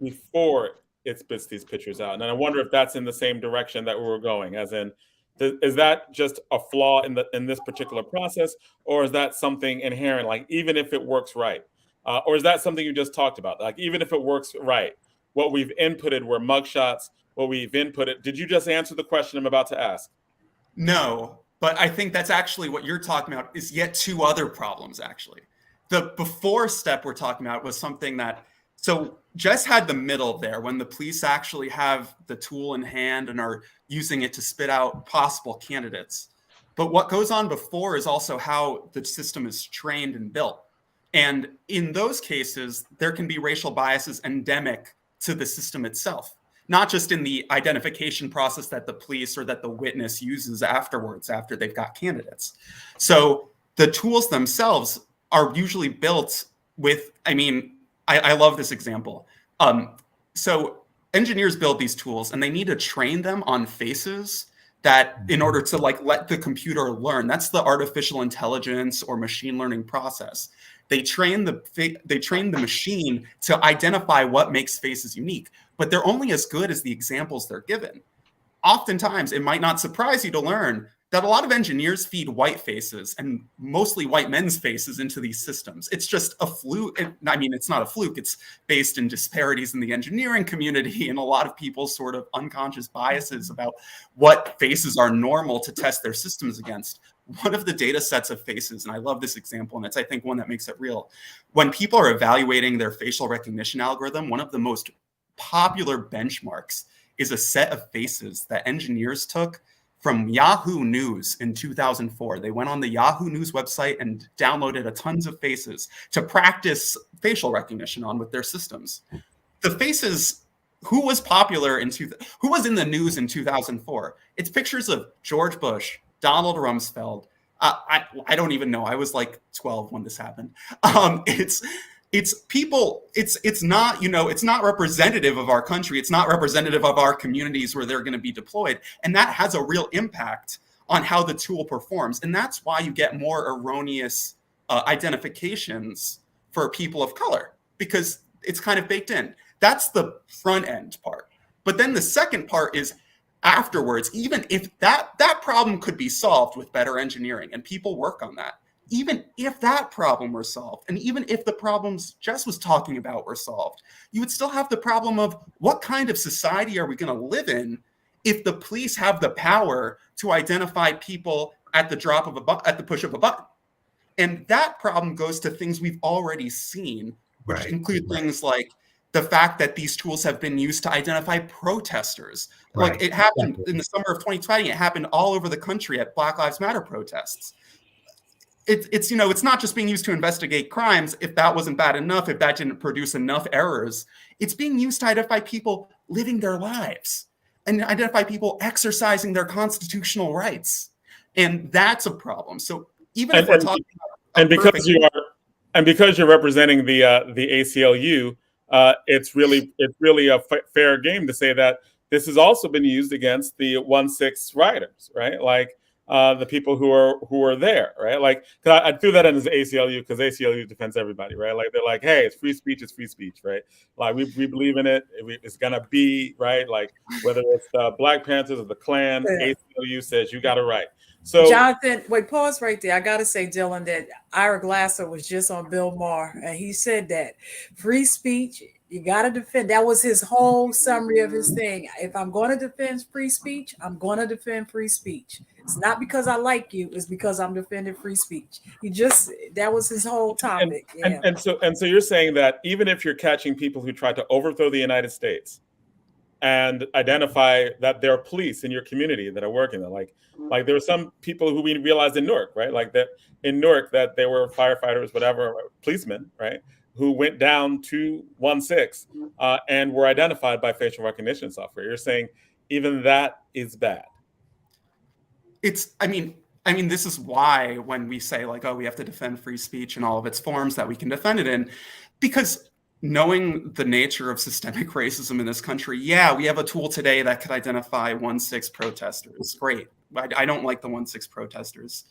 before it spits these pictures out. And I wonder if that's in the same direction that we were going, as in, is that just a flaw in this particular process, or is that something inherent, like even if it works right? Or is that something you just talked about? Like even if it works right, what we've inputted were mugshots, what we've inputted. Did you just answer the question I'm about to ask? No. But I think that's actually what you're talking about is yet 2 other problems, actually. The before step we're talking about was something that, so Jess had the middle there when the police actually have the tool in hand and are using it to spit out possible candidates. But what goes on before is also how the system is trained and built. And in those cases, there can be racial biases endemic to the system itself, not just in the identification process that the police or that the witness uses afterwards, after they've got candidates. So the tools themselves are usually built with, I love this example. So engineers build these tools and they need to train them on faces that in order to let the computer learn. That's the artificial intelligence or machine learning process. They train the machine to identify what makes faces unique, but they're only as good as the examples they're given. Oftentimes, it might not surprise you to learn that a lot of engineers feed white faces and mostly white men's faces into these systems. It's just a fluke. It's not a fluke. It's based in disparities in the engineering community and a lot of people's sort of unconscious biases about what faces are normal to test their systems against. One of the data sets of faces, and I love this example, and it's, I think, one that makes it real. When people are evaluating their facial recognition algorithm, one of the most popular benchmarks is a set of faces that engineers took from Yahoo News in 2004. They went on the Yahoo News website and downloaded a tons of faces to practice facial recognition on with their systems. The faces, who was in the news in 2004? It's pictures of George Bush, Donald Rumsfeld. I don't even know. I was like 12 when this happened. It's people. It's not, it's not representative of our country. It's not representative of our communities where they're going to be deployed, and that has a real impact on how the tool performs. And that's why you get more erroneous identifications for people of color, because it's kind of baked in. That's the front end part. But then the second part is afterwards. Even if that problem could be solved with better engineering, and people work on that. Even if that problem were solved, and even if the problems Jess was talking about were solved, you would still have the problem of what kind of society are we going to live in if the police have the power to identify people at the push of a button. And that problem goes to things we've already seen, which include things like the fact that these tools have been used to identify protesters. Like it happened in the summer of 2020, it happened all over the country at Black Lives Matter protests. It's not just being used to investigate crimes. If that wasn't bad enough, if that didn't produce enough errors, it's being used to identify people living their lives and identify people exercising their constitutional rights. And that's a problem. So even if we're talking about because you're representing the ACLU, it's really a fair game to say that this has also been used against the 1-6 riders, right? Like the people who are there, right? Like, cause I threw that in as ACLU because ACLU defends everybody, right? Like they're like, hey, it's free speech, right? Like we believe in it. It's gonna be right. Like whether it's the Black Panthers or the Klan, ACLU says you got it right. So Jonathan, wait, pause right there. I got to say, Dillon, that Ira Glasser was just on Bill Maher, and he said that free speech, you got to defend. That was his whole summary of his thing. If I'm going to defend free speech, I'm going to defend free speech. It's not because I like you. It's because I'm defending free speech. That was his whole topic. And so you're saying that even if you're catching people who tried to overthrow the United States and identify that there are police in your community that are working there, like there were some people who we realized in Newark, right? Like that in Newark that they were firefighters, whatever, policemen, right? Who went down to 1-6 and were identified by facial recognition software. You're saying even that is bad. I mean, this is why when we say like, oh, we have to defend free speech in all of its forms that we can defend it in, because knowing the nature of systemic racism in this country, yeah, we have a tool today that could identify 1-6 protesters. Great. I don't like the 1-6 protesters.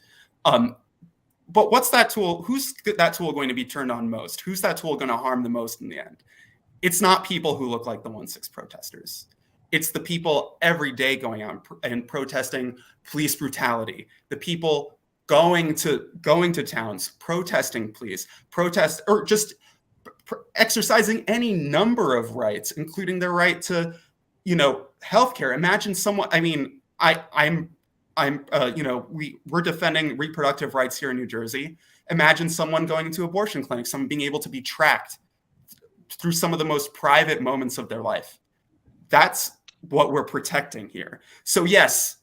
But what's that tool? Who's that tool going to be turned on most? Who's that tool going to harm the most in the end? It's not people who look like the 1-6 protesters. It's the people every day going out and protesting police brutality. The people going to towns, protesting police, or just exercising any number of rights, including their right to, healthcare. Imagine someone. I mean, we're defending reproductive rights here in New Jersey. Imagine someone going into abortion clinics, someone being able to be tracked through some of the most private moments of their life. That's what we're protecting here. So yes,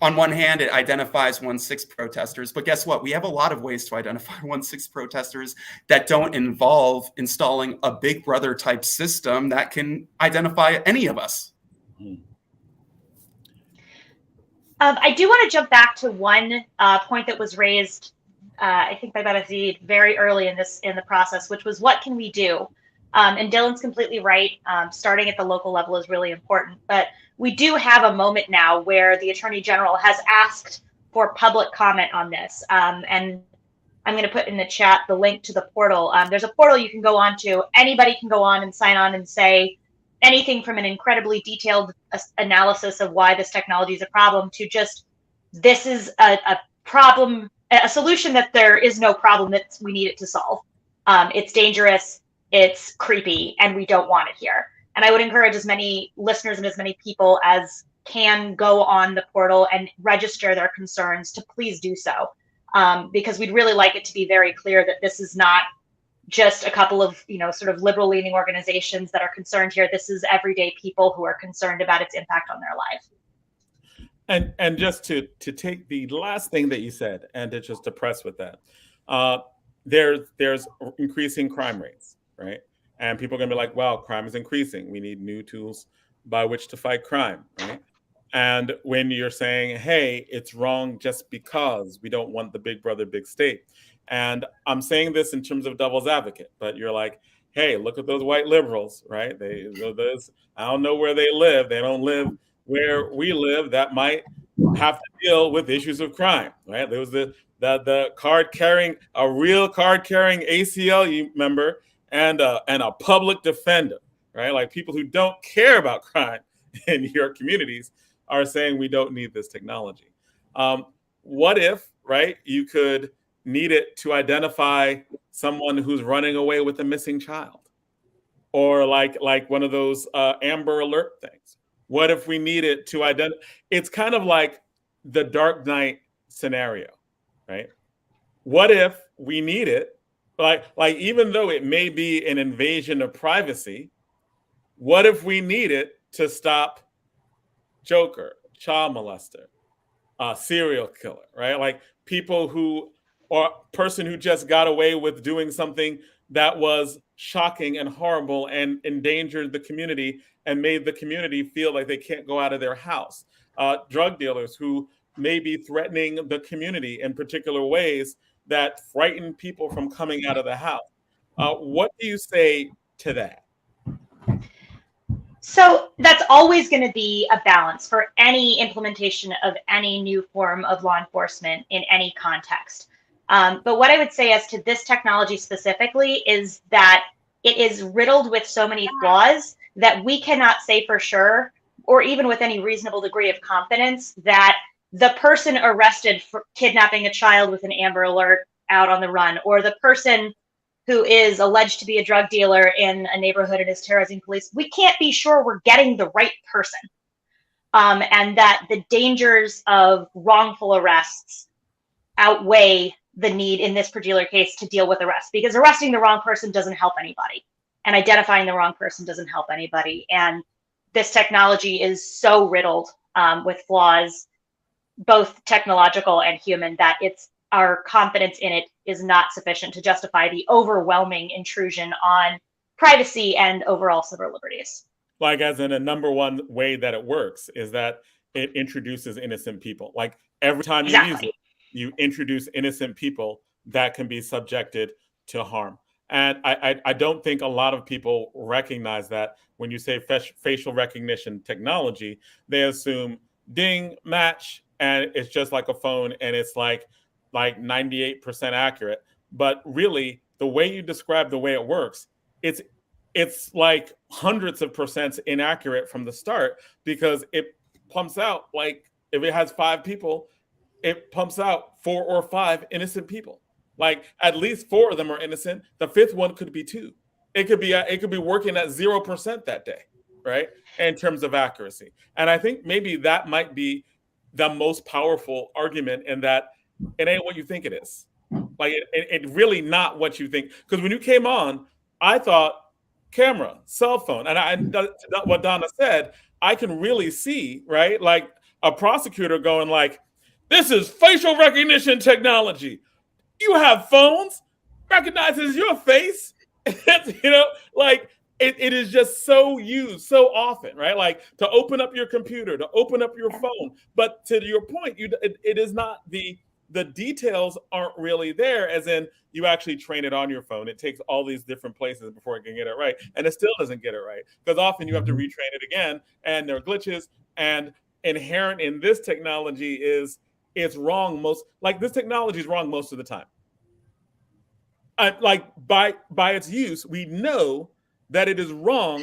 on one hand, it identifies 1/6 protesters, but guess what? We have a lot of ways to identify 1/6 protesters that don't involve installing a Big Brother type system that can identify any of us. I do want to jump back to one point that was raised, I think by Bethany very early in the process, which was what can we do? And Dillon's completely right. Starting at the local level is really important, but we do have a moment now where the Attorney General has asked for public comment on this. And I'm going to put in the chat the link to the portal. There's a portal you can go on to. Anybody can go on and sign on and say anything from an incredibly detailed analysis of why this technology is a problem to just, this is a problem, a solution that there is no problem that we need it to solve. It's dangerous, it's creepy, and we don't want it here. And I would encourage as many listeners and as many people as can go on the portal and register their concerns to please do so. Because we'd really like it to be very clear that this is not just a couple of, sort of liberal leaning organizations that are concerned here. This is everyday people who are concerned about its impact on their life. And just to take the last thing that you said and to press with that, there's increasing crime rates, right? And people are going to be like, well, crime is increasing. We need new tools by which to fight crime, right? And when you're saying, hey, it's wrong just because we don't want the Big Brother, big state. And I'm saying this in terms of devil's advocate, but you're like, hey, look at those white liberals, right? I don't know where they live. They don't live where we live. That might have to deal with issues of crime, right? There was the real card carrying ACLU member and a public defender, right? Like people who don't care about crime in your communities are saying we don't need this technology. What if, right, you could need it to identify someone who's running away with a missing child, or like one of those Amber Alert things? What if we need it to identify? It's kind of like the Dark Knight scenario, right? What if we need it, like even though it may be an invasion of privacy, what if we need it to stop Joker, child molester, serial killer, right? Like people who, or person who just got away with doing something that was shocking and horrible and endangered the community and made the community feel like they can't go out of their house. Drug dealers who may be threatening the community in particular ways that frighten people from coming out of the house. What do you say to that? So that's always going to be a balance for any implementation of any new form of law enforcement in any context. But what I would say as to this technology specifically is that it is riddled with so many flaws that we cannot say for sure, or even with any reasonable degree of confidence, that the person arrested for kidnapping a child with an Amber Alert out on the run, or the person who is alleged to be a drug dealer in a neighborhood and is terrorizing police, we can't be sure we're getting the right person. And that the dangers of wrongful arrests outweigh the need in this particular case to deal with arrests, because arresting the wrong person doesn't help anybody, and identifying the wrong person doesn't help anybody. And this technology is so riddled with flaws, both technological and human, that our confidence in it is not sufficient to justify the overwhelming intrusion on privacy and overall civil liberties. Like, as in, a number one way that it works is that it introduces innocent people. Like every time you use it, you introduce innocent people that can be subjected to harm. And I don't think a lot of people recognize that when you say facial recognition technology, they assume ding, match, and it's just like a phone and it's like 98% accurate. But really, the way you describe the way it works, it's like hundreds of percent inaccurate from the start, because it pumps out, like if it has 5 people, it pumps out 4 or 5 innocent people. Like at least 4 of them are innocent. The 5th one could be 2. It could be working at 0% that day, right? In terms of accuracy. And I think maybe that might be the most powerful argument, in that it ain't what you think it is. Like it really not what you think. Because when you came on, I thought camera, cell phone. And what Donna said, I can really see, right? Like a prosecutor going like, this is facial recognition technology. You have phones, recognizes your face. Like it is just so used so often, right? Like to open up your computer, to open up your phone. But to your point, it is not the details aren't really there, as in you actually train it on your phone. It takes all these different places before it can get it right. And it still doesn't get it right because often you have to retrain it again and there are glitches. And inherent in this technology is it's wrong this technology is wrong most of the time. Like by its use, we know that it is wrong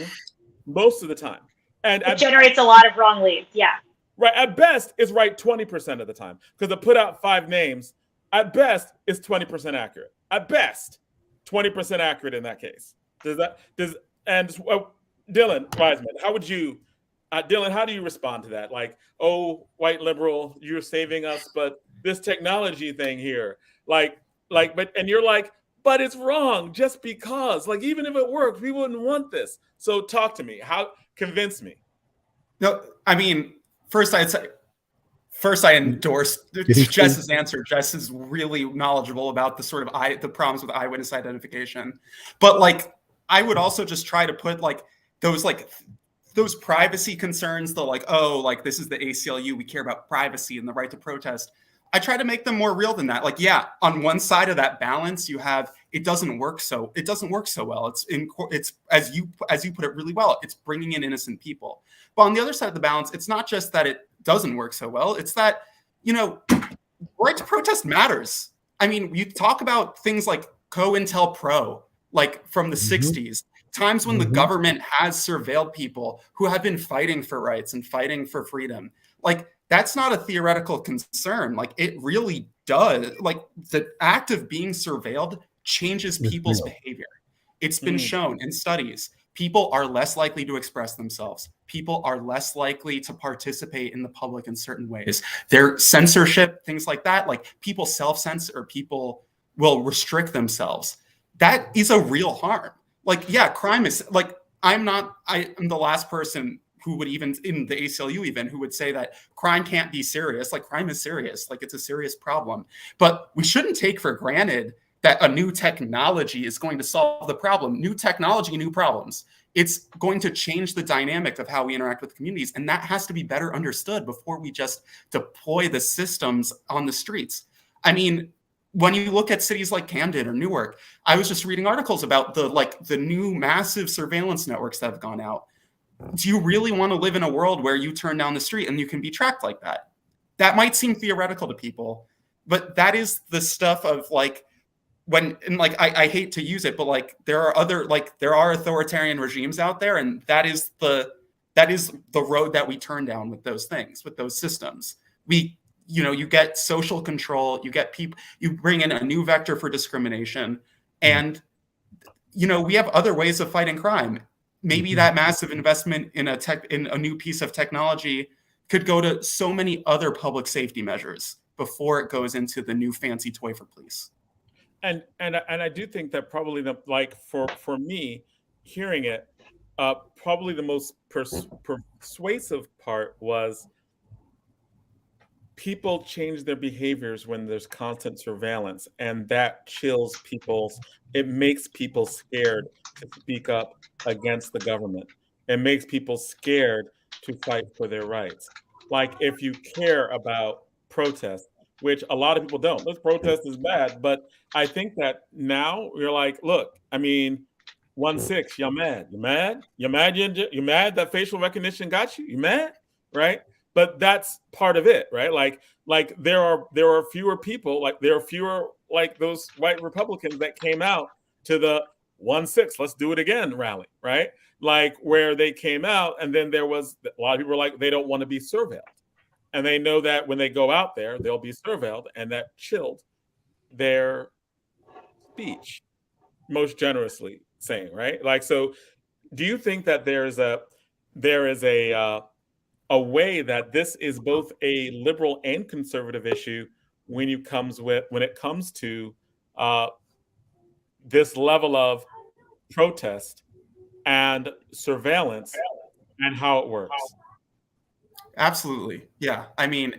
most of the time. And it generates a lot of wrong leads. Yeah. Right. At best, it's right 20% of the time because to put out 5 names, at best, is 20% accurate. At best, 20% accurate in that case. Dillon Reisman, how would you, Dillon, how do you respond to that? Like, oh, white liberal, you're saving us, but this technology thing here, and you're like, but it's wrong just because, like, even if it worked, we wouldn't want this. So talk to me. Convince me. No, I mean, First, I endorse Jess's answer. Jess is really knowledgeable about the sort of the problems with eyewitness identification. But like, I would also just try to put those privacy concerns, this is the ACLU, we care about privacy and the right to protest. I try to make them more real than that. Like, yeah, on one side of that balance, you have it doesn't work so well. It's as you put it really well. It's bringing in innocent people. But on the other side of the balance, it's not just that it doesn't work so well. It's that right to protest matters. I mean, you talk about things like COINTELPRO, like from the 60s, times when the government has surveilled people who have been fighting for rights and fighting for freedom. Like, that's not a theoretical concern. Like, it really does. Like, the act of being surveilled changes people's behavior. It's been shown in studies. People are less likely to express themselves. People are less likely to participate in the public in certain ways. Their censorship, things like that, like people self-censor, people will restrict themselves. That is a real harm. Like, yeah, crime is like, I am the last person who would even in the ACLU even who would say that crime can't be serious. Like, crime is serious. Like, it's a serious problem. But we shouldn't take for granted that a new technology is going to solve the problem. New technology, new problems. It's going to change the dynamic of how we interact with communities. And that has to be better understood before we just deploy the systems on the streets. I mean, when you look at cities like Camden or Newark, I was just reading articles about the new massive surveillance networks that have gone out. Do you really want to live in a world where you turn down the street and you can be tracked like that? That might seem theoretical to people, but that is the stuff of like, I hate to use it, but like there are authoritarian regimes out there, and that is the road that we turn down with those things, with those systems. You get social control, you get people, you bring in a new vector for discrimination, and we have other ways of fighting crime. Maybe that massive investment in a new piece of technology could go to so many other public safety measures before it goes into the new fancy toy for police. And I do think that probably for me, hearing it, probably the most persuasive part was people change their behaviors when there's constant surveillance, and that chills it makes people scared to speak up against the government. It makes people scared to fight for their rights. Like, if you care about protest, which a lot of people don't. This protest is bad, but I think that now you're like, look, I mean, 1-6, you're mad. You're mad? You're mad that facial recognition got you? You mad? Right? But that's part of it, right? Like there are fewer people, like there are fewer like those white Republicans that came out to the 1-6, let's do it again rally, right? Like where they came out, and then there was a lot of people were like, they don't want to be surveilled. And they know that when they go out there, they'll be surveilled, and that chilled their speech, most generously saying, right? Like, so do you think that there is a way that this is both a liberal and conservative issue when it comes to this level of protest and surveillance and how it works? Absolutely. Yeah. I mean,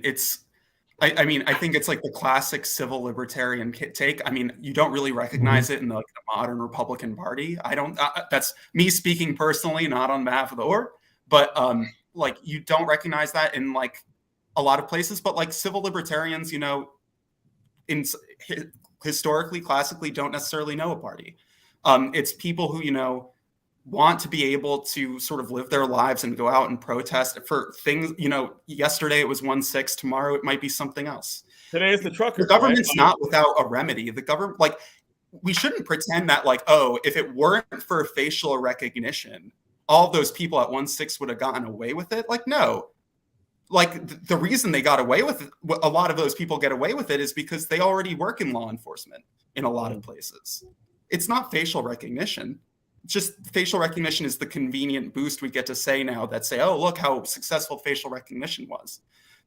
I think it's like the classic civil libertarian take. I mean, you don't really recognize it in the modern Republican Party. I don't. That's me speaking personally, not on behalf of the org. But like, you don't recognize that in like a lot of places. But like civil libertarians, you know, historically, classically, don't necessarily know a party. It's people who, you know, want to be able to sort of live their lives and go out and protest for things. You know, yesterday it was 1-6, tomorrow it might be something else. Today is the truckers. The government's not without a remedy. The government, like, we shouldn't pretend that, like, oh, if it weren't for facial recognition, all those people at 1-6 would have gotten away with it. Like, no. Like, the reason they got away with it, a lot of those people get away with it, is because they already work in law enforcement in a lot of places. It's not facial recognition. Just facial recognition is the convenient boost we get to say now that say, oh, look how successful facial recognition was.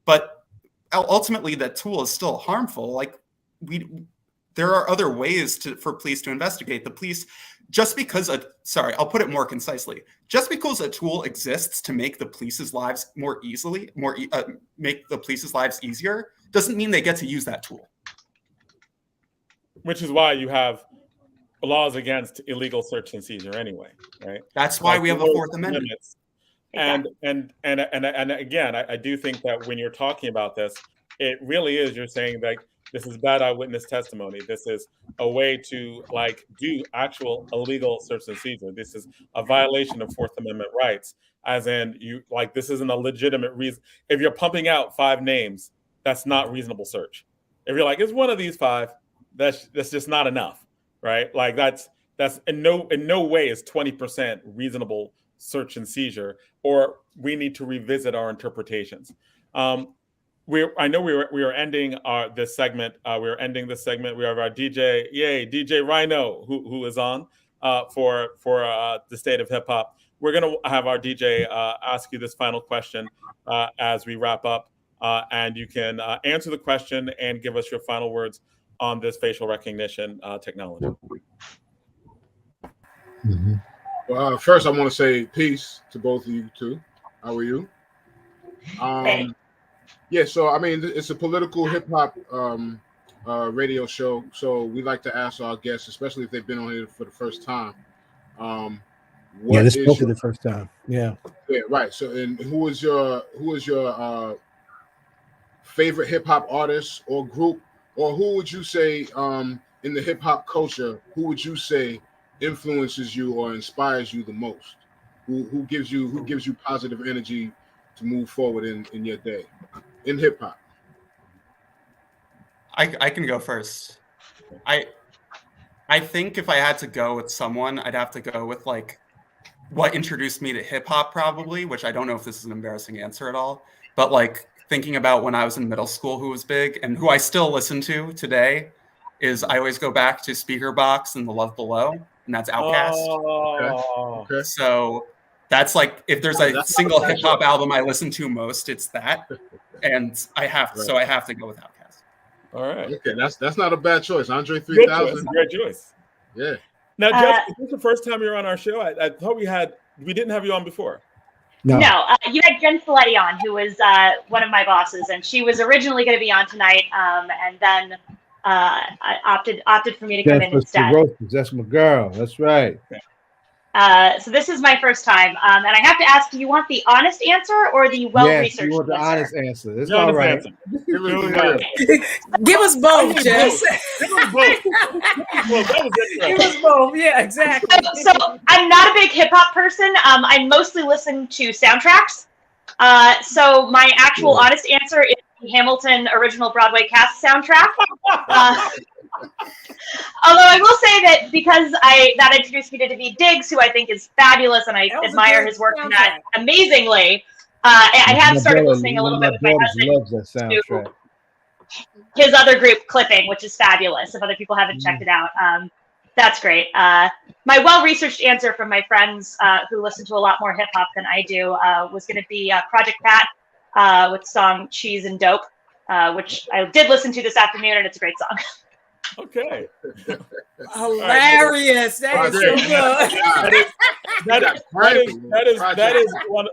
But ultimately, that tool is still harmful. Like, there are other ways for police to investigate. The police, just because I'll put it more concisely. Just because a tool exists to make the police's lives make the police's lives easier, doesn't mean they get to use that tool. Which is why you have laws against illegal search and seizure anyway, right? That's why we have a Fourth Amendment. And again, I do think that when you're talking about this, it really is, you're saying that this is bad eyewitness testimony. This is a way to like do actual illegal search and seizure. This is a violation of Fourth Amendment rights, as in you like this isn't a legitimate reason. If you're pumping out 5 names, that's not reasonable search. If you're like, it's one of these 5, that's just not enough. Right, like that's in no way is 20% reasonable search and seizure, or we need to revisit our interpretations. I know we are ending this segment. We're ending this segment. We have our DJ Rhino who is on for the state of hip hop. We're gonna have our DJ ask you this final question as we wrap up, and you can answer the question and give us your final words on this facial recognition technology. Well, first I want to say peace to both of you too. How are you? Yeah, so I mean, it's a political hip hop radio show, so we like to ask our guests, especially if they've been on here for the first time. This is for the first time. Yeah, right. So, and who is your favorite hip hop artist or group? Or who would you say in the hip hop culture, who would you say influences you or inspires you the most? Who gives you positive energy to move forward in your day in hip hop? I can go first. I think if I had to go with someone, I'd have to go with like what introduced me to hip hop probably, which I don't know if this is an embarrassing answer at all, but like thinking about when I was in middle school, who was big and who I still listen to today is I always go back to Speaker Box and The Love Below, and that's Outkast. Okay. So that's like, if there's a single hip hop album I listen to most, it's that, and I have to go with Outkast. All right. Okay, that's not a bad choice. Andre 3000. Great choice. Yeah. Now, Jess, is this the first time you're on our show? I thought we didn't have you on before. No, you had Jen Folletti on, who was one of my bosses, and she was originally going to be on tonight, and then opted for me to come in instead. That's my girl. That's right. So this is my first time, and I have to ask: do you want the honest answer or the well-researched answer? Yes, you want the honest answer. It's all right. Give us both, Jess. Give us both. Give us both. Yeah, exactly. So I'm not a big hip hop person. I mostly listen to soundtracks. So my actual honest answer is the Hamilton original Broadway cast soundtrack. Although I will say that because that introduced me to David Diggs, who I think is fabulous, and I admire his work in that amazingly. I have started listening a little bit with my husband loves that soundtrack. His other group, Clipping, which is fabulous. If other people haven't checked it out, that's great. My well-researched answer from my friends who listen to a lot more hip hop than I do was going to be Project Pat with the song "Cheese and Dope," which I did listen to this afternoon, and it's a great song. Okay. Hilarious. That is so good.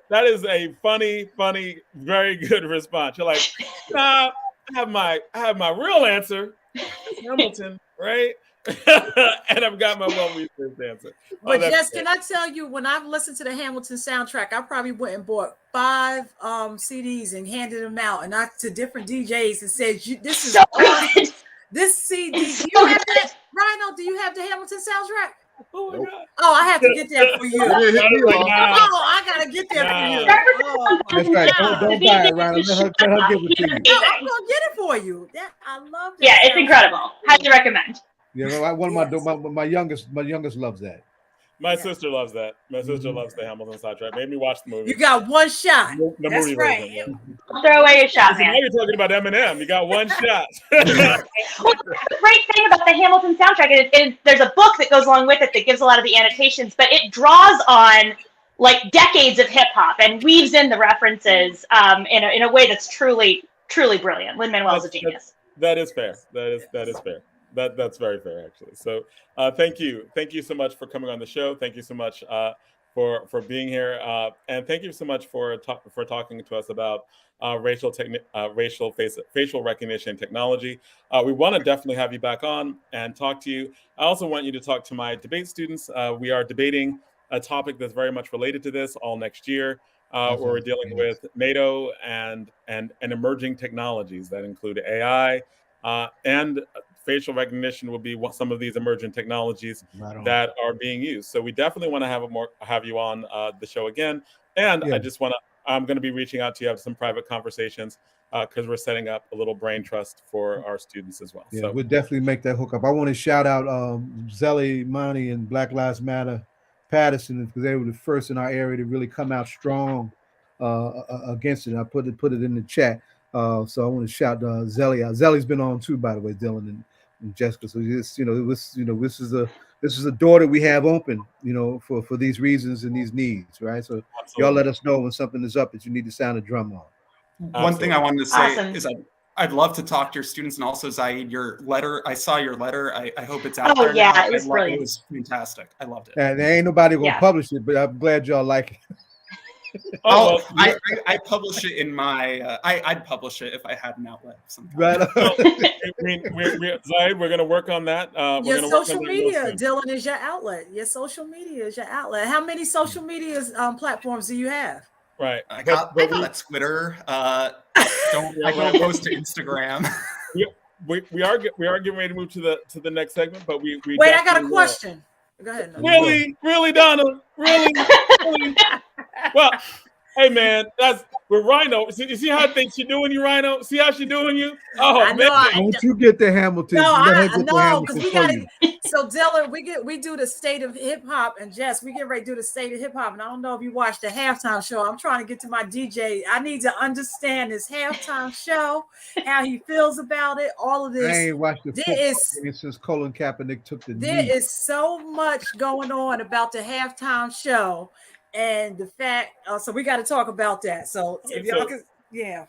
That is a funny, very good response. You're like, nah, I have my real answer. It's Hamilton, right? And I've got my well-researched answer. But Jess, can I tell you, when I've listened to the Hamilton soundtrack, I probably went and bought 5 CDs and handed them out to different DJs and said, "This is so awesome. good. This CD." Do you have that, Rhino? Do you have the Hamilton soundtrack? Oh my God! Oh, I have to get that for you. I gotta get that for you. That's right. Don't buy it, Rhino. Let her give it to you. No, I'm gonna get it for you. I love that. Yeah, it's incredible. Highly recommend. Yeah, one of my youngest loves that. My sister loves that. My sister loves the Hamilton soundtrack. Made me watch the movie. You got one shot. That's right. I'll throw away a shot, man. Now you're talking about Eminem. You got one shot. Well, the great thing about the Hamilton soundtrack is there's a book that goes along with it that gives a lot of the annotations, but it draws on like decades of hip hop and weaves in the references in a way that's truly brilliant. Lin-Manuel's a genius. That is fair. That is fair. That's very fair, actually. So thank you so much for coming on the show. Thank you so much for being here, and thank you so much for talking to us about facial recognition technology. We want to definitely have you back on and talk to you. I also want you to talk to my debate students. We are debating a topic that's very much related to this all next year, where we're dealing with NATO and emerging technologies that include AI and facial recognition will be some of these emerging technologies that are being used. So we definitely want to have you on the show again. And I'm going to be reaching out to you, have some private conversations because we're setting up a little brain trust for our students as well. Yeah, so we'll definitely make that hookup. I want to shout out Zelly Money and Black Lives Matter Patterson because they were the first in our area to really come out strong against it. I put it in the chat. So I want to shout Zelly out. Zelly's been on too, by the way, Dillon and Jessica. So this is a door that we have open, for these reasons and these needs, right? So y'all let us know when something is up that you need to sound a drum on. One thing I wanted to say is I'd love to talk to your students, and also Zaid, your letter. I saw your letter. I hope it's out there. Yeah, now. it was brilliant. It was fantastic. I loved it. And there ain't nobody gonna publish it, but I'm glad y'all like it. I publish it in my. I'd publish it if I had an outlet. Right. Zaid, we're going to work on that. Your social media, Dillon, is your outlet. Your social media is your outlet. How many social media platforms do you have? Right. I got Twitter. I don't post to Instagram. We are getting ready to move to the next segment, but we wait. I got a question. Go ahead. Really, Donna? Really? Well, hey man, that's with Rhino. You see how she's doing you, Rhino? See how she's doing you? Oh man! Don't you get the Hamilton? No, because we got it. So Dillon, we do the state of hip hop, and Jess, we get ready to do the state of hip hop. And I don't know if you watched the halftime show. I'm trying to get to my DJ. I need to understand this halftime show, how he feels about it, all of this. I ain't watched the football since Colin Kaepernick took the knee. There is so much going on about the halftime show. And the fact, so we got to talk about that. So if y'all can, yeah.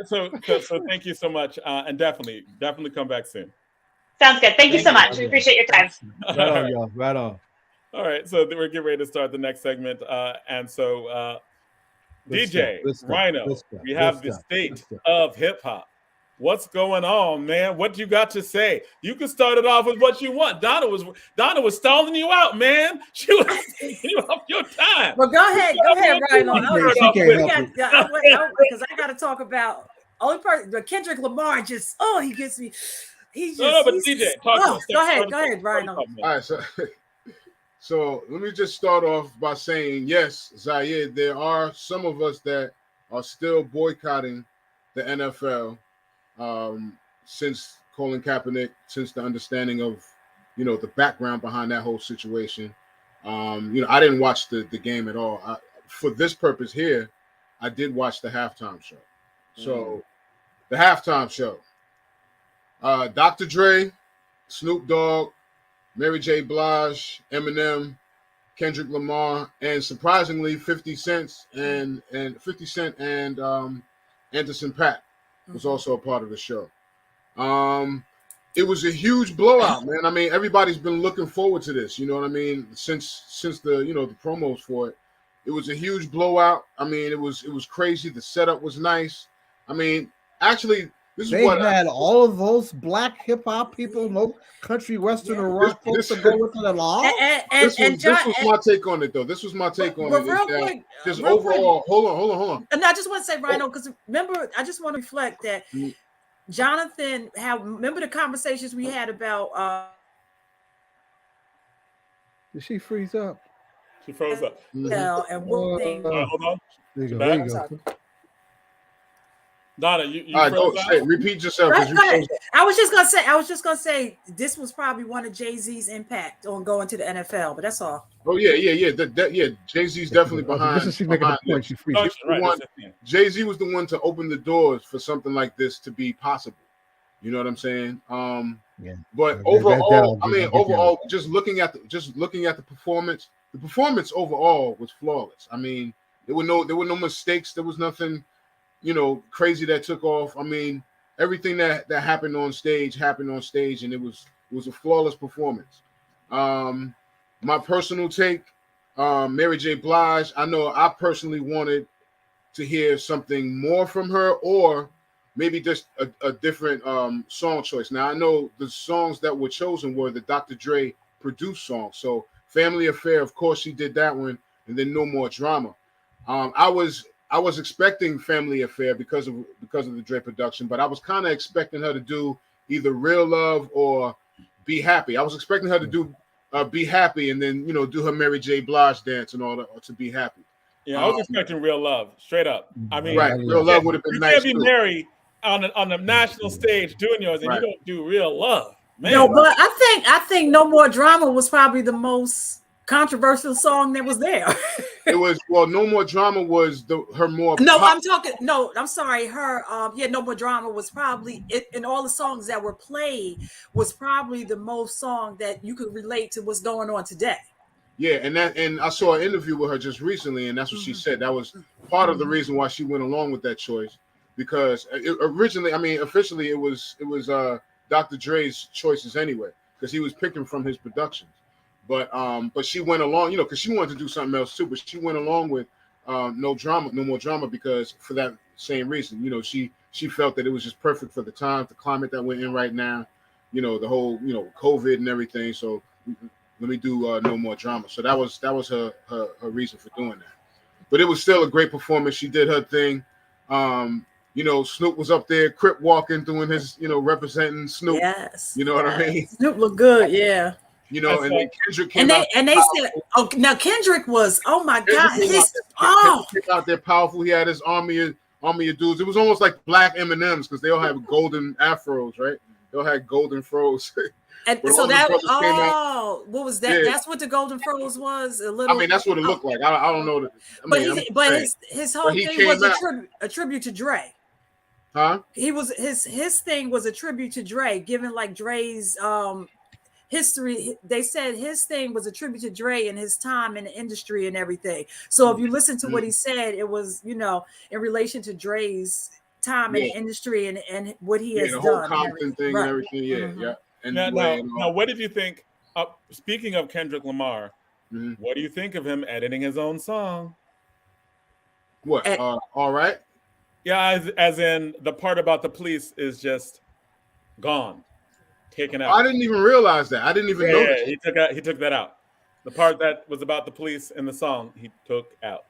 So thank you so much, and definitely come back soon. Sounds good. Thank you so much. We appreciate your time. Right on, y'all. Right on. All right, so we're getting ready to start the next segment, and so DJ Rhino, we have the state of hip hop. What's going on, man? What you got to say? You can start it off with what you want. Donna was stalling you out, man. She was taking you off your time. Well, go ahead, Rhino. Because I got to talk about only person. Kendrick Lamar just he gets me. But DJ, talk to us. Go ahead, Rhino. All right, so let me just start off by saying yes, Zaid. There are some of us that are still boycotting the NFL. Since Colin Kaepernick, since the understanding of, the background behind that whole situation, I didn't watch the game at all. For this purpose here, I did watch the halftime show. So the halftime show, Dr. Dre, Snoop Dogg, Mary J. Blige, Eminem, Kendrick Lamar, and surprisingly 50 Cent and Anderson .Paak was also a part of the show. it was a huge blowout, man. I mean, everybody's been looking forward to this. You know what I mean? Since the the promos for it, it was a huge blowout. I mean, it was crazy. The setup was nice. I mean, actually, they had all of those black hip hop people, no country, western, or rock folks to go with it at all. This was my take on it, though. This was my take on it. Real quick, just overall, hold on. And I just want to say, Rhino, because remember, I just want to reflect that Jonathan, remember the conversations we had about. Did she freeze up? She froze up. Yeah, and one thing. Hold on. There you go. Donna, you all right, repeat yourself. I was just gonna say this was probably one of Jay-Z's impact on going to the NFL, but that's all. Oh yeah. Jay-Z's definitely behind. This is she making a point. She freezed. Jay-Z was the one to open the doors for something like this to be possible. You know what I'm saying? But overall, just looking at the performance, overall was flawless. I mean, there were no mistakes. There was nothing, crazy that took off. I mean, everything that happened on stage, and it was a flawless performance. My personal take, Mary J. Blige, I know I personally wanted to hear something more from her, or maybe just a different song choice. Now, I know the songs that were chosen were the Dr. Dre produced songs. So Family Affair, of course, she did that one, and then No More Drama. I was expecting Family Affair because of the Dre production, but I was kind of expecting her to do either Real Love or Be Happy. I was expecting her to do Be Happy and then do her Mary J. Blige dance and all that to Be Happy. Yeah, I was expecting Real Love, straight up. I mean, Real Love would have been nice. You can't be married on the national stage doing yours, and you don't do Real Love. Man. No, but I think No More Drama was probably the most controversial song that was there. It was No More Drama was her more. I'm sorry. Her No More Drama was probably in all the songs that were played was probably the most song that you could relate to what's going on today. Yeah, and I saw an interview with her just recently, and that's what she said. That was part of the reason why she went along with that choice, because officially it was Dr. Dre's choices anyway, because he was picking from his productions. But she went along, because she wanted to do something else too. But she went along with No More Drama, because for that same reason, she felt that it was just perfect for the time, the climate that we're in right now, the whole COVID and everything. So let me do No More Drama. So that was her reason for doing that. But it was still a great performance. She did her thing. Snoop was up there, Crip walking, doing his, representing Snoop. Yes. You know what I mean? Snoop looked good, yeah. And then Kendrick came out. And they said, now Kendrick was, oh my God. Kendrick came out there powerful. He had his army of dudes. It was almost like black M&Ms, because they all have golden afros, right? They all had golden fros. And so what was that? Yeah. That's what the golden fros was. A little. I mean, that's what it looked like. I don't know. His whole thing was a tribute to Dre. Huh? He was his thing was a tribute to Dre, given like Dre's history. They said his thing was a tribute to Dre and his time in the industry and everything. So if you listen to what he said, it was in relation to Dre's time in the industry and what he has the done. Whole Compton thing and everything. Yeah. And now, what did you think? Speaking of Kendrick Lamar, what do you think of him editing his own song? What? All right. Yeah, as in the part about the police is just gone, taken out. I didn't even realize that. I didn't even know. Yeah, he took that out. The part that was about the police in the song, he took out.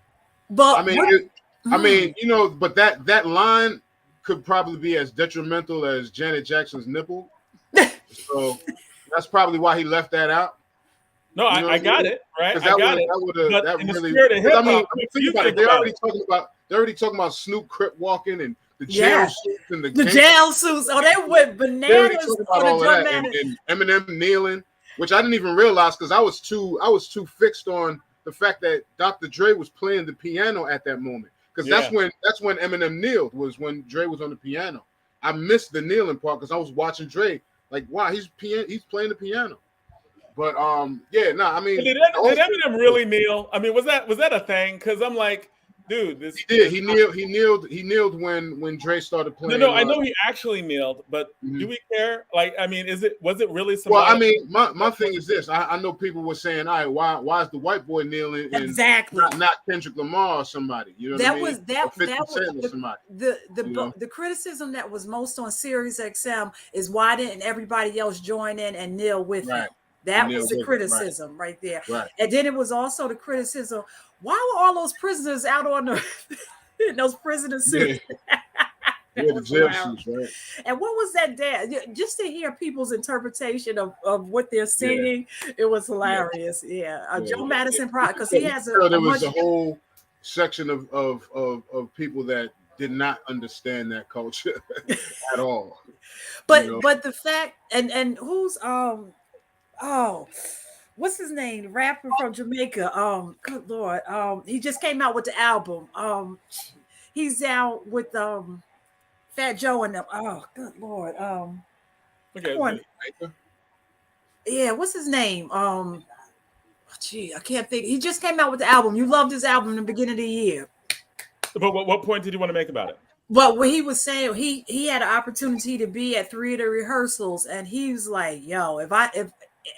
But but that line could probably be as detrimental as Janet Jackson's nipple. So that's probably why he left that out. No, I got it, right? I got it. Think about it. They're already talking about Snoop Crip walking and the jail suits and the jail suits. Oh, they went bananas on all of that. And Eminem kneeling, which I didn't even realize, because I was too fixed on the fact that Dr. Dre was playing the piano at that moment. Because that's when Eminem kneeled, was when Dre was on the piano. I missed the kneeling part because I was watching Dre. Like, wow, he's playing the piano. But did Eminem really kneel? I mean, was that a thing? Because I'm like, dude, this he did. He kneeled when Dre started playing. No, I know he actually kneeled, but do we care? Like, I mean, was it really Well, symbolic? I mean, my thing is this. I know people were saying, all right, why is the white boy kneeling and exactly not Kendrick Lamar or somebody? You know what I mean? That was somebody. The criticism that was most on Sirius XM is why didn't everybody else join in and kneel with him? That was the criticism right there. Right. And then it was also the criticism, why were all those prisoners out on the in those prisoner suits? Yeah, the jail suits, right? And what was that dance? Just to hear people's interpretation of what they're singing, it was hilarious. Joe Madison, because he has there was a whole section of people that did not understand that culture at all. But the fact and who's what's his name? Rapper from Jamaica. Good Lord. He just came out with the album. He's out with Fat Joe and them. Oh, good Lord. Yeah, what's his name? I can't think. He just came out with the album. You loved his album in the beginning of the year. But what point did you want to make about it? Well, what he was saying, he had an opportunity to be at 3 of the rehearsals, and he was like, "Yo, if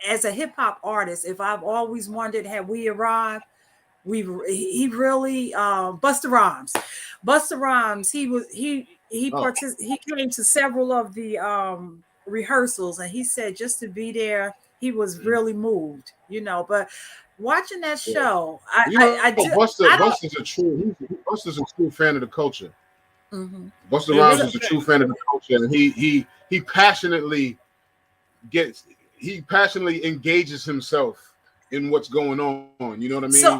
as a hip hop artist, if I've always wondered, have we arrived? He really Busta Rhymes. He came to several of the rehearsals, and he said just to be there, he was really moved, But watching that show, Busta's a true fan of the culture. Mm-hmm. Busta Rhymes is a true fan of the culture, and he passionately engages himself in what's going on. You know what I mean? So,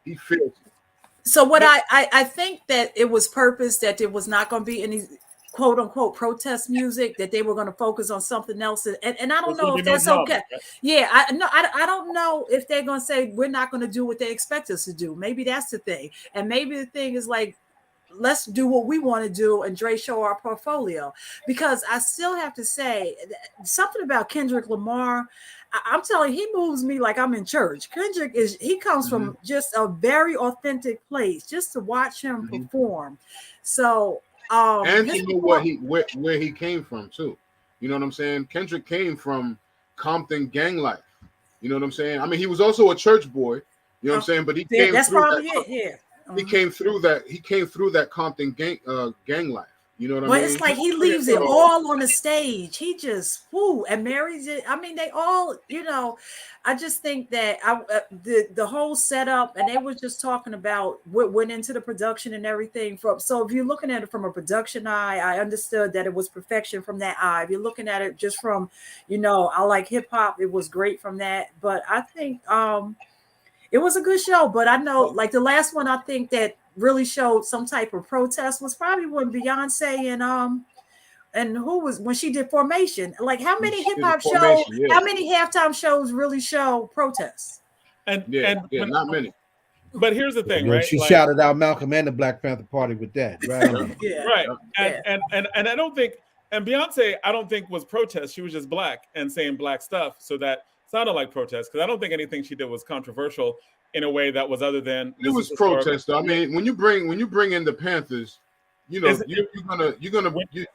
he feels. So what I think that it was purpose, that there was not going to be any quote unquote protest music, that they were going to focus on something else, and I don't know if that's okay. Yeah, I don't know if they're going to say we're not going to do what they expect us to do. Maybe that's the thing, and maybe the thing is like, let's do what we want to do and Dre show our portfolio. Because I still have to say something about Kendrick Lamar. I'm telling you, he moves me like I'm in church. He comes from just a very authentic place, just to watch him perform. So and to know where he came from too. You know what I'm saying? Kendrick came from Compton gang life. You know what I'm saying? I mean, he was also a church boy. You know what I'm saying? But he came He came through that. He came through that Compton gang life. You know what I mean? But it's like he leaves it all on the stage. He just and marries it. I mean, they all, I just think that the whole setup, and they were just talking about what went into the production and everything. So if you're looking at it from a production eye, I understood that it was perfection from that eye. If you're looking at it just from, I like hip hop, it was great from that. But I think it was a good show. But I know, like the last one, I think that really showed some type of protest was probably when Beyonce and who was when she did Formation. Like how many hip hop shows, how many halftime shows really show protests? And not many. But here's the thing, right? She shouted out Malcolm and the Black Panther Party with that, right? Right. And I don't think, and Beyonce, I don't think was protest. She was just black and saying black stuff, so that sounded like protest. Because I don't think anything she did was controversial in a way that was other than it was protest. I mean, when you bring in the Panthers, you're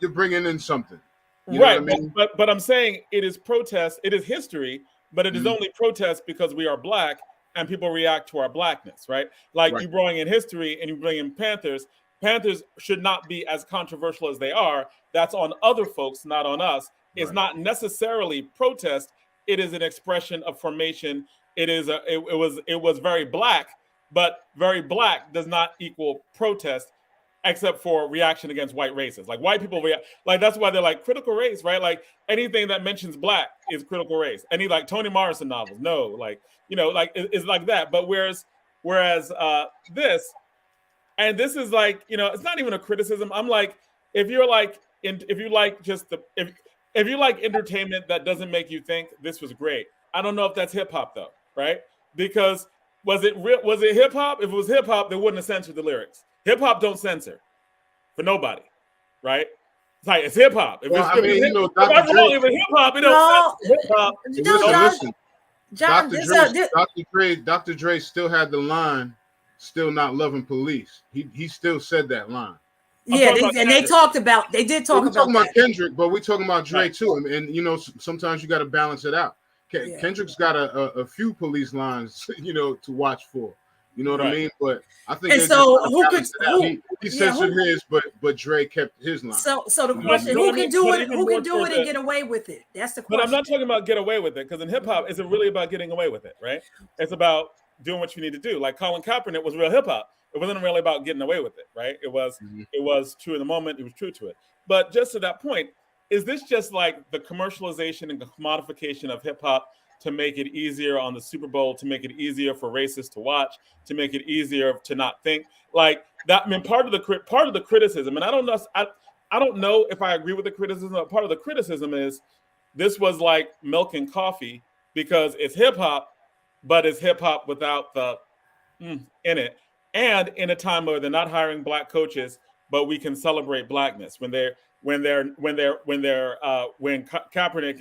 bringing in something, right? I mean? But I'm saying it is protest. It is history, but it is only protest because we are black and people react to our blackness, right? Like you bring in history and you bring in Panthers. Panthers should not be as controversial as they are. That's on other folks, not on us. It's not necessarily protest. It is an expression of formation. It was very black, but very black does not equal protest, except for reaction against white races. Like white people react, like that's why they're like critical race, right? Like anything that mentions black is critical race. Any like Toni Morrison novels, no, like like it's like that. But whereas this, and this is like it's not even a criticism. I'm like, if you like entertainment that doesn't make you think, this was great. I don't know if that's hip hop though. Right? Because was it hip hop? If it was hip hop, they wouldn't have censored the lyrics. Hip hop don't censor for nobody, right? It's like it's hip hop. If it's hip hop, it don't censor hip hop. Listen, Dr. Dre still had the line still not loving police. He still said that line. Yeah, they talked about. They did talk we're talking about that. Kendrick, but we're talking about Dre too. And you know, sometimes you got to balance it out. Kendrick's got a few police lines, you know, to watch for. You know what I mean? But I think and so he censored his, but Dre kept his line. So the question: who can do it? Who can do it and get away with it? That's the question. But I'm not talking about get away with it, because in hip hop, isn't really about getting away with it, right? It's about doing what you need to do. Like Colin Kaepernick was real hip hop. It wasn't really about getting away with it, right? It was true in the moment. It was true to it. But just to that point, is this just like the commercialization and the commodification of hip hop to make it easier on the Super Bowl, to make it easier for racists to watch, to make it easier to not think like that? I mean, part of the criticism, and I don't know if I agree with the criticism. But part of the criticism is this was like milk and coffee, because it's hip hop, but it's hip hop without the in it. And in a time where they're not hiring black coaches, but we can celebrate blackness when Kaepernick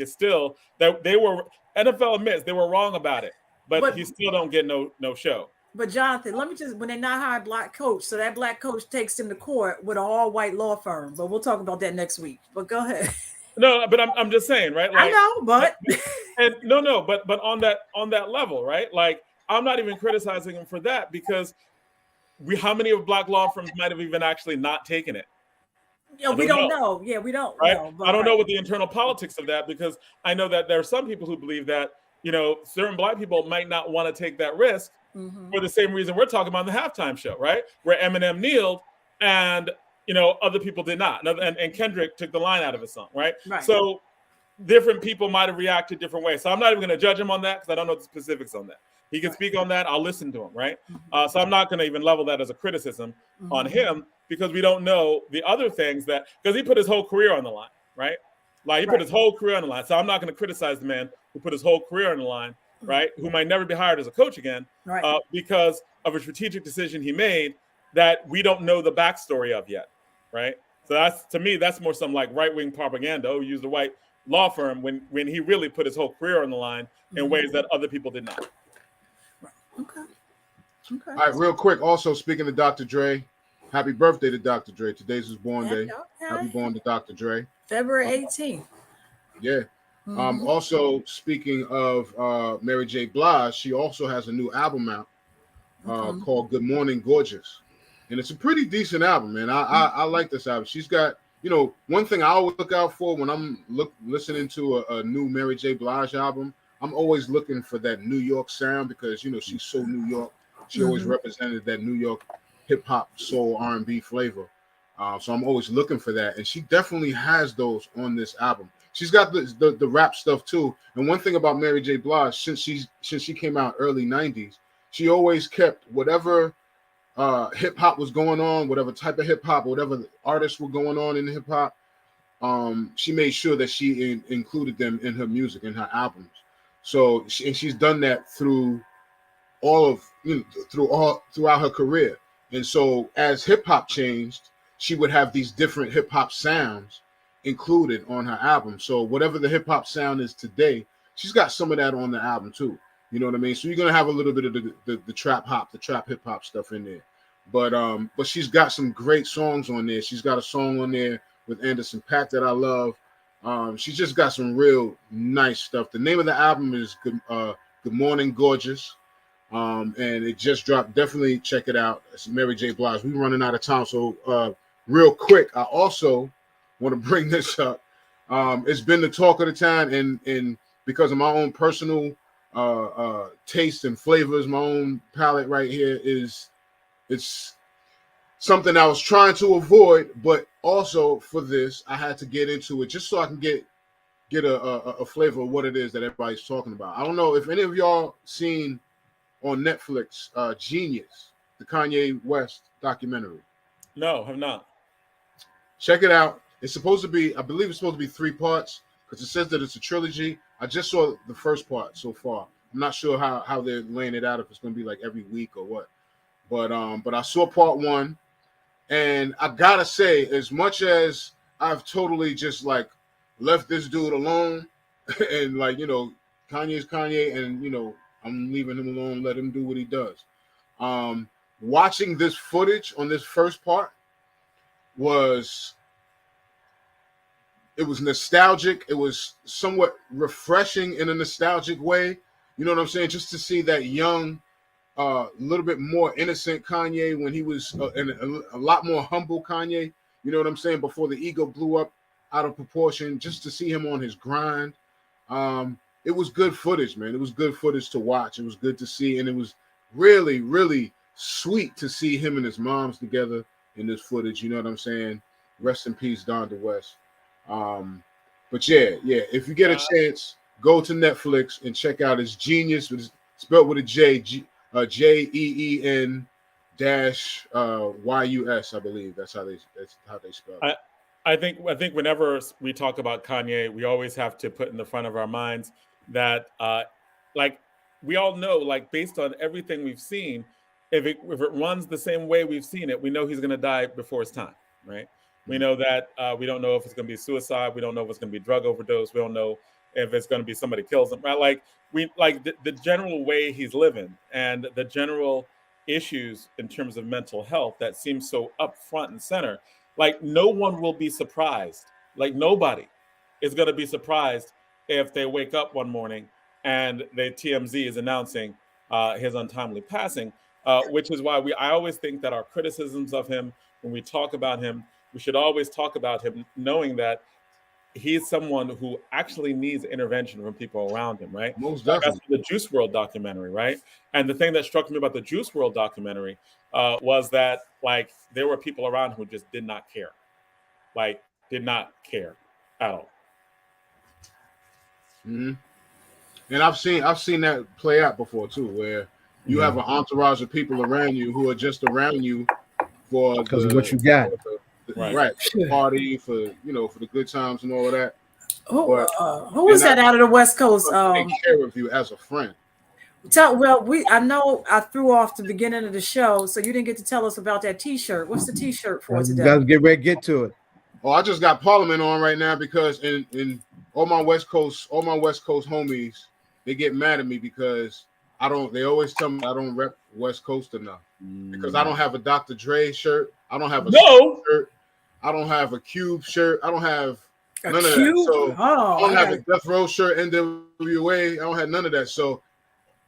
is still that they were NFL admits they were wrong about it, but he still don't get no show. But Jonathan, let me just, when they not hire a black coach, so that black coach takes him to court with an all-white law firm. But we'll talk about that next week. But go ahead. No, but I'm just saying, right? Like, I know, but but on that level, right? Like, I'm not even criticizing him for that, because how many of black law firms might have even actually not taken it? Yeah, we don't know. Yeah, we don't know. I don't know what the internal politics of that, because I know that there are some people who believe that, you know, certain black people might not want to take that risk for the same reason we're talking about in the halftime show, right? Where Eminem kneeled and, you know, other people did not. And Kendrick took the line out of his song, right? So different people might have reacted different ways. So I'm not even going to judge him on that, because I don't know the specifics on that. He can speak on that. I'll listen to him, right? So I'm not going to even level that as a criticism on him, because we don't know the other things because he put his whole career on the line, right? Like, he put his whole career on the line. So I'm not going to criticize the man who put his whole career on the line, right? Who might never be hired as a coach again, because of a strategic decision he made that we don't know the backstory of yet, right? So that's, to me, that's more some like right-wing propaganda. Oh, use the white law firm when he really put his whole career on the line in ways that other people did not. Okay. All right, real quick. Also, speaking of Dr. Dre, happy birthday to Dr. Dre. Today's his born day. Happy born to Dr. Dre. February 18th. Yeah. Also, speaking of Mary J. Blige, she also has a new album out called Good Morning Gorgeous. And it's a pretty decent album, man. I like this album. She's got, you know, one thing I always look out for when I'm listening to a new Mary J. Blige album, I'm always looking for that New York sound, because, you know, she's so New York. She always represented that New York hip hop, soul, R&B flavor. So I'm always looking for that. And she definitely has those on this album. She's got the rap stuff too. And one thing about Mary J. Blige, since she came out early 90s, she always kept whatever hip hop was going on, whatever type of hip hop, whatever artists were going on in hip hop. She made sure that she included them in her music, in her albums. So she's done that through throughout her career. And so as hip hop changed, she would have these different hip hop sounds included on her album. So whatever the hip hop sound is today, she's got some of that on the album too. You know what I mean? So you're gonna have a little bit of the trap hop, the trap hip hop stuff in there. But she's got some great songs on there. She's got a song on there with Anderson .Paak that I love. She's just got some real nice stuff. The name of the album is Good Morning Gorgeous. And it just dropped. Definitely check it out. It's Mary J. Blige. We're running out of time. So real quick, I also want to bring this up. It's been the talk of the time, and because of my own personal taste and flavors, my own palate right here it's something I was trying to avoid, but also for this, I had to get into it just so I can get a flavor of what it is that everybody's talking about. I don't know if any of y'all seen on Netflix Genius, the Kanye West documentary. No, have not. Check it out. It's supposed to be, I believe it's supposed to be 3 parts, because it says that it's a trilogy. I just saw the first part so far. I'm not sure how they're laying it out, if it's going to be like every week or what. But I saw part 1, and I gotta say, as much as I've totally just like left this dude alone, and like, you know, Kanye's Kanye, and you know, I'm leaving him alone, let him do what he does. watching this footage on this first part was nostalgic. It was somewhat refreshing in a nostalgic way. You know what I'm saying? Just to see that young, little bit more innocent Kanye when he was a lot more humble Kanye. You know what I'm saying? Before the ego blew up out of proportion, just to see him on his grind. It was good footage, man. It was good footage to watch. It was good to see, and it was really, really sweet to see him and his moms together in this footage. You know what I'm saying? Rest in peace, Donda West. But yeah, if you get a chance, go to Netflix and check out his Genius. It's spelled with a J, JEEN dash YUS, I believe. That's how they spell it. I think whenever we talk about Kanye, we always have to put in the front of our minds that like we all know, like based on everything we've seen, if it runs the same way we've seen it, we know he's going to die before his time, right? We know that we don't know if it's going to be suicide. We don't know if it's going to be drug overdose. We don't know if it's going to be somebody kills him, right? Like the general way he's living and the general issues in terms of mental health that seem so up front and center. Like no one will be surprised. Like nobody is going to be surprised if they wake up one morning and the TMZ is announcing his untimely passing, which is why I always think that our criticisms of him, when we talk about him, we should always talk about him knowing that he's someone who actually needs intervention from people around him, right? Most definitely. That's the Juice WRLD documentary, right? And the thing that struck me about the Juice WRLD documentary was that like there were people around who just did not care, like did not care at all. Mm-hmm. And I've seen that play out before too, where you have an entourage of people around you who are just around you for because of what you got. Right. For the party, for for the good times and all of that. Who was that out of the West Coast? Take care of you as a friend. I know I threw off the beginning of the show, so you didn't get to tell us about that T-shirt. What's the T-shirt for today? You guys get to it. Oh, I just got Parliament on right now because in all my West Coast homies, they get mad at me because they always tell me I don't rep West Coast enough because I don't have a Dr. Dre shirt. I don't have a shirt. I don't have a Cube shirt. I don't have none of that. So I don't have a Death Row shirt, NWA. I don't have none of that. So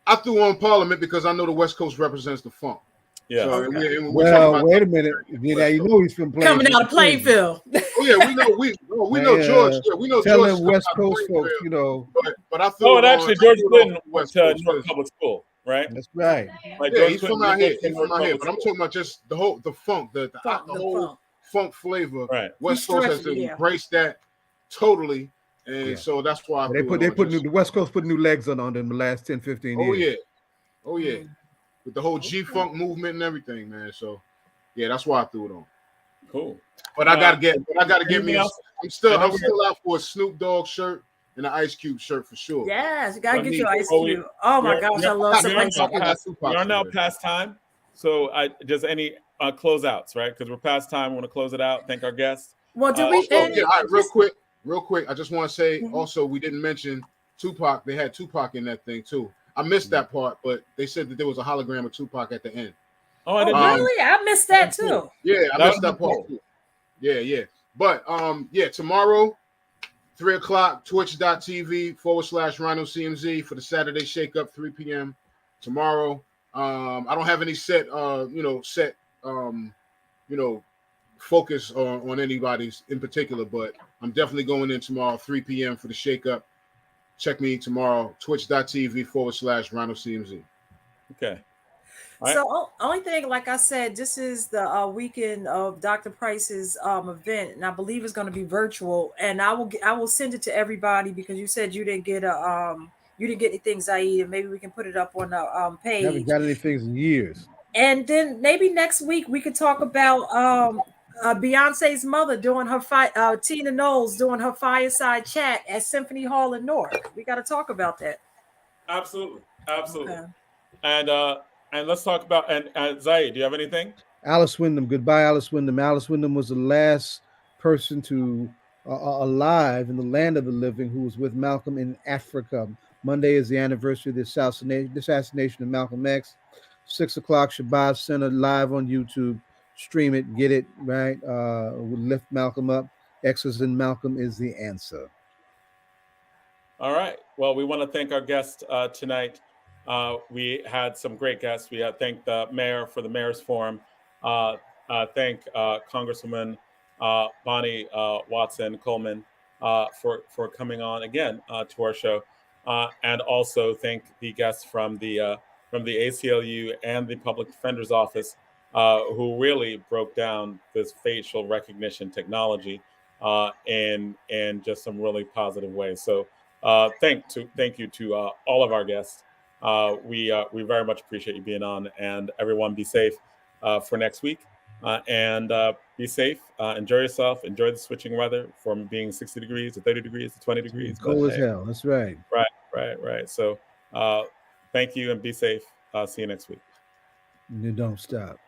I threw on Parliament because I know the West Coast represents the funk. Yeah. So wait a minute. Now you know he's from coming out of Plainfield. Oh yeah, we know George. Yeah, we know tell George. Them West Coast folks, But I threw. Actually, George Clinton went to Newark Public School, right? That's right. Like yeah, he's from out here. He's from out here. But I'm talking about just the funk, the whole funk flavor. Right. West Coast has embraced that totally, and so that's why the West Coast put new legs on them in the last 10, 15 years. Oh yeah. With the whole G-Funk movement and everything, man. So yeah, that's why I threw it on. Cool. But I gotta get me. I'm still out for a Snoop Dogg shirt and an Ice Cube shirt for sure. Yes, you gotta get your Ice Cube. Oh my gosh, I love some Ice Cube. We are now past time, so just any closeouts, right? Because we're past time. We want to close it out. Thank our guests. Well, do we? All right, real quick. I just want to say also we didn't mention Tupac. They had Tupac in that thing too. I missed that part, but they said that there was a hologram of Tupac at the end. Oh, I didn't really? I missed that too. Yeah, I missed that part too. Yeah. But tomorrow, 3:00, twitch.tv/Rhino CMZ for the Saturday Shake Up, 3 p.m. tomorrow. I don't have any set focus on anybody's in particular, but I'm definitely going in tomorrow, 3 p.m. for the Shake Up. Check me tomorrow, twitch.tv/Rhino CMZ. Okay. Right. So only thing, like I said, this is the weekend of Dr. Price's event, and I believe it's going to be virtual. And I will send it to everybody because you said you didn't get anything, Zaid, and maybe we can put it up on the page. I haven't got anything in years. And then maybe next week we could talk about Beyonce's mother doing her Tina Knowles doing her fireside chat at Symphony Hall in Newark. We got to talk about that. Absolutely. Okay. And let's talk about and Zaid, do you have anything? Alice Wyndham. Goodbye, Alice Wyndham. Alice Wyndham was the last person to alive in the land of the living who was with Malcolm in Africa. Monday is the anniversary of the assassination of Malcolm X. 6 o'clock, Shabazz Center live on YouTube. Stream it, get it, right? We'll lift Malcolm up. X's in Malcolm is the answer. All right. Well, we want to thank our guests tonight. We had some great guests. We thank the mayor for the mayor's forum. Thank Congresswoman Bonnie Watson Coleman for coming on again to our show, and also thank the guests from the ACLU and the Public Defender's Office who really broke down this facial recognition technology in just some really positive ways. So thank you to all of our guests. We very much appreciate you being on, and everyone be safe for next week. And be safe. Enjoy yourself. Enjoy the switching weather from being 60 degrees to 30 degrees to 20 degrees. Cold as hell. That's right. Right. So thank you and be safe. See you next week. You don't stop.